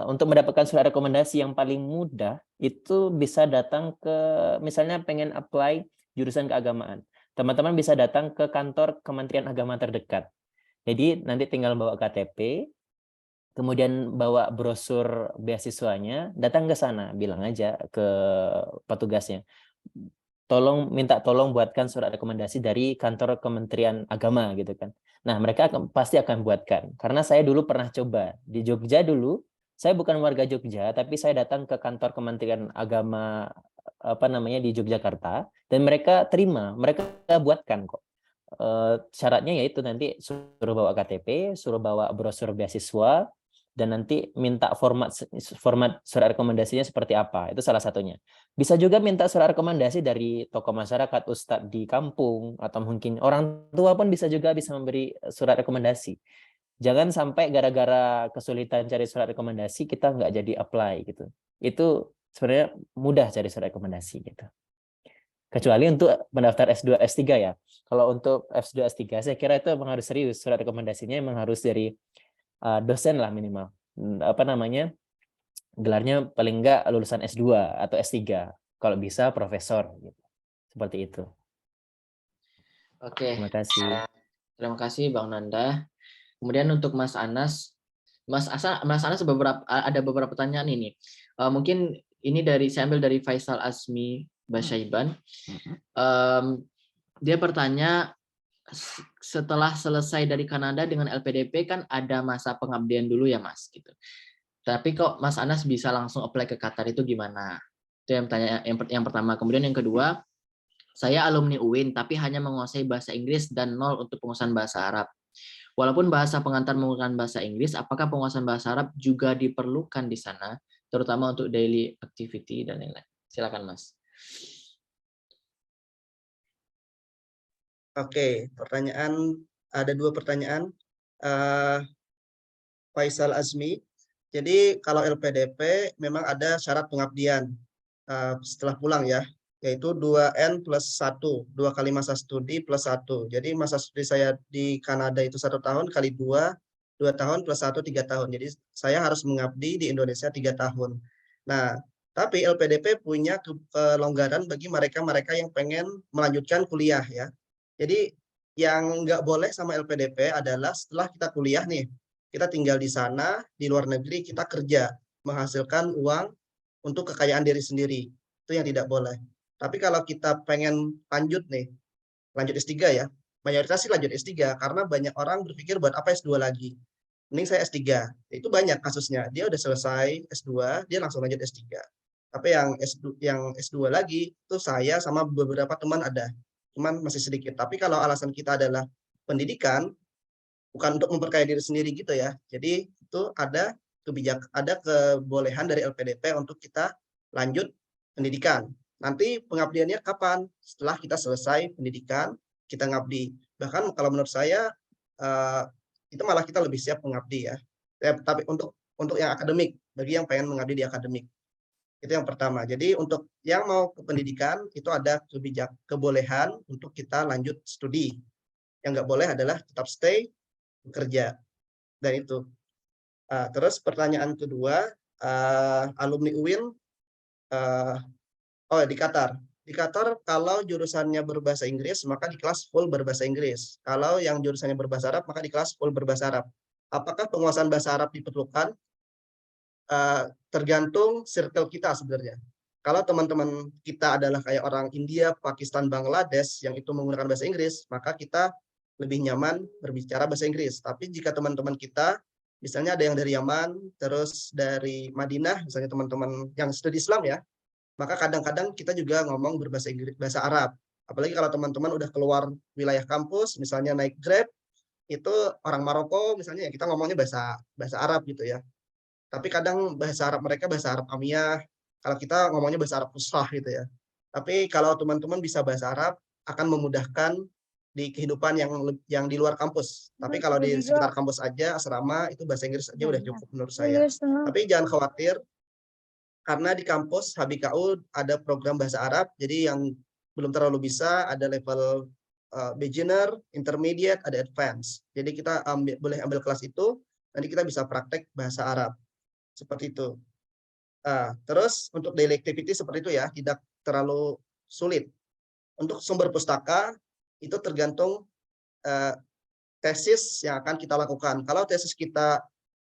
untuk mendapatkan surat rekomendasi yang paling mudah itu bisa datang ke, misalnya pengen apply jurusan keagamaan. Teman-teman bisa datang ke kantor Kementerian Agama terdekat. Jadi nanti tinggal bawa KTP, kemudian bawa brosur beasiswanya, datang ke sana, bilang aja ke petugasnya, minta tolong buatkan surat rekomendasi dari kantor Kementerian Agama gitu kan. Nah, mereka pasti akan buatkan. Karena saya dulu pernah coba di Jogja dulu, saya bukan warga Jogja, tapi saya datang ke kantor Kementerian Agama di Yogyakarta, dan mereka terima, mereka buatkan kok. Syaratnya yaitu nanti suruh bawa KTP, suruh bawa brosur beasiswa, dan nanti minta format surat rekomendasinya seperti apa. Itu salah satunya. Bisa juga minta surat rekomendasi dari tokoh masyarakat, ustadz di kampung, atau mungkin orang tua pun bisa memberi surat rekomendasi. Jangan sampai gara-gara kesulitan cari surat rekomendasi kita nggak jadi apply gitu. Itu sebenarnya mudah cari surat rekomendasi gitu. Kecuali untuk pendaftar S2, S3 ya. Kalau untuk S2, S3 saya kira itu memang harus serius. Surat rekomendasinya memang harus dari dosen lah minimal. Gelarnya paling enggak lulusan S2 atau S3. Kalau bisa profesor gitu. Seperti itu. Oke. Terima kasih. Terima kasih Bang Nanda. Kemudian untuk Mas Anas, Mas Anas ada beberapa pertanyaan ini. Mungkin ini saya ambil dari Faisal Asmi Basyaiban. Dia bertanya, setelah selesai dari Kanada dengan LPDP kan ada masa pengabdian dulu ya Mas gitu. Tapi kok Mas Anas bisa langsung apply ke Qatar itu gimana? Itu yang yang pertama. Kemudian yang kedua, saya alumni UIN tapi hanya menguasai bahasa Inggris dan 0 untuk penguasaan bahasa Arab. Walaupun bahasa pengantar menggunakan bahasa Inggris, apakah penguasaan bahasa Arab juga diperlukan di sana, terutama untuk daily activity dan lain-lain? Silakan, Mas. Oke, ada 2 pertanyaan. Faisal Azmi. Jadi kalau LPDP memang ada syarat pengabdian setelah pulang ya, yaitu 2N+1, 2 kali masa studi plus 1. Jadi masa studi saya di Kanada itu 1 tahun kali 2 tahun plus 1, 3 tahun. Jadi saya harus mengabdi di Indonesia 3 tahun. Nah, tapi LPDP punya kelonggaran bagi mereka-mereka yang pengen melanjutkan kuliah ya. Jadi yang nggak boleh sama LPDP adalah setelah kita kuliah nih, kita tinggal di sana, di luar negeri, kita kerja, menghasilkan uang untuk kekayaan diri sendiri. Itu yang tidak boleh. Tapi kalau kita pengen lanjut S3 ya, mayoritas sih lanjut S3, karena banyak orang berpikir buat apa S2 lagi. Mending saya S3. Itu banyak kasusnya. Dia udah selesai S2, dia langsung lanjut S3. Tapi yang S2 lagi, itu saya sama beberapa teman ada. Cuman masih sedikit. Tapi kalau alasan kita adalah pendidikan, bukan untuk memperkaya diri sendiri gitu ya. Jadi itu ada kebolehan dari LPDP untuk kita lanjut pendidikan. Nanti pengabdiannya kapan? Setelah kita selesai pendidikan, kita ngabdi. Bahkan kalau menurut saya itu malah kita lebih siap mengabdi ya. Tapi untuk yang akademik, bagi yang pengen mengabdi di akademik. Itu yang pertama. Jadi untuk yang mau ke pendidikan itu ada kebolehan untuk kita lanjut studi. Yang nggak boleh adalah tetap stay bekerja. Dan itu. Terus pertanyaan kedua, alumni UIN di Qatar. Di Qatar kalau jurusannya berbahasa Inggris, maka di kelas full berbahasa Inggris. Kalau yang jurusannya berbahasa Arab, maka di kelas full berbahasa Arab. Apakah penguasaan bahasa Arab diperlukan? Tergantung circle kita sebenarnya. Kalau teman-teman kita adalah kayak orang India, Pakistan, Bangladesh yang itu menggunakan bahasa Inggris, maka kita lebih nyaman berbicara bahasa Inggris. Tapi jika teman-teman kita, misalnya ada yang dari Yaman, terus dari Madinah, misalnya teman-teman yang studi Islam ya, maka kadang-kadang kita juga ngomong berbahasa Inggris, bahasa Arab. Apalagi kalau teman-teman udah keluar wilayah kampus, misalnya naik Grab, itu orang Maroko misalnya ya kita ngomongnya bahasa Arab gitu ya. Tapi kadang bahasa Arab mereka bahasa Arab Amiyah, kalau kita ngomongnya bahasa Arab Fusah gitu ya. Tapi kalau teman-teman bisa bahasa Arab, akan memudahkan di kehidupan yang di luar kampus. Tapi kalau di sekitar kampus aja, asrama, itu bahasa Inggris aja udah cukup menurut saya. Tapi jangan khawatir, karena di kampus HBKU ada program bahasa Arab, jadi yang belum terlalu bisa, ada level beginner, intermediate, ada advance. Jadi kita boleh ambil kelas itu, nanti kita bisa praktek bahasa Arab. Seperti itu. Terus untuk daily activity seperti itu ya, tidak terlalu sulit. Untuk sumber pustaka, itu tergantung tesis yang akan kita lakukan. Kalau tesis kita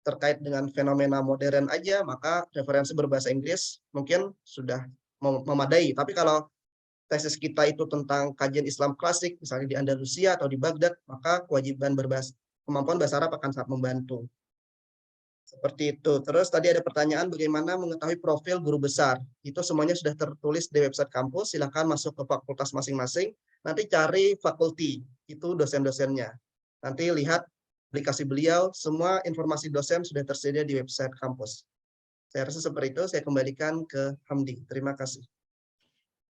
terkait dengan fenomena modern aja, maka referensi berbahasa Inggris mungkin sudah memadai. Tapi kalau tesis kita itu tentang kajian Islam klasik, misalnya di Andalusia atau di Baghdad, maka kemampuan bahasa Arab akan sangat membantu. Seperti itu. Terus tadi ada pertanyaan bagaimana mengetahui profil guru besar. Itu semuanya sudah tertulis di website kampus. Silakan masuk ke fakultas masing-masing. Nanti cari fakulti, itu dosen-dosennya. Nanti lihat aplikasi beliau, semua informasi dosen sudah tersedia di website kampus. Saya rasa seperti itu. Saya kembalikan ke Hamdi. Terima kasih.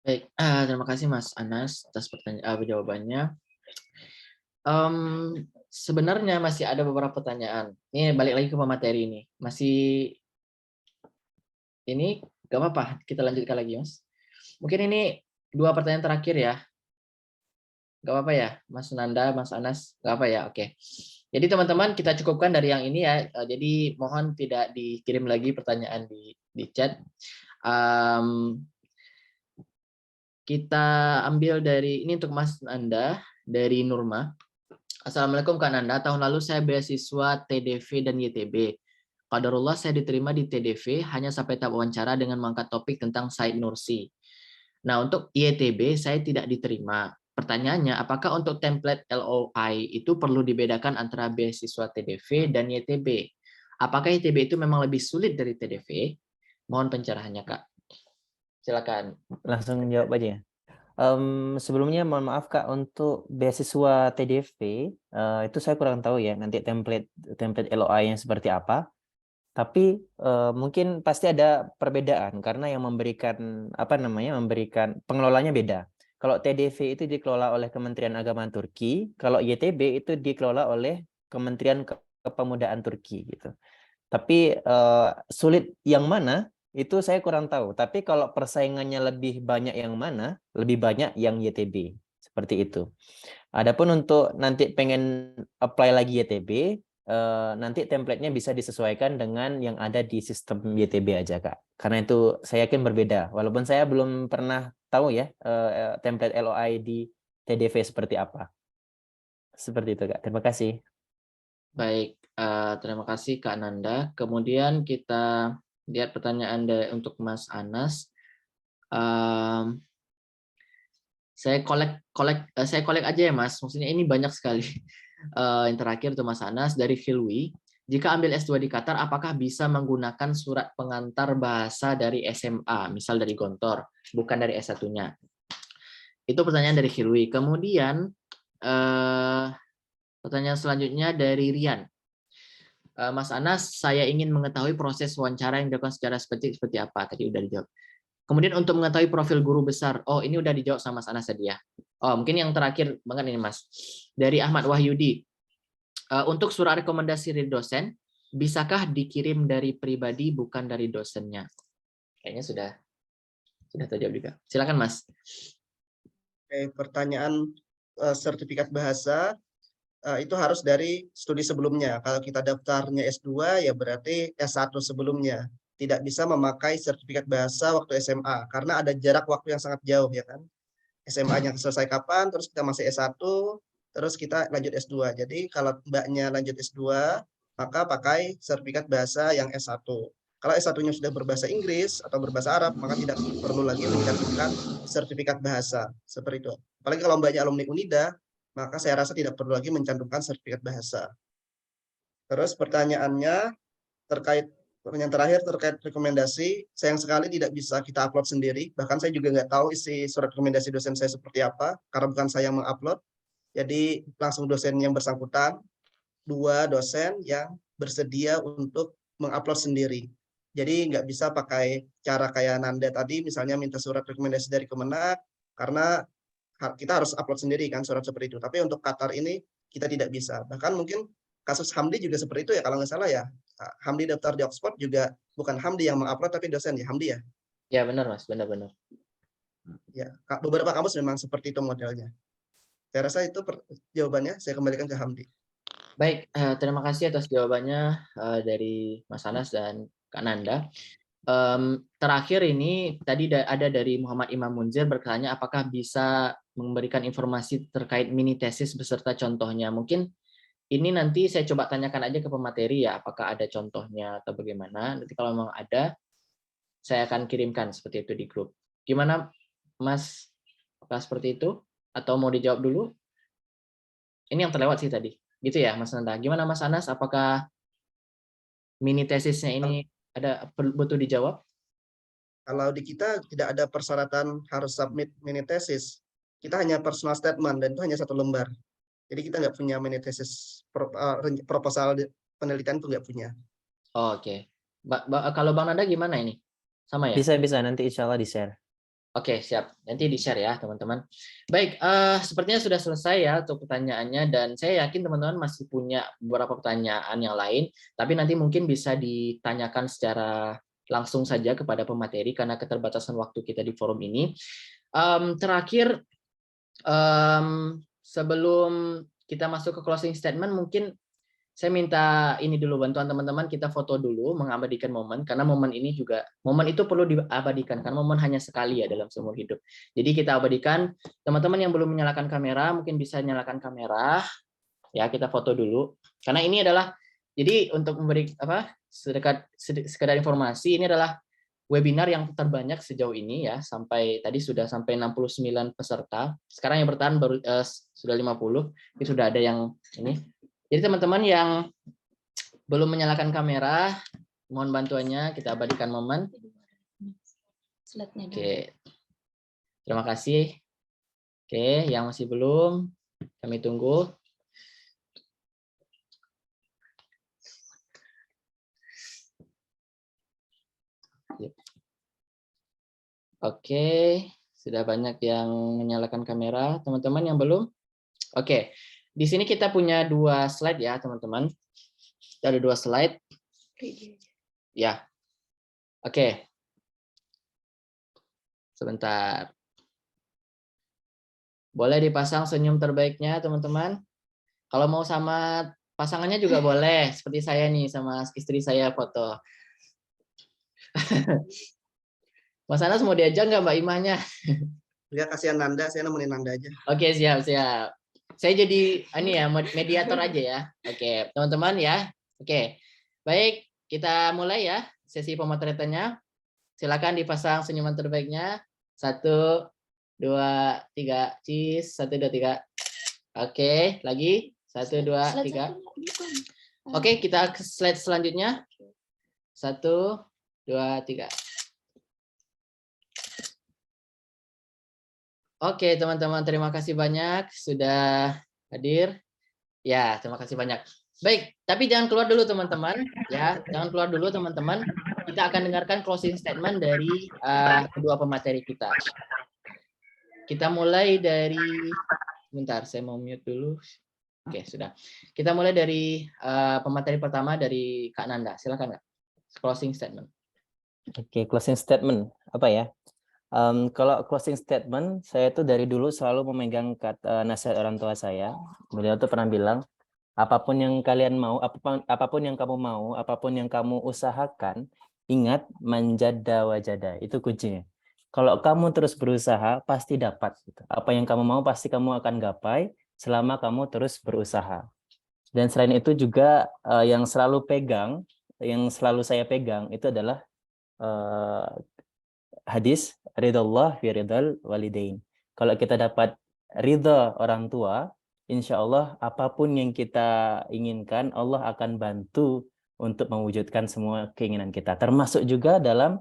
Baik, terima kasih Mas Anas atas jawabannya. Sebenarnya masih ada beberapa pertanyaan. Ini balik lagi ke pemateri ini. Ini gak apa-apa, kita lanjutkan lagi, Mas. Mungkin ini 2 pertanyaan terakhir ya. Gak apa-apa ya, Mas Nanda, Mas Anas, gak apa ya, oke. Jadi teman-teman kita cukupkan dari yang ini ya. Jadi mohon tidak dikirim lagi pertanyaan di chat. Kita ambil dari ini untuk Mas Nanda dari Nurma. Assalamualaikum Kak Nanda, tahun lalu saya beasiswa TDV dan YTB. Qadarullah saya diterima di TDV hanya sampai tahap wawancara dengan mengangkat topik tentang Said Nursi. Nah, untuk YTB saya tidak diterima. Pertanyaannya, apakah untuk template LOI itu perlu dibedakan antara beasiswa TDV dan YTB? Apakah ITB itu memang lebih sulit dari TDV? Mohon pencerahannya, Kak. Silakan. Langsung jawab aja ya. Sebelumnya mohon maaf Kak, untuk beasiswa TDV itu saya kurang tahu ya nanti template LOA-nya seperti apa. Tapi mungkin pasti ada perbedaan karena yang memberikan memberikan pengelolanya beda. Kalau TDV itu dikelola oleh Kementerian Agama Turki, kalau YTB itu dikelola oleh Kementerian Kepemudaan Turki gitu. Tapi sulit yang mana itu saya kurang tahu. Tapi kalau persaingannya lebih banyak yang mana, lebih banyak yang YTB seperti itu. Adapun untuk nanti pengen apply lagi YTB, nanti template-nya bisa disesuaikan dengan yang ada di sistem YTB aja Kak. Karena itu saya yakin berbeda. Walaupun saya belum pernah tahu ya template LOI di TDV seperti apa. Seperti itu Kak. Terima kasih. Baik, terima kasih Kak Nanda. Kemudian kita lihat pertanyaan untuk Mas Anas. Saya kolek aja ya Mas. Maksudnya ini banyak sekali. Yang terakhir untuk Mas Anas dari Filwi. Jika ambil S2 di Qatar, apakah bisa menggunakan surat pengantar bahasa dari SMA, misal dari Gontor, bukan dari S1-nya? Itu pertanyaan dari Filwi. Kemudian pertanyaan selanjutnya dari Rian. Mas Anas, saya ingin mengetahui proses wawancara yang dilakukan secara seperti apa. Tadi udah dijawab. Kemudian untuk mengetahui profil guru besar. Oh, ini udah dijawab sama Mas Anas tadi ya. Oh, mungkin yang terakhir banget ini Mas. Dari Ahmad Wahyudi. Untuk surat rekomendasi dari dosen, bisakah dikirim dari pribadi bukan dari dosennya? Kayaknya sudah terjawab juga. Silakan Mas. Oke, pertanyaan sertifikat bahasa itu harus dari studi sebelumnya. Kalau kita daftarnya S2 ya berarti S1 sebelumnya. Tidak bisa memakai sertifikat bahasa waktu SMA karena ada jarak waktu yang sangat jauh ya kan. SMA-nya selesai kapan, terus kita masih S1, terus kita lanjut S2. Jadi kalau mbaknya lanjut S2, maka pakai sertifikat bahasa yang S1. Kalau S1-nya sudah berbahasa Inggris atau berbahasa Arab, maka tidak perlu lagi mencantumkan sertifikat bahasa. Seperti itu. Apalagi kalau mbaknya alumni Unida, maka saya rasa tidak perlu lagi mencantumkan sertifikat bahasa. Terus pertanyaannya pertanyaan terakhir terkait rekomendasi, sayang sekali tidak bisa kita upload sendiri. Bahkan saya juga nggak tahu isi surat rekomendasi dosen saya seperti apa, karena bukan saya yang mengupload. Jadi langsung dosen yang bersangkutan, 2 dosen yang bersedia untuk mengupload sendiri. Jadi nggak bisa pakai cara kayak Nanda tadi, misalnya minta surat rekomendasi dari Kemenak, karena kita harus upload sendiri kan surat seperti itu. Tapi untuk Qatar ini kita tidak bisa. Bahkan mungkin kasus Hamdi juga seperti itu ya kalau nggak salah ya. Hamdi daftar di Oxford juga bukan Hamdi yang mengupload tapi dosen ya Hamdi ya. Ya benar Mas, benar-benar. Ya, beberapa kampus memang seperti itu modelnya. Saya rasa itu jawabannya. Saya kembalikan ke Hamdi. Baik, terima kasih atas jawabannya dari Mas Anas dan Kak Nanda. Terakhir ini tadi ada dari Muhammad Imam Munzir bertanya apakah bisa memberikan informasi terkait mini tesis beserta contohnya. Mungkin ini nanti saya coba tanyakan aja ke pemateri ya, apakah ada contohnya atau bagaimana. Nanti kalau memang ada, saya akan kirimkan seperti itu di grup. Gimana Mas? Apakah seperti itu? Atau mau dijawab dulu? Ini yang terlewat sih tadi. Gitu ya Mas Nanda. Gimana Mas Anas? Apakah mini tesisnya ini ada butuh dijawab? Kalau di kita tidak ada persyaratan harus submit mini tesis. Kita hanya personal statement dan itu hanya 1 lembar. Jadi kita nggak punya mini tesis proposal penelitian itu nggak punya. Oh, oke. Kalau Bang Nanda gimana ini? Sama ya? Bisa nanti insya Allah di-share. Oke, siap. Nanti di-share ya, teman-teman. Baik, sepertinya sudah selesai ya untuk pertanyaannya, dan saya yakin teman-teman masih punya beberapa pertanyaan yang lain, tapi nanti mungkin bisa ditanyakan secara langsung saja kepada pemateri, karena keterbatasan waktu kita di forum ini. Terakhir, sebelum kita masuk ke closing statement, mungkin saya minta ini dulu bantuan teman-teman, kita foto dulu mengabadikan momen, karena momen ini juga, momen itu perlu diabadikan karena momen hanya sekali ya dalam seumur hidup. Jadi kita abadikan. Teman-teman yang belum menyalakan kamera mungkin bisa nyalakan kamera ya, kita foto dulu karena ini adalah, jadi untuk memberi sekedar informasi, ini adalah webinar yang terbanyak sejauh ini ya, tadi sudah sampai 69 peserta. Sekarang yang bertahan baru sudah 50. Ini sudah ada yang ini. Jadi teman-teman yang belum menyalakan kamera, mohon bantuannya, kita abadikan momen. Oke, terima kasih. Oke, yang masih belum, kami tunggu. Oke, sudah banyak yang menyalakan kamera. Teman-teman yang belum? Oke, di sini kita punya 2 slide ya, teman-teman. Ada 2 slide. Ya, oke. Sebentar. Boleh dipasang senyum terbaiknya, teman-teman. Kalau mau sama pasangannya juga boleh. Seperti saya nih, sama istri saya foto. Mas Anas mau diajak nggak Mbak Imahnya? Ya, kasihan Nanda, saya nemenin Nanda aja. Oke, siap. Saya jadi ini ya, mediator aja ya. Oke, teman-teman ya. Oke, baik. Kita mulai ya sesi pemotretannya. Silakan dipasang senyuman terbaiknya. 1, 2, 3, cheese. 1, 2, 3. Oke, lagi. 1, 2, 3. Oke, kita ke slide selanjutnya. 1, 2, 3. Oke, teman-teman, terima kasih banyak sudah hadir. Ya, terima kasih banyak. Baik, tapi jangan keluar dulu teman-teman. Ya, jangan keluar dulu teman-teman. Kita akan dengarkan closing statement dari kedua pemateri kita. Kita mulai dari, bentar, saya mau mute dulu. Oke, sudah. Kita mulai dari pemateri pertama dari Kak Nanda. Silakan Kak. Closing statement. Oke, closing statement apa ya? Kalau closing statement, saya tuh dari dulu selalu memegang nasihat orang tua saya. Beliau tuh pernah bilang, apapun yang kalian mau, apapun yang kamu mau, apapun yang kamu usahakan, ingat manjada wajada. Itu kuncinya. Kalau kamu terus berusaha, pasti dapat. Apa yang kamu mau, pasti kamu akan gapai selama kamu terus berusaha. Dan selain itu juga yang selalu saya pegang itu adalah hadis ridallah fi ridal walidain. Kalau kita dapat ridha orang tua, insya Allah apapun yang kita inginkan, Allah akan bantu untuk mewujudkan semua keinginan kita. Termasuk juga dalam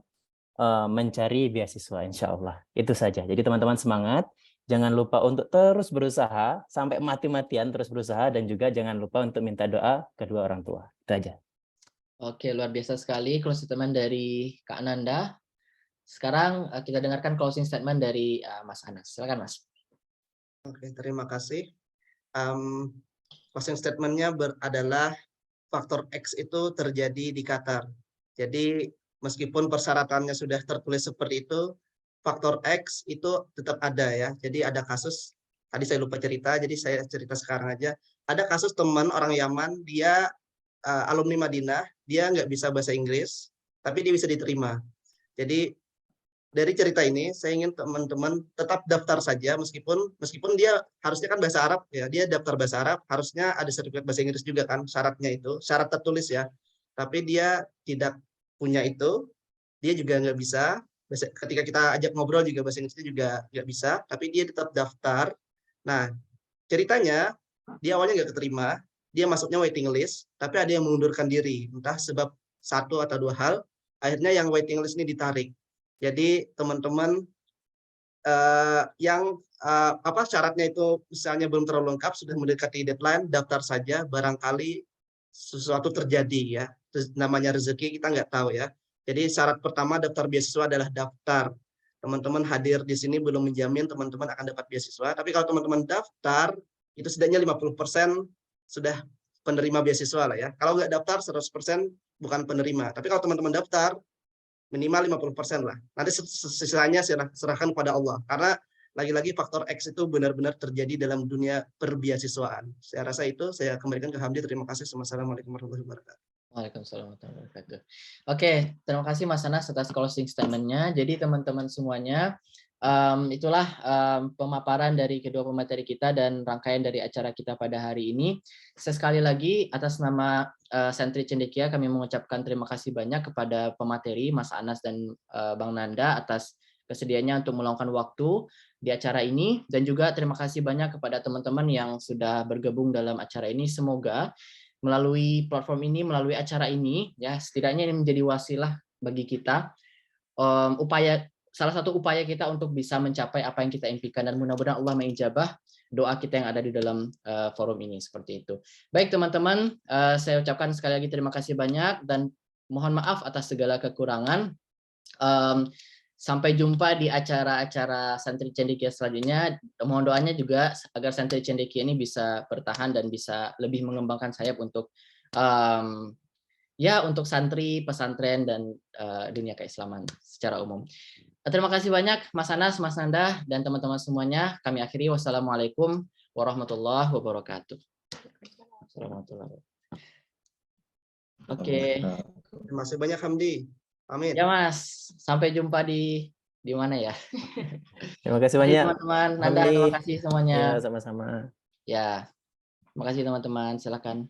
mencari beasiswa, insya Allah. Itu saja. Jadi teman-teman semangat. Jangan lupa untuk terus berusaha, sampai mati-matian terus berusaha, dan juga jangan lupa untuk minta doa kedua orang tua. Itu aja. Oke, luar biasa sekali closing statement dari Kak Nanda. Sekarang kita dengarkan closing statement dari Mas Anas. Silakan Mas. Oke, terima kasih. Closing statement-nya adalah faktor X itu terjadi di Qatar. Jadi meskipun persyaratannya sudah tertulis seperti itu, faktor X itu tetap ada ya. Jadi ada kasus, tadi saya lupa cerita, jadi saya cerita sekarang aja. Ada kasus teman orang Yaman, dia alumni Madinah, dia nggak bisa bahasa Inggris, tapi dia bisa diterima. Jadi dari cerita ini saya ingin teman-teman tetap daftar saja meskipun dia harusnya kan bahasa Arab ya, dia daftar bahasa Arab, harusnya ada sertifikat bahasa Inggris juga kan, syaratnya itu syarat tertulis ya, tapi dia tidak punya itu, dia juga nggak bisa. Ketika kita ajak ngobrol juga bahasa Inggrisnya juga nggak bisa, tapi dia tetap daftar. Nah, ceritanya dia awalnya nggak keterima, dia masuknya waiting list, tapi ada yang mengundurkan diri, entah sebab 1 atau 2 hal, akhirnya yang waiting list ini ditarik. Jadi teman-teman yang syaratnya itu misalnya belum terlalu lengkap, sudah mendekati deadline, daftar saja, barangkali sesuatu terjadi ya. Namanya rezeki kita nggak tahu ya. Jadi syarat pertama daftar beasiswa adalah daftar. Teman-teman hadir di sini belum menjamin teman-teman akan dapat beasiswa, tapi kalau teman-teman daftar, itu setidaknya 50% sudah penerima beasiswa lah ya. Kalau nggak daftar 100% bukan penerima. Tapi kalau teman-teman daftar, minimal 50% lah. Nanti sisanya serahkan kepada Allah. Karena lagi-lagi faktor X itu benar-benar terjadi dalam dunia perbeasiswaan. Saya rasa itu, saya kembalikan ke Hamdi. Terima kasih. Assalamualaikum warahmatullahi wabarakatuh. Waalaikumsalam warahmatullahi wabarakatuh. Oke, terima kasih Mas Anas atas closing statement-nya. Jadi teman-teman semuanya, itulah pemaparan dari kedua pemateri kita dan rangkaian dari acara kita pada hari ini. Sekali lagi atas nama Sentri Cendekia kami mengucapkan terima kasih banyak kepada pemateri Mas Anas dan Bang Nanda atas kesediaannya untuk meluangkan waktu di acara ini, dan juga terima kasih banyak kepada teman-teman yang sudah bergabung dalam acara ini. Semoga melalui platform ini, melalui acara ini, ya setidaknya ini menjadi wasilah bagi kita, salah satu upaya kita untuk bisa mencapai apa yang kita impikan, dan mudah-mudahan Allah mengijabah doa kita yang ada di dalam forum ini, seperti itu. Baik teman-teman, saya ucapkan sekali lagi terima kasih banyak dan mohon maaf atas segala kekurangan. Sampai jumpa di acara-acara Santri Cendekia selanjutnya. Mohon doanya juga agar Santri Cendekia ini bisa bertahan dan bisa lebih mengembangkan sayap untuk untuk santri, pesantren, dan dunia keislaman secara umum. Terima kasih banyak Mas Anas, Mas Nanda, dan teman-teman semuanya. Kami akhiri. Wassalamualaikum warahmatullahi wabarakatuh. Oke. Terima kasih banyak Hamdi. Amin. Ya Mas, sampai jumpa di mana ya? Terima kasih banyak teman-teman. Nanda, terima kasih semuanya. Ya, sama-sama. Ya, terima kasih teman-teman. Silakan.